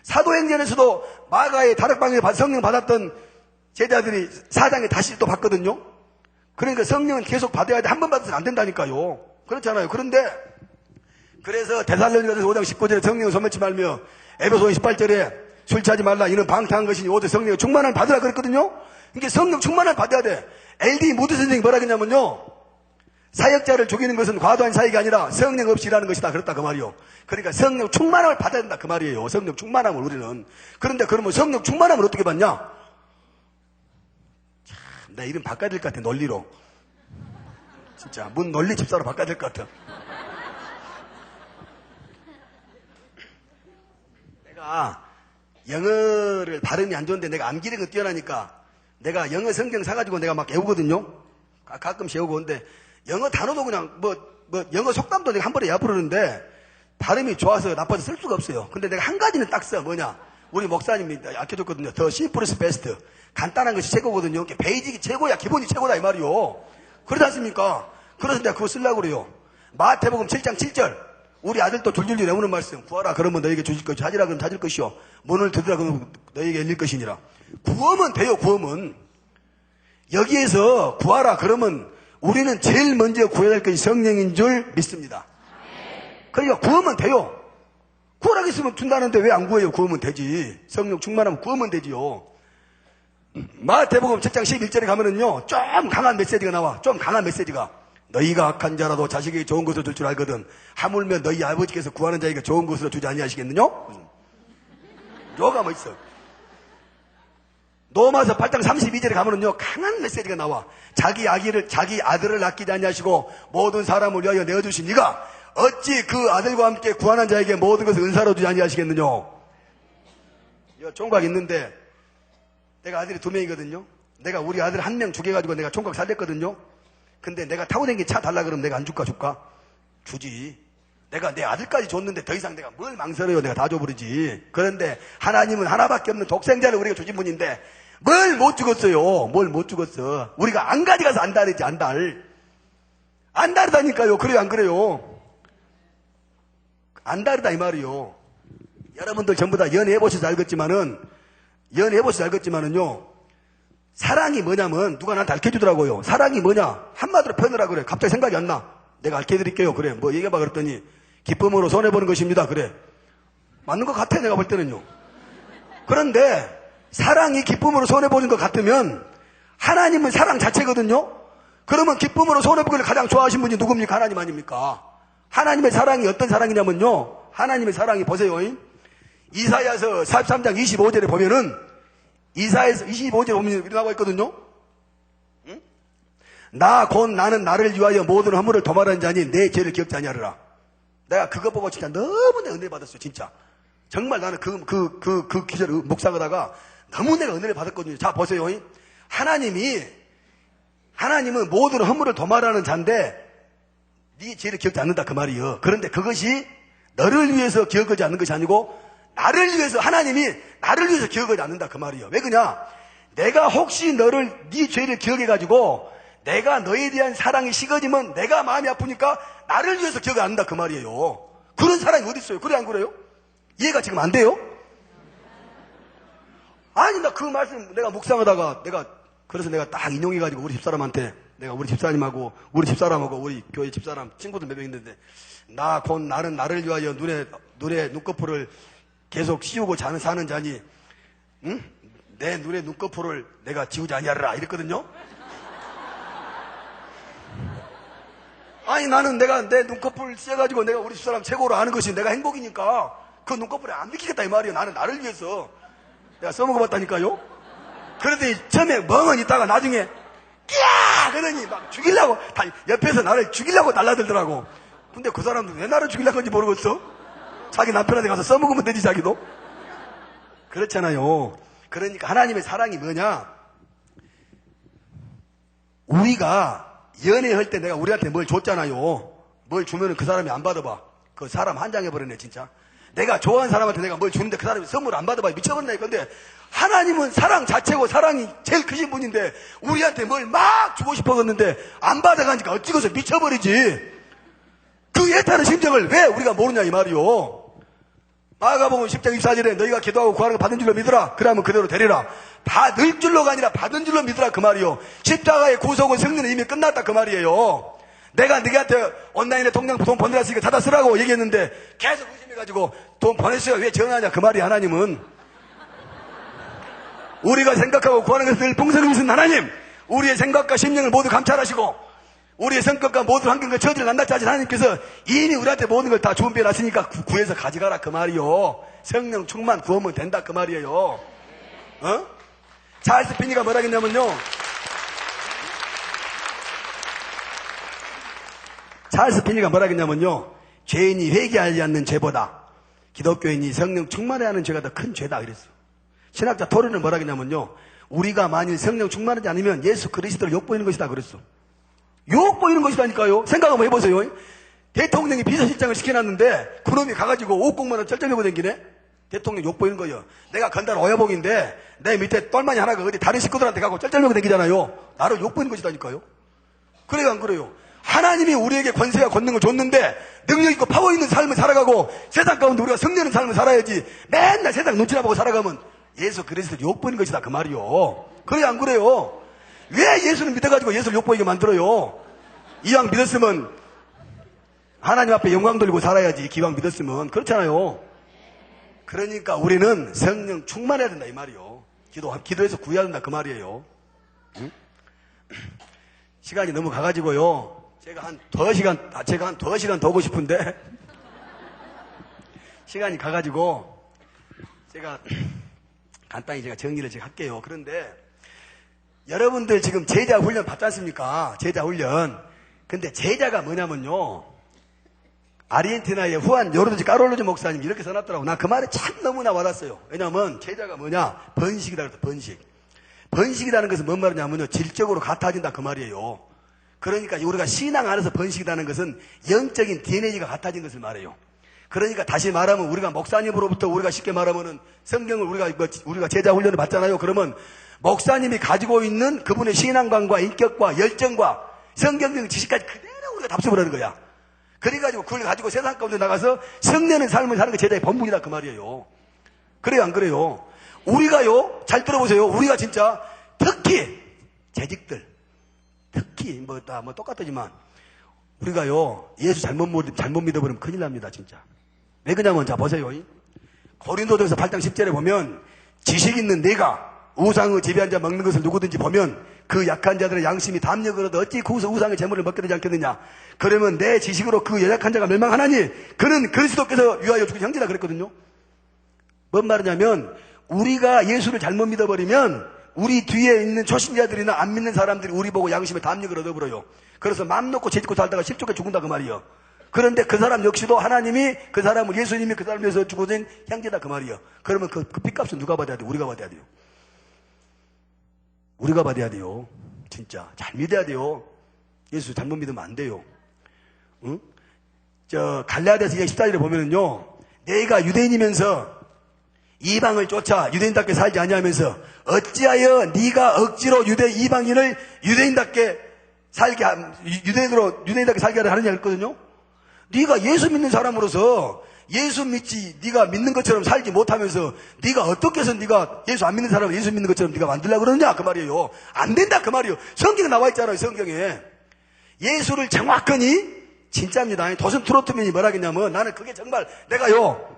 Speaker 2: 사도행전에서도 마가의 다락방에 성령 받았던 제자들이 4장에 다시 또 받거든요. 그러니까 성령은 계속 받아야 돼. 한 번 받아서는 안 된다니까요. 그렇잖아요. 그런데 그래서 데살로니가서 5장 19절에 성령을 소멸치 말며 에베소서 18절에 술 취하지 말라 이는 방탕한 것이니 오직 성령의 충만함을 받으라 그랬거든요. 그러니까 성령 충만함을 받아야 돼. LD 무드 선생님이 뭐라 그랬냐면요. 사역자를 죽이는 것은 과도한 사역이 아니라 성령 없이 일하는 것이다 그랬다 그 말이요. 그러니까 성령 충만함을 받아야 된다 그 말이에요. 성령 충만함을 우리는. 그런데 그러면 성령 충만함을 어떻게 받냐? 참, 나 이름 바꿔야 될 것 같아. 논리로. 진짜 문 논리 집사로 바꿔야 될 것 같아. 내가 영어를 발음이 안 좋은데 내가 암기력이 뛰어나니까 내가 영어 성경 사가지고 내가 막 외우거든요. 가끔씩 외우고. 근데 영어 단어도 그냥 영어 속담도 내가 한 번에 외워부르는데 발음이 좋아서 나빠서 쓸 수가 없어요. 근데 내가 한 가지는 딱 써. 뭐냐? 우리 목사님이 알려줬거든요. The simplest best. 간단한 것이 최고거든요. 베이직이 최고야. 기본이 최고다 이 말이요. 그러지 않습니까? 그래서 내가 그거 쓰려고 그래요. 마태복음 7장 7절. 우리 아들도 줄줄이 외우는 말씀. 구하라 그러면 너에게 주실 것이요. 찾으라 그러면 찾을 것이요. 문을 두드라 그러면 너에게 열릴 것이니라. 구하면 돼요. 구하면. 여기에서 구하라 그러면 우리는 제일 먼저 구해야 할 것이 성령인 줄 믿습니다. 그러니까 구하면 돼요. 구하라고 했으면 준다는데 왜 안 구해요? 구하면 되지. 성령 충만하면 구하면 되지요. 마태복음 7장 11절에 가면은요, 좀 강한 메시지가 나와. 좀 강한 메시지가. 너희가 악한 자라도 자식에게 좋은 것을 줄 줄 알거든. 하물며 너희 아버지께서 구하는 자에게 좋은 것으로 주지 아니하시겠느냐? 요가 뭐 있어. 로마서 8장 32절에 가면은요, 강한 메시지가 나와. 자기 아들을 아끼지 아니하시고 모든 사람을 위하여 내어주신 이가 어찌 그 아들과 함께 구하는 자에게 모든 것을 은사로 주지 아니하시겠느냐? 이 총각 있는데 내가 아들이 2명이거든요. 내가 우리 아들 1명 죽여가지고 내가 총각 살렸거든요. 근데 내가 타고 다니는 차 달라 그러면 내가 안 줄까? 주지. 내가 내 아들까지 줬는데 더 이상 내가 뭘 망설여요. 내가 다 줘버리지. 그런데 하나님은 하나밖에 없는 독생자를 우리가 주신 분인데 뭘 못 죽었어요. 뭘 못 죽었어. 우리가 안 가져가서 안 다르지. 안 다르다니까요. 그래요 안 그래요? 안 다르다 이 말이요. 여러분들 전부 다 연애해보셔서 알겠지만은요. 사랑이 뭐냐면 누가 나한테 알려주더라고요. 사랑이 뭐냐? 한마디로 표현을 하고 그래. 갑자기 생각이 안 나. 내가 알게 드릴게요. 그래. 뭐 얘기해봐. 그랬더니 기쁨으로 손해보는 것입니다. 그래. 맞는 것 같아. 내가 볼 때는요. 그런데 사랑이 기쁨으로 손해보는 것 같으면 하나님은 사랑 자체거든요. 그러면 기쁨으로 손해보기를 가장 좋아하신 분이 누굽니까? 하나님 아닙니까? 하나님의 사랑이 어떤 사랑이냐면요. 하나님의 사랑이 보세요. 이사야서 43장 25절에 보면은 이사야서 25절에 보면 이렇게 나와 있거든요. 응? 나 곧 나는 나를 위하여 모든 허물을 도말하는 자니 내 죄를 기억지 아니하리라. 내가 그거 보고 진짜 너무 내가 은혜 받았어요. 진짜. 정말 나는 그 기절을 묵상하다가 너무 내가 은혜를 받았거든요. 자, 보세요. 하나님은 모든 허물을 도말하는 자인데 네 죄를 기억지 않는다 그 말이에요. 그런데 그것이 너를 위해서 기억하지 않는 것이 아니고 나를 위해서, 하나님이 나를 위해서 기억하지 않는다 그 말이에요. 왜 그러냐? 내가 혹시 네 죄를 기억해가지고 내가 너에 대한 사랑이 식어지면 내가 마음이 아프니까 나를 위해서 기억을 안 한다 그 말이에요. 그런 사랑이 어디 있어요? 그래 안 그래요? 이해가 지금 안 돼요? 아니 나 그 말씀 내가 묵상하다가 그래서 내가 딱 인용해가지고 우리 집사람한테 내가 우리 집사님하고 우리 집사람하고 우리 교회 집사람 친구들 몇 명 있는데 나 곧 나는 나를 위하여 눈에 눈꺼풀을 계속 씌우고 사는 자니 응? 내 눈에 눈꺼풀을 내가 지우지 아니하리라 이랬거든요. 아니 나는 내가 내 눈꺼풀 씌워가지고 내가 우리 집사람 최고로 아는 것이 내가 행복이니까 그 눈꺼풀에 안 비키겠다 이 말이에요. 나는 나를 위해서 내가 써먹어봤다니까요. 그러더니 처음에 멍은 있다가 나중에 야! 그러니 막 죽이려고 옆에서 나를 죽이려고 달라들더라고. 근데 그 사람도 왜 나를 죽이려고 하는지 모르겠어. 자기 남편한테 가서 써먹으면 되지 자기도. 그렇잖아요. 그러니까 하나님의 사랑이 뭐냐? 우리가 연애할 때 내가 우리한테 뭘 줬잖아요. 뭘 주면은 그 사람이 안 받아봐. 그 사람 한장해버리네 진짜. 내가 좋아하는 사람한테 내가 뭘 주는데 그 사람이 선물 안 받아봐. 미쳐버린다. 근데 하나님은 사랑 자체고 사랑이 제일 크신 분인데 우리한테 뭘 막 주고 싶어졌는데 안 받아가니까 어찌고서 미쳐버리지. 그 애타는 심정을 왜 우리가 모르냐 이 말이요. 마가복음 10장 24절에 너희가 기도하고 구하는 거 받은 줄로 믿으라. 그러면 그대로 되리라. 받을 줄로가 아니라 받은 줄로 믿으라 그 말이요. 십자가의 구속은 성령은 이미 끝났다 그 말이에요. 내가 너희한테 온라인에 돈 보내놨으니까 찾아 쓰라고 얘기했는데 계속 의심해가지고 돈 보냈어요. 왜 전화하냐 그 말이. 하나님은 우리가 생각하고 구하는 것을 풍성하신 하나님, 우리의 생각과 심령을 모두 감찰하시고 우리의 성격과 모든 환경과 처지를 낱낱이 하신 하나님께서 이미 우리한테 모든 걸 다 준비해 놨으니까 구해서 가져가라 그 말이요. 성령 충만 구하면 된다 그 말이에요. 어? 찰스 피니가 뭐라 했냐면요. 찰스 피니가 뭐라 했냐면요. 죄인이 회개하지 않는 죄보다 기독교인이 성령 충만해야 하는 죄가 더 큰 죄다 그랬어. 신학자 토론은 뭐라 했냐면요. 우리가 만일 성령 충만하지 않으면 예수 그리스도를 욕보이는 것이다 그랬어. 욕보이는 것이라니까요. 생각 한번 해보세요. 대통령이 비서실장을 시켜놨는데 그놈이 가가지고 5억만 원 쩔쩔매고 댕기네. 대통령 욕보이는 거예요. 내가 건달 오야복인데 내 밑에 똘마니 하나가 어디 다른 식구들한테 가고 쩔쩔매고 댕기잖아요. 나를 욕보이는 것이라니까요. 그래요 안 그래요? 하나님이 우리에게 권세와 권능을 줬는데 능력 있고 파워 있는 삶을 살아가고 세상 가운데 우리가 성내는 삶을 살아야지 맨날 세상 눈치나 보고 살아가면 예수 그리스도를 욕보이는 것이다 그 말이요. 그래요 안 그래요? 왜 예수를 믿어가지고 예수를 욕보이게 만들어요? 이왕 믿었으면 하나님 앞에 영광 돌리고 살아야지. 기왕 믿었으면. 그렇잖아요. 그러니까 우리는 성령 충만해야 된다 이 말이요. 기도해서 구해야 된다 그 말이에요. 응? 시간이 너무 가가지고요. 제가 한 2시간 더 오고 싶은데 시간이 가가지고 제가 간단히 제가 정리를 제가 할게요. 그런데 여러분들 지금 제자 훈련 받지 않습니까? 제자 훈련. 근데 제자가 뭐냐면요. 아르헨티나의 후안 요르드지 까롤로즈 목사님 이렇게 써놨더라고. 나 그 말이 참 너무나 와닿았어요. 왜냐면 제자가 뭐냐? 번식이다 그랬어. 번식. 번식이라는 것은 뭔 말이냐면요. 질적으로 같아진다 그 말이에요. 그러니까 우리가 신앙 안에서 번식이라는 것은 영적인 DNA가 같아진 것을 말해요. 그러니까 다시 말하면 우리가 목사님으로부터 우리가 쉽게 말하면은 성경을 우리가 제자 훈련을 받잖아요. 그러면 목사님이 가지고 있는 그분의 신앙관과 인격과 열정과 성경적인 지식까지 그대로 우리가 답습을 하는 거야. 그래가지고 그걸 가지고 세상 가운데 나가서 성내는 삶을 사는 게 제자의 본분이다 그 말이에요. 그래요 안 그래요? 우리가요 잘 들어보세요. 우리가 진짜 특히 재직들 특히 다 똑같지만 우리가요, 예수 잘못 믿어버리면 큰일 납니다, 진짜. 왜 그러냐면, 자, 보세요. 고린도전서 8장 10절에 보면, 지식 있는 내가 우상의 지배한 자 먹는 것을 누구든지 보면, 그 약한 자들의 양심이 담력을 얻어 어찌 그 우상의 재물을 먹게 되지 않겠느냐. 그러면 내 지식으로 그 연약한 자가 멸망하나니, 그는 그리스도께서 위하여 죽은 형제라 그랬거든요. 뭔 말이냐면, 우리가 예수를 잘못 믿어버리면, 우리 뒤에 있는 초신자들이나 안 믿는 사람들이 우리 보고 양심의 담력을 얻어버려요. 그래서 맘 놓고 죄짓고 살다가 실족해 죽는다 그 말이에요. 그런데 그 사람 역시도 하나님이 그 사람을, 예수님이 그 사람을 위해서 죽어진 형제다 그 말이에요. 그러면 그 빚값은 누가 받아야 돼요? 우리가 받아야 돼요. 우리가 받아야 돼요. 진짜 잘 믿어야 돼요. 예수 잘못 믿으면 안 돼요. 응? 갈라디아서 2장 14절에 보면은요, 내가 유대인이면서 이방을 쫓아 유대인답게 살지 아니하면서 어찌하여 네가 억지로 이방인을 유대인답게 살게 하느냐 했거든요. 네가 예수 믿는 사람으로서 예수 믿지, 네가 믿는 것처럼 살지 못하면서 네가 어떻게 해서 네가 예수 안 믿는 사람을 예수 믿는 것처럼 네가 만들려고 그러느냐 그 말이에요. 안 된다 그 말이에요. 성경에 나와 있잖아요. 성경에 예수를 정확하니, 진짜입니다. 도슨 트로트맨이 뭐라겠냐면, 나는 그게 정말 내가요,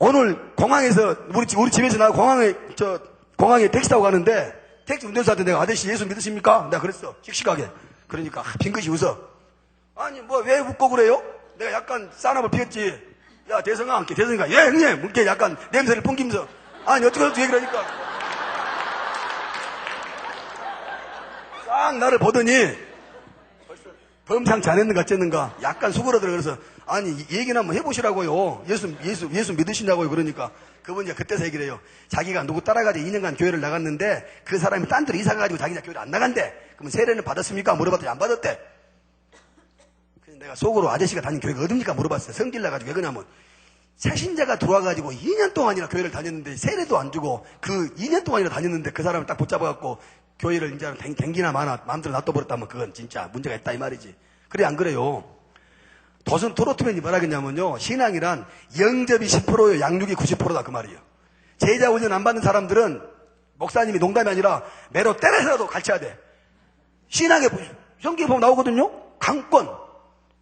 Speaker 2: 오늘 공항에서 우리 집에서 나 공항에 택시 타고 가는데 택시 운전사한테 내가, 아저씨 예수 믿으십니까? 내가 그랬어. 씩씩하게. 그러니까 빙긋이 웃어. 아니 뭐 왜 웃고 그래요? 내가 약간 싸납을 피웠지. 야 대성아, 예 형님, 이렇게 약간 냄새를 풍기면서, 아니 어떻게 얘기를 하니까 싹 나를 보더니 벌써 범상치 않았는가 어쨌는가 약간 수그러들어. 그래서 아니 얘기나 한번 해보시라고요. 예수 믿으시냐고요. 그러니까 그분이 그때서 얘기를 해요. 자기가 누구 따라가지고 2년간 교회를 나갔는데 그 사람이 딴 데로 이사가지고 자기가 교회를 안 나간대. 그러면 세례는 받았습니까? 물어봤더니 안 받았대. 그래서 내가 속으로 아저씨가 다닌 교회가 어딥니까? 물어봤어요. 성질 나가지고. 왜 그러냐면 새신자가 들어와가지고 2년 동안이나 교회를 다녔는데 세례도 안 주고, 그 2년 동안이나 다녔는데 그 사람을 딱 붙잡아갖고 교회를 이제 댕기나 마나 마음대로 놔둬버렸다면 그건 진짜 문제가 있다 이 말이지. 그래 안 그래요? 도슨 트로트맨이 뭐라겠냐면요, 신앙이란 영접이 10%예요, 양육이 90%다 그 말이에요. 제자 훈련 안 받는 사람들은 목사님이 농담이 아니라 매로 때려서라도 가르쳐야 돼. 신앙에 성경에 보면 나오거든요.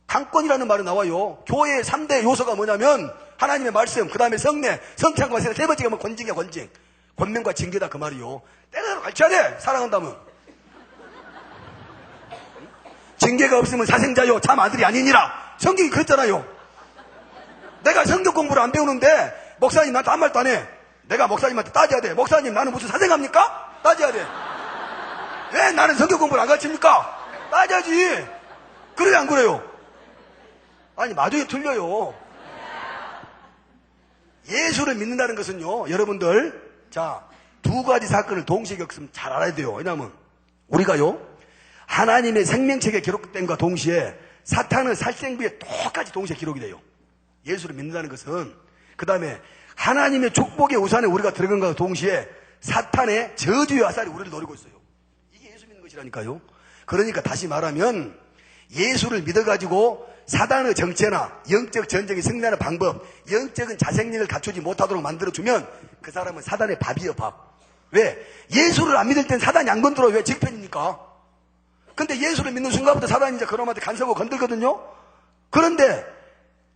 Speaker 2: 강권이라는 말이 나와요. 교회의 3대 요소가 뭐냐면 하나님의 말씀, 그 다음에 성례, 성찬과 세례, 세 번째가 뭐 권징이야, 권징. 권면과 징계다 그 말이요. 때려서 가르쳐야 돼, 사랑한다면. 징계가 없으면 사생자요 참 아들이 아니니라. 성경이 그랬잖아요. 내가 성경 공부를 안 배우는데 목사님 나한테 아무 말도 안 해. 내가 목사님한테 따져야 돼. 목사님 나는 무슨 사생합니까? 따져야 돼. 왜 나는 성경 공부를 안 가르칩니까? 따져야지. 그래요 안 그래요? 아니 마중에 틀려요. 예수를 믿는다는 것은요, 여러분들, 자, 두 가지 사건을 동시에 겪으면 잘 알아야 돼요. 왜냐하면 우리가요, 하나님의 생명책에 기록된 것과 동시에 사탄의 살생부에 똑같이 동시에 기록이 돼요. 예수를 믿는다는 것은. 그 다음에 하나님의 축복의 우산에 우리가 들어간 것과 동시에 사탄의 저주의 화살이 우리를 노리고 있어요. 이게 예수 믿는 것이라니까요. 그러니까 다시 말하면 예수를 믿어가지고 사단의 정체나 영적 전쟁에 승리하는 방법, 영적인 자생력을 갖추지 못하도록 만들어주면 그 사람은 사단의 밥이에요, 밥. 왜? 예수를 안 믿을 땐 사단이 안 건드려요. 왜? 직편이니까. 근데 예수를 믿는 순간부터 사단이 이제 그놈한테 간섭하고 건들거든요. 그런데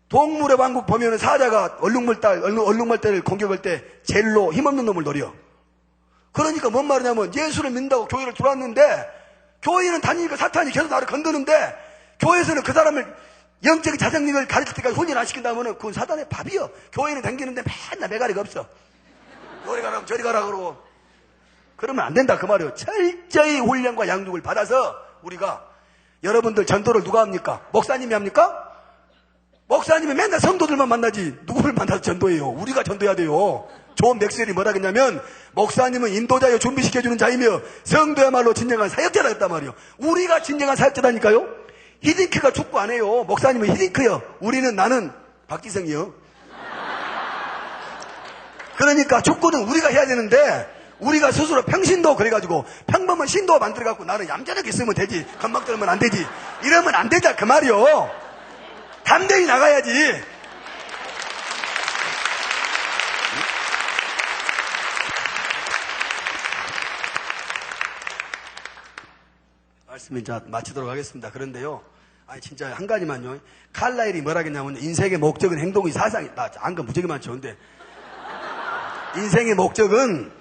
Speaker 2: 동물의 왕국 보면은 사자가 얼룩말대를 공격할 때 젤로 힘없는 놈을 노려. 그러니까 뭔 말이냐면 예수를 믿는다고 교회를 들어왔는데 교회는 다니니까 사탄이 계속 나를 건드는데 교회에서는 그 사람을 영적인 자생력을 가르칠 때까지 훈련 안 시킨다면 그건 사단의 밥이요. 교회는 다니는데 맨날 매가리가 없어. 요리 가라 저리 가라 그러고. 그러면 안 된다 그 말이에요. 철저히 훈련과 양육을 받아서 우리가, 여러분들 전도를 누가 합니까? 목사님이 합니까? 목사님이 맨날 성도들만 만나지 누구를 만나서 전도해요? 우리가 전도해야 돼요. 존 맥스웰이 뭐라 했냐면 목사님은 인도자여 준비시켜주는 자이며 성도야말로 진정한 사역자라 했단 말이에요. 우리가 진정한 사역자라니까요. 히딩크가 축구 안 해요. 목사님은 히딩크요. 나는 박지성이요. 그러니까 축구는 우리가 해야 되는데 우리가 스스로 평신도 그래가지고 평범한 신도 만들어갖고 나는 얌전하게 있으면 되지, 건방 떨면 안 되지, 이러면 안 되자 그 말이요. 담대히 나가야지. 말씀 이제 마치도록 하겠습니다. 그런데요, 아니 진짜 한 가지만요. 칼라일이 뭐라 했냐면 인생의 목적은 행동이 사상이다. 안건 무지개 많죠. 근데 인생의 목적은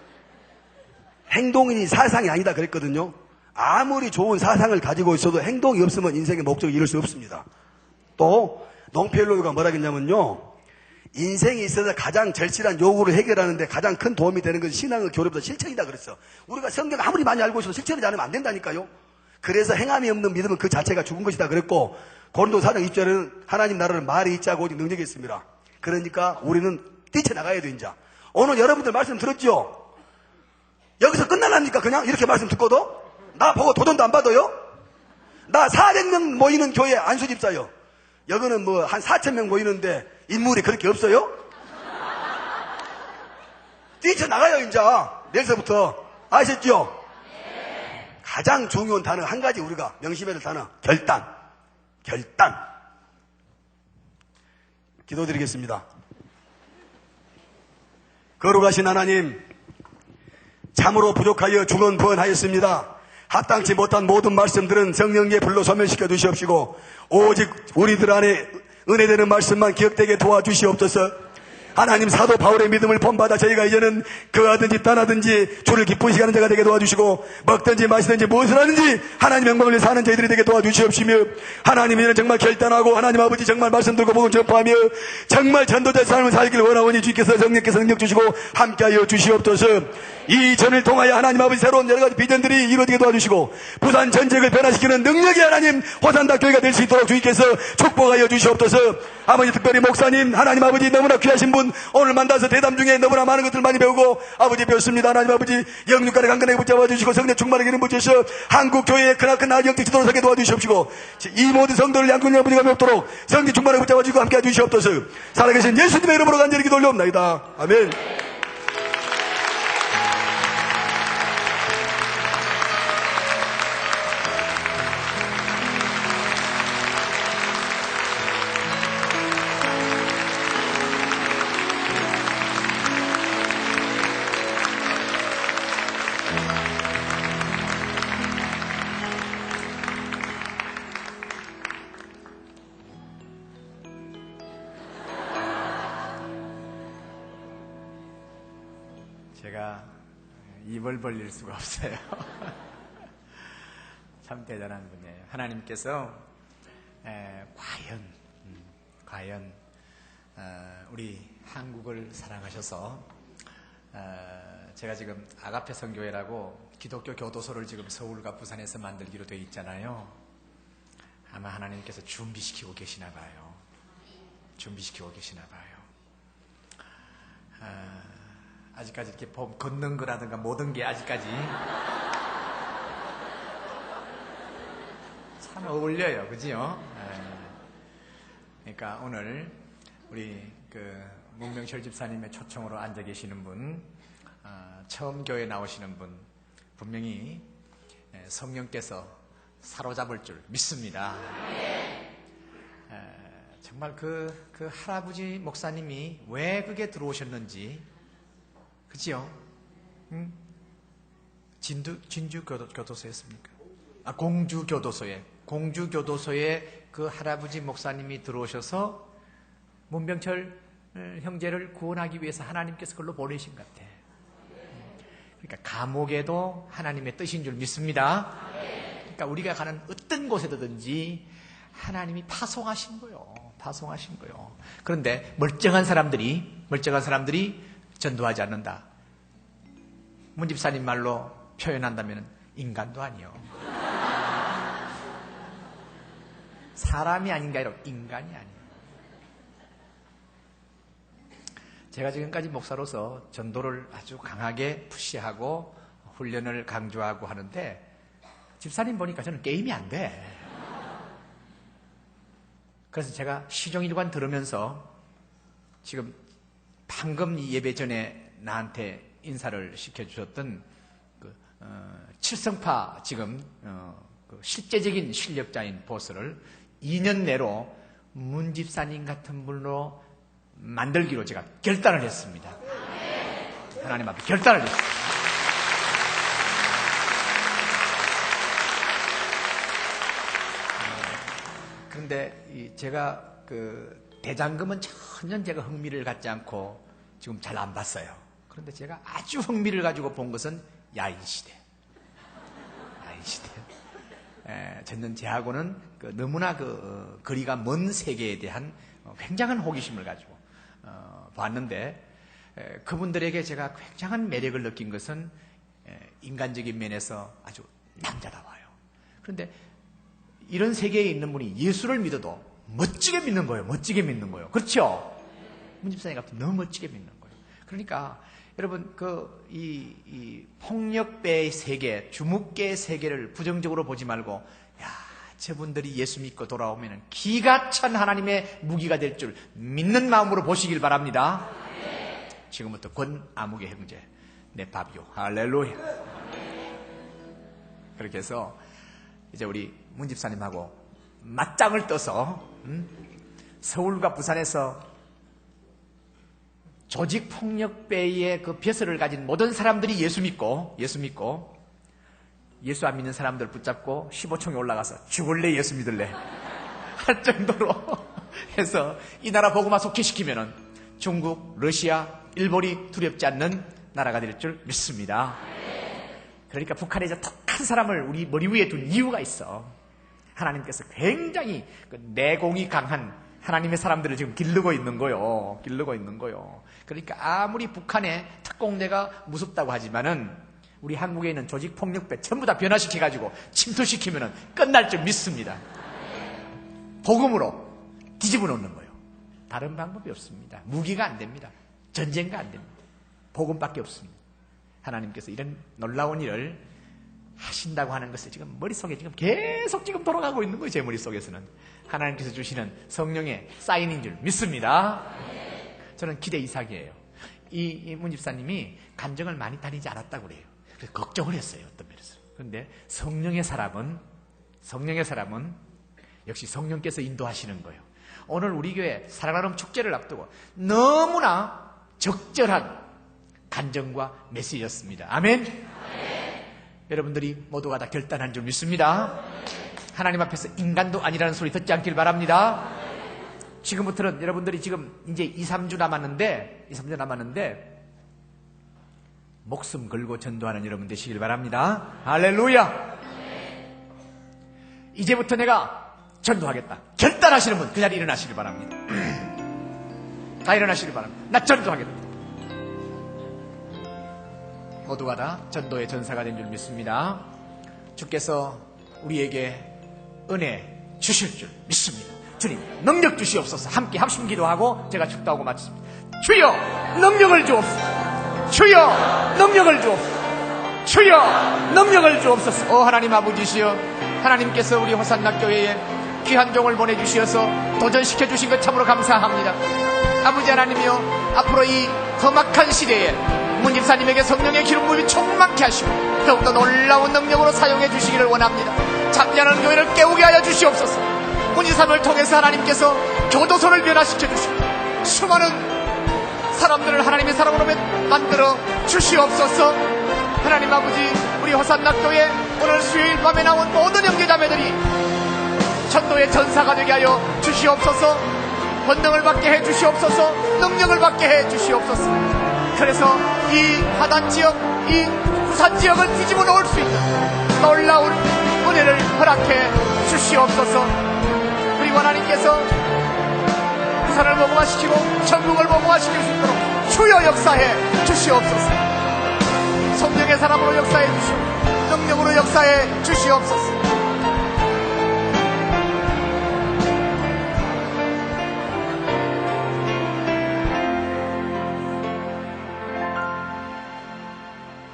Speaker 2: 행동이 사상이 아니다 그랬거든요. 아무리 좋은 사상을 가지고 있어도 행동이 없으면 인생의 목적을 이룰 수 없습니다. 또 롱펠로우가 뭐라 했냐면요. 인생에 있어서 가장 절실한 요구를 해결하는데 가장 큰 도움이 되는 것은 신앙의 교류보다 실천이다 그랬어. 우리가 성경 아무리 많이 알고 있어도 실천하지 않으면 안 된다니까요. 그래서 행함이 없는 믿음은 그 자체가 죽은 것이다 그랬고 고린도 4장 20절에는 하나님 나라를 말이 있자고 오직 능력이 있습니다. 그러니까 우리는 뛰쳐나가야 돼 이제. 오늘 여러분들 말씀 들었죠? 여기서 끝날랍니까 그냥 이렇게 말씀 듣고도? 나 보고 도전도 안 받아요? 나 400명 모이는 교회 안수집사요. 여기는 뭐 한 4,000명 모이는데 인물이 그렇게 없어요? 뛰쳐나가요 이제 내일서부터. 아셨죠? 가장 중요한 단어 한 가지 우리가 명심해야 될 단어 결단. 기도드리겠습니다. 거룩하신 하나님, 참으로 부족하여 중언부언하였습니다. 합당치 못한 모든 말씀들은 성령의 불로 소멸시켜 주시옵시고 오직 우리들 안에 은혜되는 말씀만 기억되게 도와주시옵소서. 하나님 사도 바울의 믿음을 본받아 저희가 이제는 그하든지 떠나든지 주를 기쁘시게 하는 자가 되게 도와주시고 먹든지 마시든지 무엇을 하든지 하나님 영광을 위해 사는 저희들이 되게 도와주시옵시며 하나님 이제는 정말 결단하고 하나님 아버지 정말 말씀 들고 복음 전파하며 정말 전도자의 삶을 살기를 원하오니 주께서 성령께서 능력 주시고 함께하여 주시옵소서. 이 전을 통하여 하나님 아버지 새로운 여러가지 비전들이 이루어지게 도와주시고 부산 전쟁을 변화시키는 능력이 하나님 호산다 교회가 될 수 있도록 주께서 축복하여 주시옵소서. 아버지 특별히 목사님 하나님 아버지 너무나 귀하신 분 오늘 만나서 대담 중에 너무나 많은 것들 많이 배우고 아버지 배웠습니다. 하나님 아버지 영육간에 강건하게 붙잡아 주시고 성령 충만하게 이름 붙여서 한국 교회의 크나큰 영적 지도를 서게 도와주시옵시고 이 모든 성도를 양군 아버지가 뵙도록 성령 충만하게 붙잡아 주시고 함께 해주시옵소서. 살아계신 예수님의 이름으로 간절히 기도 올려옵나이다. 아멘.
Speaker 1: 제가 입을 벌릴 수가 없어요. 참 대단한 분이에요. 하나님께서 과연 우리 한국을 사랑하셔서 제가 지금 아가페 선교회라고 기독교 교도소를 지금 서울과 부산에서 만들기로 되어 있잖아요. 아마 하나님께서 준비시키고 계시나 봐요. 아직까지 이렇게 걷는 거라든가 모든 게 아직까지 참 어울려요. 그지요? 그러니까 오늘 우리 문명철 집사님의 초청으로 앉아 계시는 분, 처음 교회 나오시는 분, 분명히 성령께서 사로잡을 줄 믿습니다. 정말 그 할아버지 목사님이 왜 그게 들어오셨는지, 그지요? 진주 교도소였습니까? 공주 교도소에 그 할아버지 목사님이 들어오셔서 문병철 형제를 구원하기 위해서 하나님께서 그걸로 보내신 것 같아. 그러니까 감옥에도 하나님의 뜻인 줄 믿습니다. 그러니까 우리가 가는 어떤 곳에든지 하나님이 파송하신 거요. 그런데 멀쩡한 사람들이 전도하지 않는다. 문 집사님 말로 표현한다면 인간도 아니요. 사람이 아닌가 아니라 인간이 아니에요. 제가 지금까지 목사로서 전도를 아주 강하게 푸시하고 훈련을 강조하고 하는데 집사님 보니까 저는 게임이 안 돼. 그래서 제가 시종일관 들으면서 지금 방금 이 예배 전에 나한테 인사를 시켜주셨던 칠성파 지금 실제적인 실력자인 보스를 2년 내로 문 집사님 같은 분으로 만들기로 제가 결단을 했습니다. 하나님 앞에 결단을 했습니다. 그런데 제가 대장금은 전혀 제가 흥미를 갖지 않고 지금 잘 안 봤어요. 그런데 제가 아주 흥미를 가지고 본 것은 야인시대. 저는 제하고는 너무나 거리가 먼 세계에 대한 굉장한 호기심을 가지고 봤는데, 그분들에게 제가 굉장한 매력을 느낀 것은 인간적인 면에서 아주 남자다워요. 그런데 이런 세계에 있는 분이 예수를 믿어도 멋지게 믿는 거예요. 멋지게 믿는 거예요. 그렇죠? 문 집사님 같은 너무 멋지게 믿는 거예요. 그러니까 여러분 이 폭력배의 세계, 주묵계의 세계를 부정적으로 보지 말고, 야, 저분들이 예수 믿고 돌아오면 기가 찬 하나님의 무기가 될 줄 믿는 마음으로 보시길 바랍니다. 지금부터 권아무개 형제, 내 밥이요. 할렐루야. 그렇게 해서 이제 우리 문 집사님하고 맞짱을 떠서 서울과 부산에서 조직폭력배의 그 벼슬을 가진 모든 사람들이 예수 믿고 예수 안 믿는 사람들 붙잡고 15층에 올라가서 죽을래 예수 믿을래 할 정도로 해서 이 나라 복음화 속회시키면은 중국, 러시아, 일본이 두렵지 않는 나라가 될 줄 믿습니다. 그러니까 북한에 독한 사람을 우리 머리 위에 둔 이유가 있어. 하나님께서 굉장히 내공이 강한 하나님의 사람들을 지금 기르고 있는 거요. 그러니까 아무리 북한의 특공대가 무섭다고 하지만은 우리 한국에 있는 조직폭력배 전부 다 변화시켜가지고 침투시키면은 끝날 줄 믿습니다. 복음으로 뒤집어 놓는 거예요. 다른 방법이 없습니다. 무기가 안 됩니다. 전쟁가 안 됩니다. 복음밖에 없습니다. 하나님께서 이런 놀라운 일을 하신다고 하는 것을 지금 머릿속에 계속 돌아가고 있는 거예요. 제 머릿속에서는 하나님께서 주시는 성령의 사인인 줄 믿습니다. 저는 기대 이상이에요. 이 문 집사님이 간정을 많이 다니지 않았다고 그래요. 그래서 걱정을 했어요. 어떤 면에서. 그런데 성령의 사람은 역시 성령께서 인도하시는 거예요. 오늘 우리 교회 사랑하는 축제를 앞두고 너무나 적절한 간정과 메시지였습니다. 아멘. 여러분들이 모두가 다 결단한 줄 믿습니다. 하나님 앞에서 인간도 아니라는 소리 듣지 않길 바랍니다. 지금부터는 여러분들이 지금 이제 2-3주 남았는데 목숨 걸고 전도하는 여러분 되시길 바랍니다. 할렐루야. 이제부터 내가 전도하겠다 결단하시는 분 그 자리에 일어나시길 바랍니다. 다 일어나시길 바랍니다. 나 전도하겠다. 모두가 다 전도의 전사가 된 줄 믿습니다. 주께서 우리에게 은혜 주실 줄 믿습니다. 주님 능력 주시옵소서. 함께 합심 기도하고 제가 축도하고 마치십니다. 주여 능력을 주옵소서. 주여 능력을 주옵소서. 주여 능력을 주옵소서. 하나님 아버지시여, 하나님께서 우리 호산나 교회에 귀한 종을 보내주시어서 도전시켜 주신 것 참으로 감사합니다. 아버지 하나님이여, 앞으로 이 험악한 시대에 문 집사님에게 성령의 기름 부음이 충만케 하시고 더욱더 놀라운 능력으로 사용해 주시기를 원합니다. 잠자는 교회를 깨우게 하여 주시옵소서. 문 집사님을 통해서 하나님께서 교도소를 변화시켜 주시고 수많은 사람들을 하나님의 사람으로 만들어 주시옵소서. 하나님 아버지, 우리 호산나 교회 오늘 수요일 밤에 나온 모든 형제자매들이 전도의 전사가 되게 하여 주시옵소서. 권능을 받게 해 주시옵소서. 능력을 받게 해 주시옵소서. 그래서 이 하단 지역, 이 부산 지역을 뒤집어 놓을 수 있는 놀라운 은혜를 허락해 주시옵소서. 그리고 하나님께서 부산을 복음화시키고 전국을 복음화시킬 수 있도록 주여 역사해 주시옵소서. 성령의 사람으로 역사해 주시옵소서. 능력으로 역사해 주시옵소서.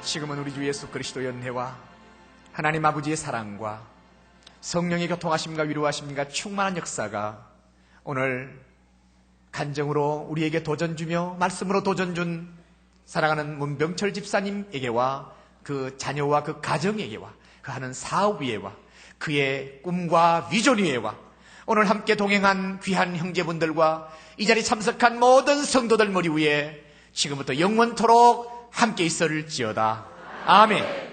Speaker 1: 지금은 우리 주 예수 그리스도의 은혜와 하나님 아버지의 사랑과 성령의 교통하심과 위로하심과 충만한 역사가 오늘 간정으로 우리에게 도전 주며 말씀으로 도전 준 사랑하는 문병철 집사님에게와 그 자녀와 그 가정에게와 그 하는 사업 위에와 그의 꿈과 비전 위에와 오늘 함께 동행한 귀한 형제분들과 이 자리에 참석한 모든 성도들 머리 위에 지금부터 영원토록 함께 있을지어다. 아멘.